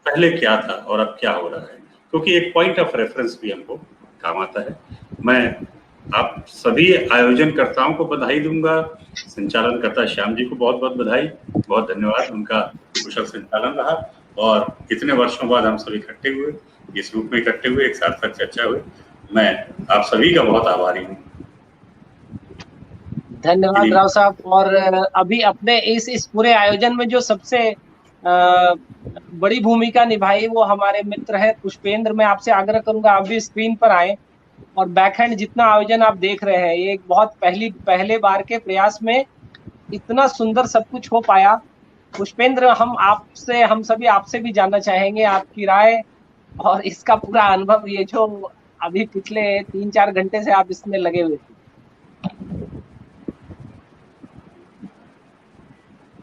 पहले क्या था और अब क्या हो रहा है, क्योंकि एक पॉइंट ऑफ रेफरेंस भी हमको काम आता है। मैं आप सभी आयोजनकर्ताओं को बधाई दूंगा, संचालनकर्ता श्याम जी को बहुत बहुत बधाई, बहुत धन्यवाद। उनका कुशल संचालन रहा और इतने वर्षों बाद हम सभी इकट्ठे हुए, इस रूप में इकट्ठे हुए, एक सार्थक चर्चा हुई। मैं आप सभी का बहुत आभारी हूँ। धन्यवाद राव साहब। और अभी अपने इस पूरे आयोजन में जो सबसे बड़ी भूमिका निभाई वो हमारे मित्र है पुष्पेंद्र। मैं आपसे आग्रह करूंगा आप भी स्क्रीन पर आए और बैकहैंड जितना आयोजन आप देख रहे हैं, ये एक बहुत पहले बार के प्रयास में इतना सुंदर सब कुछ हो पाया। पुष्पेंद्र, हम सभी आपसे भी जानना चाहेंगे आपकी राय और इसका पूरा अनुभव, ये जो अभी पिछले 3-4 घंटे से आप इसमें लगे हुए थे।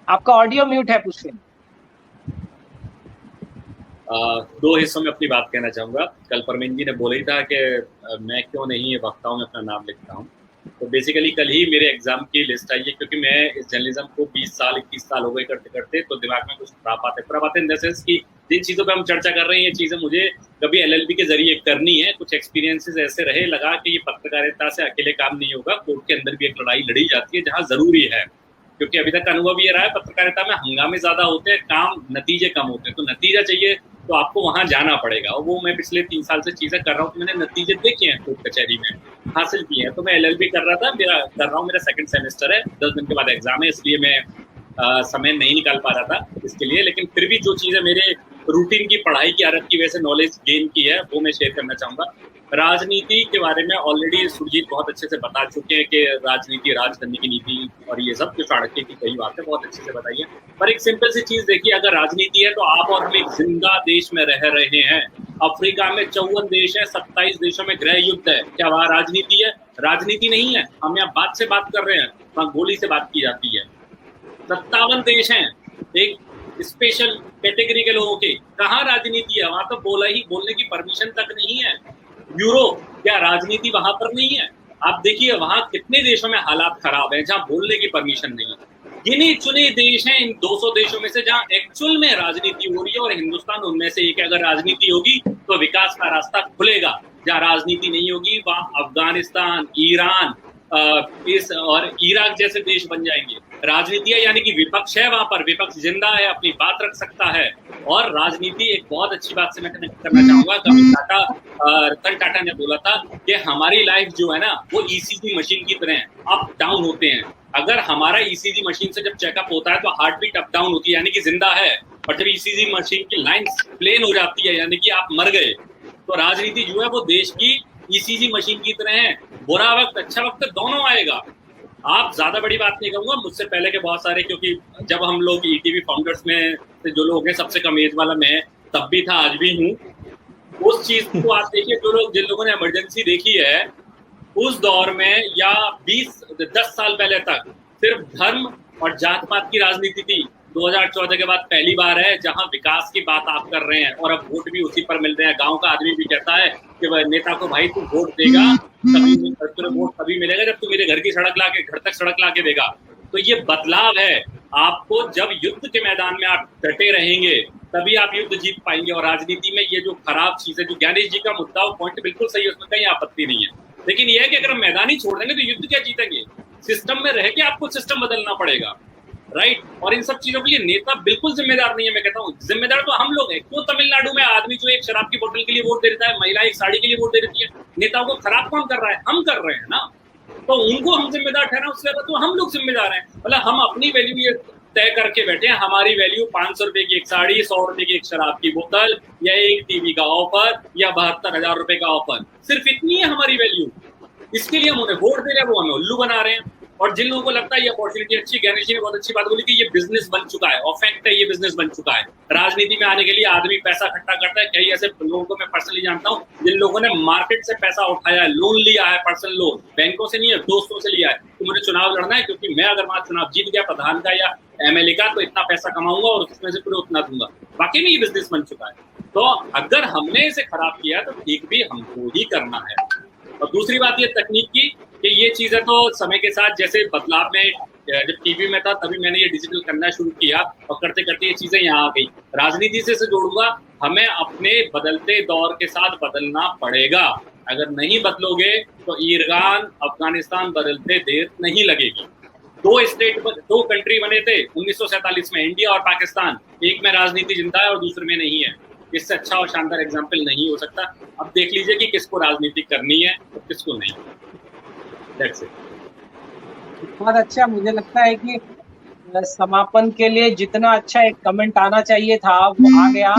आपका ऑडियो म्यूट है पुष्पेंद्र। दो हिस्सों में अपनी बात कहना चाहूंगा। कल परमीन जी ने बोला ही था कि मैं क्यों नहीं वक्ताओं में अपना नाम लिखता हूँ। तो बेसिकली कल ही मेरे एग्जाम की लिस्ट आई है, क्योंकि मैं इस जर्नलिज्म को 20-21 साल हो गए करते करते, तो दिमाग में कुछ खराब इन द सेंस कि जिन चीज़ों पे हम चर्चा कर रहे हैं ये चीज़ें मुझे कभी LLB के जरिए करनी है। कुछ एक्सपीरियंसेस ऐसे रहे, लगा कि ये पत्रकारिता से अकेले काम नहीं होगा, कोर्ट के अंदर भी एक लड़ाई लड़ी जाती है जहाँ जरूरी है। क्योंकि अभी तक अनुभव ये रहा है पत्रकारिता में हंगामे ज्यादा होते हैं, काम नतीजे कम होते हैं। तो नतीजा चाहिए तो आपको वहां जाना पड़ेगा, और वो मैं पिछले 3 साल से चीजें कर रहा हूँ। तो मैंने नतीजे देखे हैं, कोर्ट कचहरी में हासिल किए हैं। तो मैं LLB कर रहा था, मेरा 2nd सेमेस्टर है, 10 दिन के बाद एग्जाम है, इसलिए मैं समय नहीं निकाल पा रहा था इसके लिए। लेकिन फिर भी जो चीजें मेरे रूटीन की पढ़ाई की आदत की वजह से नॉलेज गेन की है वो मैं शेयर करना चाहूंगा। राजनीति के बारे में ऑलरेडी सुरजीत बहुत अच्छे से बता चुके हैं कि राजनीति, राज करने की नीति और ये सब जो चाणक्य की कई बातें बहुत अच्छे से बताई है। पर एक सिंपल सी चीज देखिए, अगर राजनीति है तो आप और हम एक जिंदा देश में रह रहे हैं। अफ्रीका में 54 देश है, 27 देशों में गृह युद्ध है। क्या वहाँ राजनीति है? राजनीति नहीं है। हम यहाँ बात से बात कर रहे हैं, वहाँ गोली से बात की जाती है। 57 देश हैं एक स्पेशल कैटेगरी के लोगों के, कहाँ राजनीति है? वहां तो बोलने की परमिशन तक नहीं है। यूरोप, क्या राजनीति वहां पर नहीं है? आप देखिए वहां कितने देशों में हालात खराब है जहां बोलने की परमिशन नहीं है। गिने चुने देश हैं इन 200 देशों में से जहां एक्चुअल में राजनीति हो रही है, और हिंदुस्तान उनमें से एक। अगर राजनीति होगी तो विकास का रास्ता खुलेगा। जहां राजनीति नहीं होगी वहां अफगानिस्तान, ईरान और इराक जैसे देश बन जाएंगे। राजनीति है यानी कि विपक्ष है, वहां पर विपक्ष जिंदा है, अपनी बात रख सकता है। और राजनीति, एक बहुत अच्छी बात से मैं कनेक्ट करना चाहूंगा, कभी रतन टाटा ने बोला था कि हमारी लाइफ जो है ना वो ईसीजी मशीन की तरह है, अप डाउन होते हैं। अगर हमारा ईसीजी मशीन से जब चेकअप होता है तो हार्ट बीट अप डाउन होती है यानी कि जिंदा है, और जब ईसीजी मशीन की लाइन प्लेन हो जाती है यानी कि आप मर गए। तो राजनीति जो है वो देश की ईसीजी मशीन की तरह है, बुरा वक्त अच्छा वक्त दोनों आएगा। आप ज्यादा बड़ी बात नहीं कहूंगा, मुझसे पहले के बहुत सारे, क्योंकि जब हम लोग ईटीवी फाउंडर्स में से जो लोग हैं, सबसे कम एज वाला मैं तब भी था, आज भी हूँ। उस चीज को आप देखिए, जो लोग जिन लोगों ने इमरजेंसी देखी है उस दौर में, या 10 साल पहले तक सिर्फ धर्म और जात पात की राजनीति थी। 2014 के बाद पहली बार है जहां विकास की बात आप कर रहे हैं, और अब वोट भी उसी पर मिल रहे हैं। गांव का आदमी भी कहता है कि वह नेता को, भाई तू वोट देगा तभी तुझे वोट तभी मिलेगा जब तू मेरे घर की सड़क ला के, घर तक सड़क ला के देगा। तो ये बदलाव है। आपको जब युद्ध के मैदान में आप डटे रहेंगे तभी आप युद्ध जीत पाएंगे। और राजनीति में ये जो खराब चीज है, जो ज्ञानेश जी का मुद्दा, वो पॉइंट बिल्कुल सही है, उसमें कहीं आपत्ति नहीं है। लेकिन यह है कि अगर हम मैदान ही छोड़ देंगे तो युद्ध क्या जीतेंगे? सिस्टम में रह के आपको सिस्टम बदलना पड़ेगा, राइट। और इन सब चीजों के लिए नेता बिल्कुल जिम्मेदार नहीं है। मैं कहता हूँ जिम्मेदार तो हम लोग हैं। क्यों तमिलनाडु में आदमी जो एक शराब की बोतल के लिए वोट दे देता है, महिला एक साड़ी के लिए वोट दे देती है, नेताओं को खराब कौन कर रहा है? हम कर रहे हैं ना। तो उनको हम जिम्मेदार ठहरा, उससे ज्यादा तो हम लोग जिम्मेदार हैं। मतलब हम अपनी वैल्यू ये तय करके बैठे हैं, हमारी वैल्यू 500 रुपए की एक साड़ी, 100 रुपए की एक शराब की बोतल, या एक टीवी का ऑफर, या 72,000 रुपए का ऑफर। सिर्फ इतनी है हमारी वैल्यू। इसके लिए हम उन्हें वोट दे रहे हैं, वो हमें उल्लू बना रहे हैं। और जिन लोगों को लगता है ये अपॉर्चुनिटी अच्छी, ज्ञानेश जी ने बहुत अच्छी बात बोली कि ये बिजनेस बन चुका है, और फैक्ट है ये बिजनेस बन चुका है। राजनीति में आने के लिए आदमी पैसा इकट्ठा करता है। कई ऐसे लोगों को मैं पर्सनली जानता हूँ जिन लोगों ने मार्केट से पैसा उठाया है, लोन लिया है, पर्सनल लोन, बैंकों से नहीं है, दोस्तों से लिया है कि मुझे चुनाव लड़ना है, क्योंकि मैं अगर वहां चुनाव जीत गया प्रधान का या एमएलए का, तो इतना पैसा कमाऊंगा और उसमें से पूरे उतना दूंगा। वाकई में ये बिजनेस बन चुका है। तो अगर हमने इसे खराब किया तो ठीक भी हमको ही करना है। और दूसरी बात ये तकनीक की, कि ये चीजें तो समय के साथ, जैसे बदलाव में, जब टीवी में था तभी मैंने ये डिजिटल करना शुरू किया, और करते करते ये चीजें यहाँ आ गई। राजनीति से जोड़ूंगा, हमें अपने बदलते दौर के साथ बदलना पड़ेगा। अगर नहीं बदलोगे तो ईरान, अफगानिस्तान बदलते देर नहीं लगेगी। 2 कंट्री बने थे 1947 में, इंडिया और पाकिस्तान। एक में राजनीति जिंदा है और दूसरे में नहीं है। इससे अच्छा और शानदार एग्जाम्पल नहीं हो सकता। अब देख लीजिए कि किसको राजनीति करनी है और किसको नहीं। That's it. बहुत अच्छा। मुझे लगता है कि समापन के लिए जितना अच्छा एक कमेंट आना चाहिए था वो आ गया।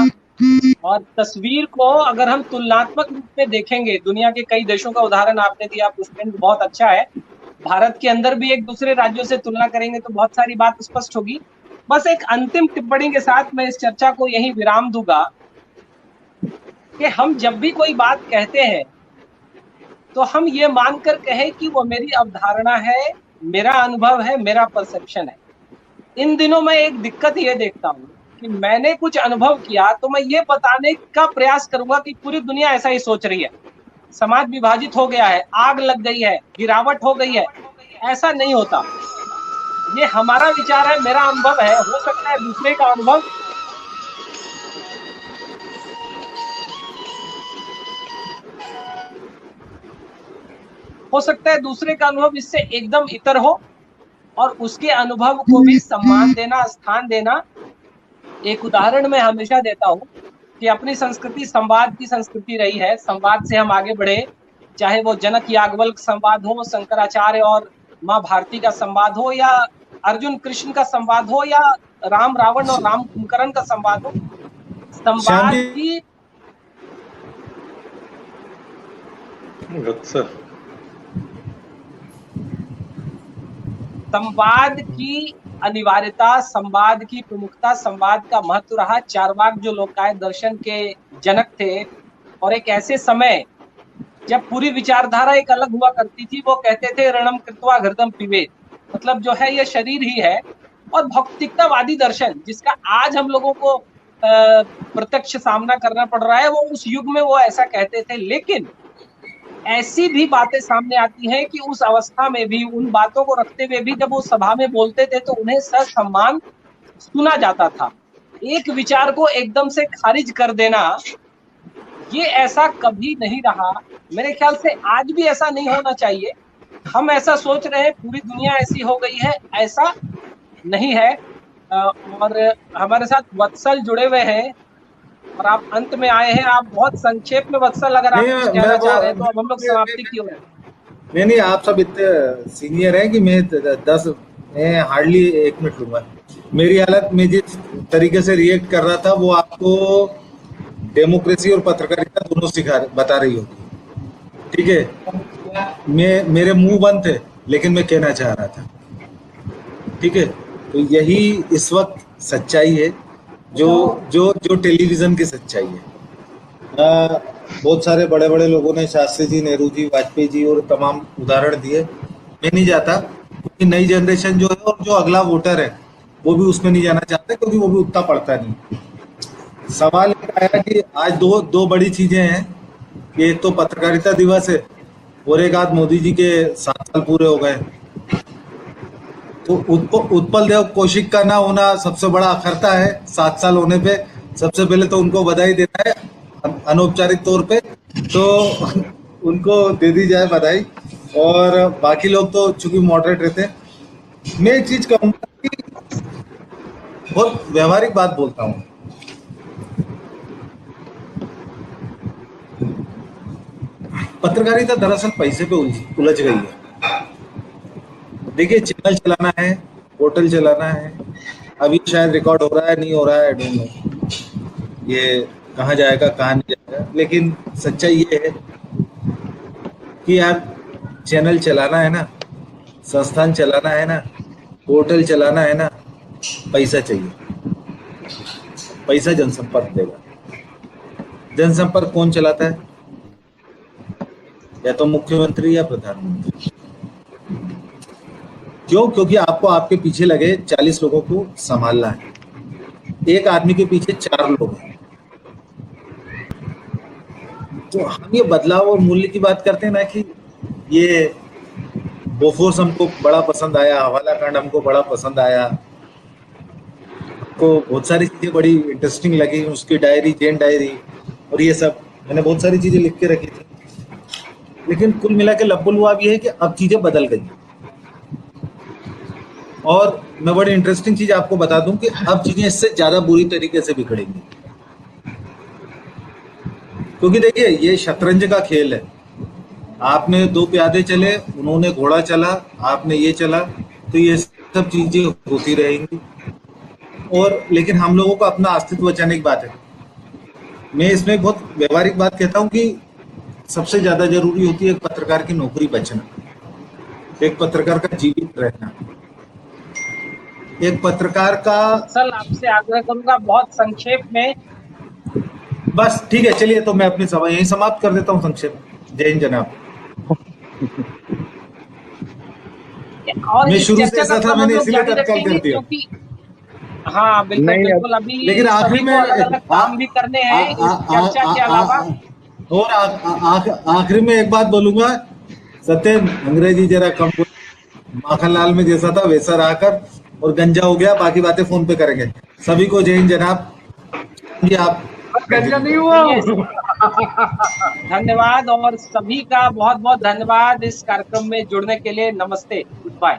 और तस्वीर को अगर हम तुलनात्मक रूप में देखेंगे, दुनिया के कई देशों का उदाहरण आपने दिया, पुष्पेंद्र, बहुत अच्छा है। भारत के अंदर भी एक दूसरे राज्यों से तुलना करेंगे तो बहुत सारी बात स्पष्ट होगी। बस एक अंतिम टिप्पणी के साथ मैं इस चर्चा को यहीं विराम दूंगा कि हम जब भी कोई बात कहते हैं तो हम ये मानकर कहें कि वो मेरी अवधारणा है, मेरा अनुभव है, मेरा परसेप्शन है। इन दिनों मैं एक दिक्कत ये देखता हूँ कि मैंने कुछ अनुभव किया तो मैं ये बताने का प्रयास करूंगा कि पूरी दुनिया ऐसा ही सोच रही है। समाज विभाजित हो गया है, आग लग गई है, गिरावट हो गई है। ऐसा नहीं होता। ये हमारा विचार है, मेरा अनुभव है। हो सकता है दूसरे का अनुभव इससे एकदम इतर हो, और उसके अनुभव को भी सम्मान देना, स्थान देना। एक उदाहरण मैं हमेशा देता हूँ कि अपनी संस्कृति संवाद की संस्कृति रही है। संवाद से हम आगे बढ़े, चाहे वो जनक याज्ञवल्क्य संवाद हो, शंकराचार्य और माँ भारती का संवाद हो, या अर्जुन कृष्ण का संवाद हो, या राम रावण और राम कुंभकर्ण का संवाद हो। संवाद की अनिवार्यता, संवाद की प्रमुखता, संवाद का महत्व रहा। चारवाक जो लोकायत दर्शन के जनक थे, और एक ऐसे समय जब पूरी विचारधारा एक अलग हुआ करती थी, वो कहते थे रणम कृत्वा घृतम पिबेत, मतलब जो है ये शरीर ही है। और भौतिकतावादी दर्शन जिसका आज हम लोगों को प्रत्यक्ष सामना करना पड़ रहा है, वो उस युग में वो ऐसा कहते थे। लेकिन ऐसी भी बातें सामने आती हैं कि उस अवस्था में भी, उन बातों को रखते हुए भी जब वो सभा में बोलते थे तो उन्हें ससम्मान सुना जाता था। एक विचार को एकदम से खारिज कर देना, ये ऐसा कभी नहीं रहा। मेरे ख्याल से आज भी ऐसा नहीं होना चाहिए। हम ऐसा सोच रहे हैं, पूरी दुनिया ऐसी हो गई है, ऐसा नहीं है। और हमारे साथ वत्सल जुड़े हुए हैं और आप अंत में आए हैं। आप बहुत संक्षेप में वत्सल अगर आप कुछ कहना चाह रहे हैं तो अब हम लोग समाप्ति की ओर। नहीं, आप सब इतने सीनियर हैं कि मैं हार्डली 1 मिनट लूंगा। मेरी हालत में जिस तरीके से रिएक्ट कर रहा था वो आपको डेमोक्रेसी और पत्रकारिता दोनों बता रही होगी, ठीक है। मेरे मुंह बंद थे लेकिन मैं कहना चाह रहा था, ठीक है। तो यही इस वक्त सच्चाई है, जो टेलीविजन की सच्चाई है। बहुत सारे बड़े बड़े लोगों ने शास्त्री जी, नेहरू जी, वाजपेयी जी और तमाम उदाहरण दिए। मैं नहीं जाता क्योंकि नई जनरेशन जो है और जो अगला वोटर है वो भी उसमें नहीं जाना चाहते क्योंकि वो भी उतना पढ़ता नहीं। सवाल एक आया कि आज दो बड़ी चीजें हैं कि एक तो पत्रकारिता दिवस है और एक आज मोदी जी के 7 साल पूरे हो गए। तो उत्पल देव कौशिक का ना होना सबसे बड़ा अखरता है 7 साल होने पे। सबसे पहले तो उनको बधाई देना है अनौपचारिक तौर पे, तो उनको दे दी जाए बधाई। और बाकी लोग तो चूंकि मॉडरेट रहते हैं। मैं एक चीज कहूंगा कि बहुत व्यवहारिक बात बोलता हूँ। पत्रकारिता दरअसल पैसे पे उलझ गई है। देखिए, चैनल चलाना है, पोर्टल चलाना है, अभी शायद रिकॉर्ड हो रहा है, नहीं हो रहा है, आई डोंट नो ये कहाँ जाएगा कहाँ नहीं जाएगा। लेकिन सच्चाई ये है कि यार चैनल चलाना है ना, संस्थान चलाना है ना, पोर्टल चलाना है ना, पैसा चाहिए। पैसा जनसंपर्क देगा। जनसंपर्क कौन चलाता है? या तो मुख्यमंत्री या प्रधानमंत्री। क्यों? क्योंकि आपको आपके पीछे लगे 40 लोगों को संभालना है। एक आदमी के पीछे 4 लोग हैं। तो हम ये बदलाव और मूल्य की बात करते हैं ना कि ये बोफोर्स हमको बड़ा पसंद आया, हवाला कांड हमको बड़ा पसंद आया, हमको बहुत सारी चीजें बड़ी इंटरेस्टिंग लगी, उसकी डायरी, जैन डायरी और ये सब मैंने बहुत सारी चीजें लिख के रखी थी। लेकिन कुल मिला के लब्बुल हुआ भी है कि अब चीजें बदल गई। और मैं बड़ी इंटरेस्टिंग चीज आपको बता दूं कि अब चीजें इससे ज्यादा बुरी तरीके से बिगड़ेंगी। क्योंकि देखिए, ये शतरंज का खेल है। आपने 2 प्यादे चले, उन्होंने घोड़ा चला, आपने ये चला, तो ये सब चीजें होती रहेंगी। और लेकिन हम लोगों को अपना अस्तित्व बचाने की बात है। मैं इसमें बहुत व्यवहारिक बात कहता हूं कि सबसे ज्यादा जरूरी होती है एक पत्रकार की नौकरी बचना, एक पत्रकार का जीवित रहना, एक पत्रकार का। सर, आपसे आग्रह करूंगा बहुत संक्षेप में। बस ठीक है, चलिए तो मैं अपनी सभा यहीं समाप्त कर देता हूँ संक्षेप। जय हिंद जनाब। और मैं शुरू से ऐसा था, मैंने इसीलिए तत्काल कर दिया। हाँ बिल्कुल अभी लेकिन आखिरी में काम भी करने हैं इस चर्चा के अलावा। और आखिरी में एक बात बोलूंगा, सत्यन अंग्रेजी जरा कम, माखनलाल में जैसा था वैसा रहा कर, और गंजा हो गया, बाकी बातें फोन पे करेंगे। सभी को जय हिंद जनाब। जी आप गंजा नहीं हुआ। धन्यवाद और सभी का बहुत बहुत धन्यवाद इस कार्यक्रम में जुड़ने के लिए। नमस्ते, good bye.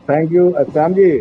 Thank you Shyam ji.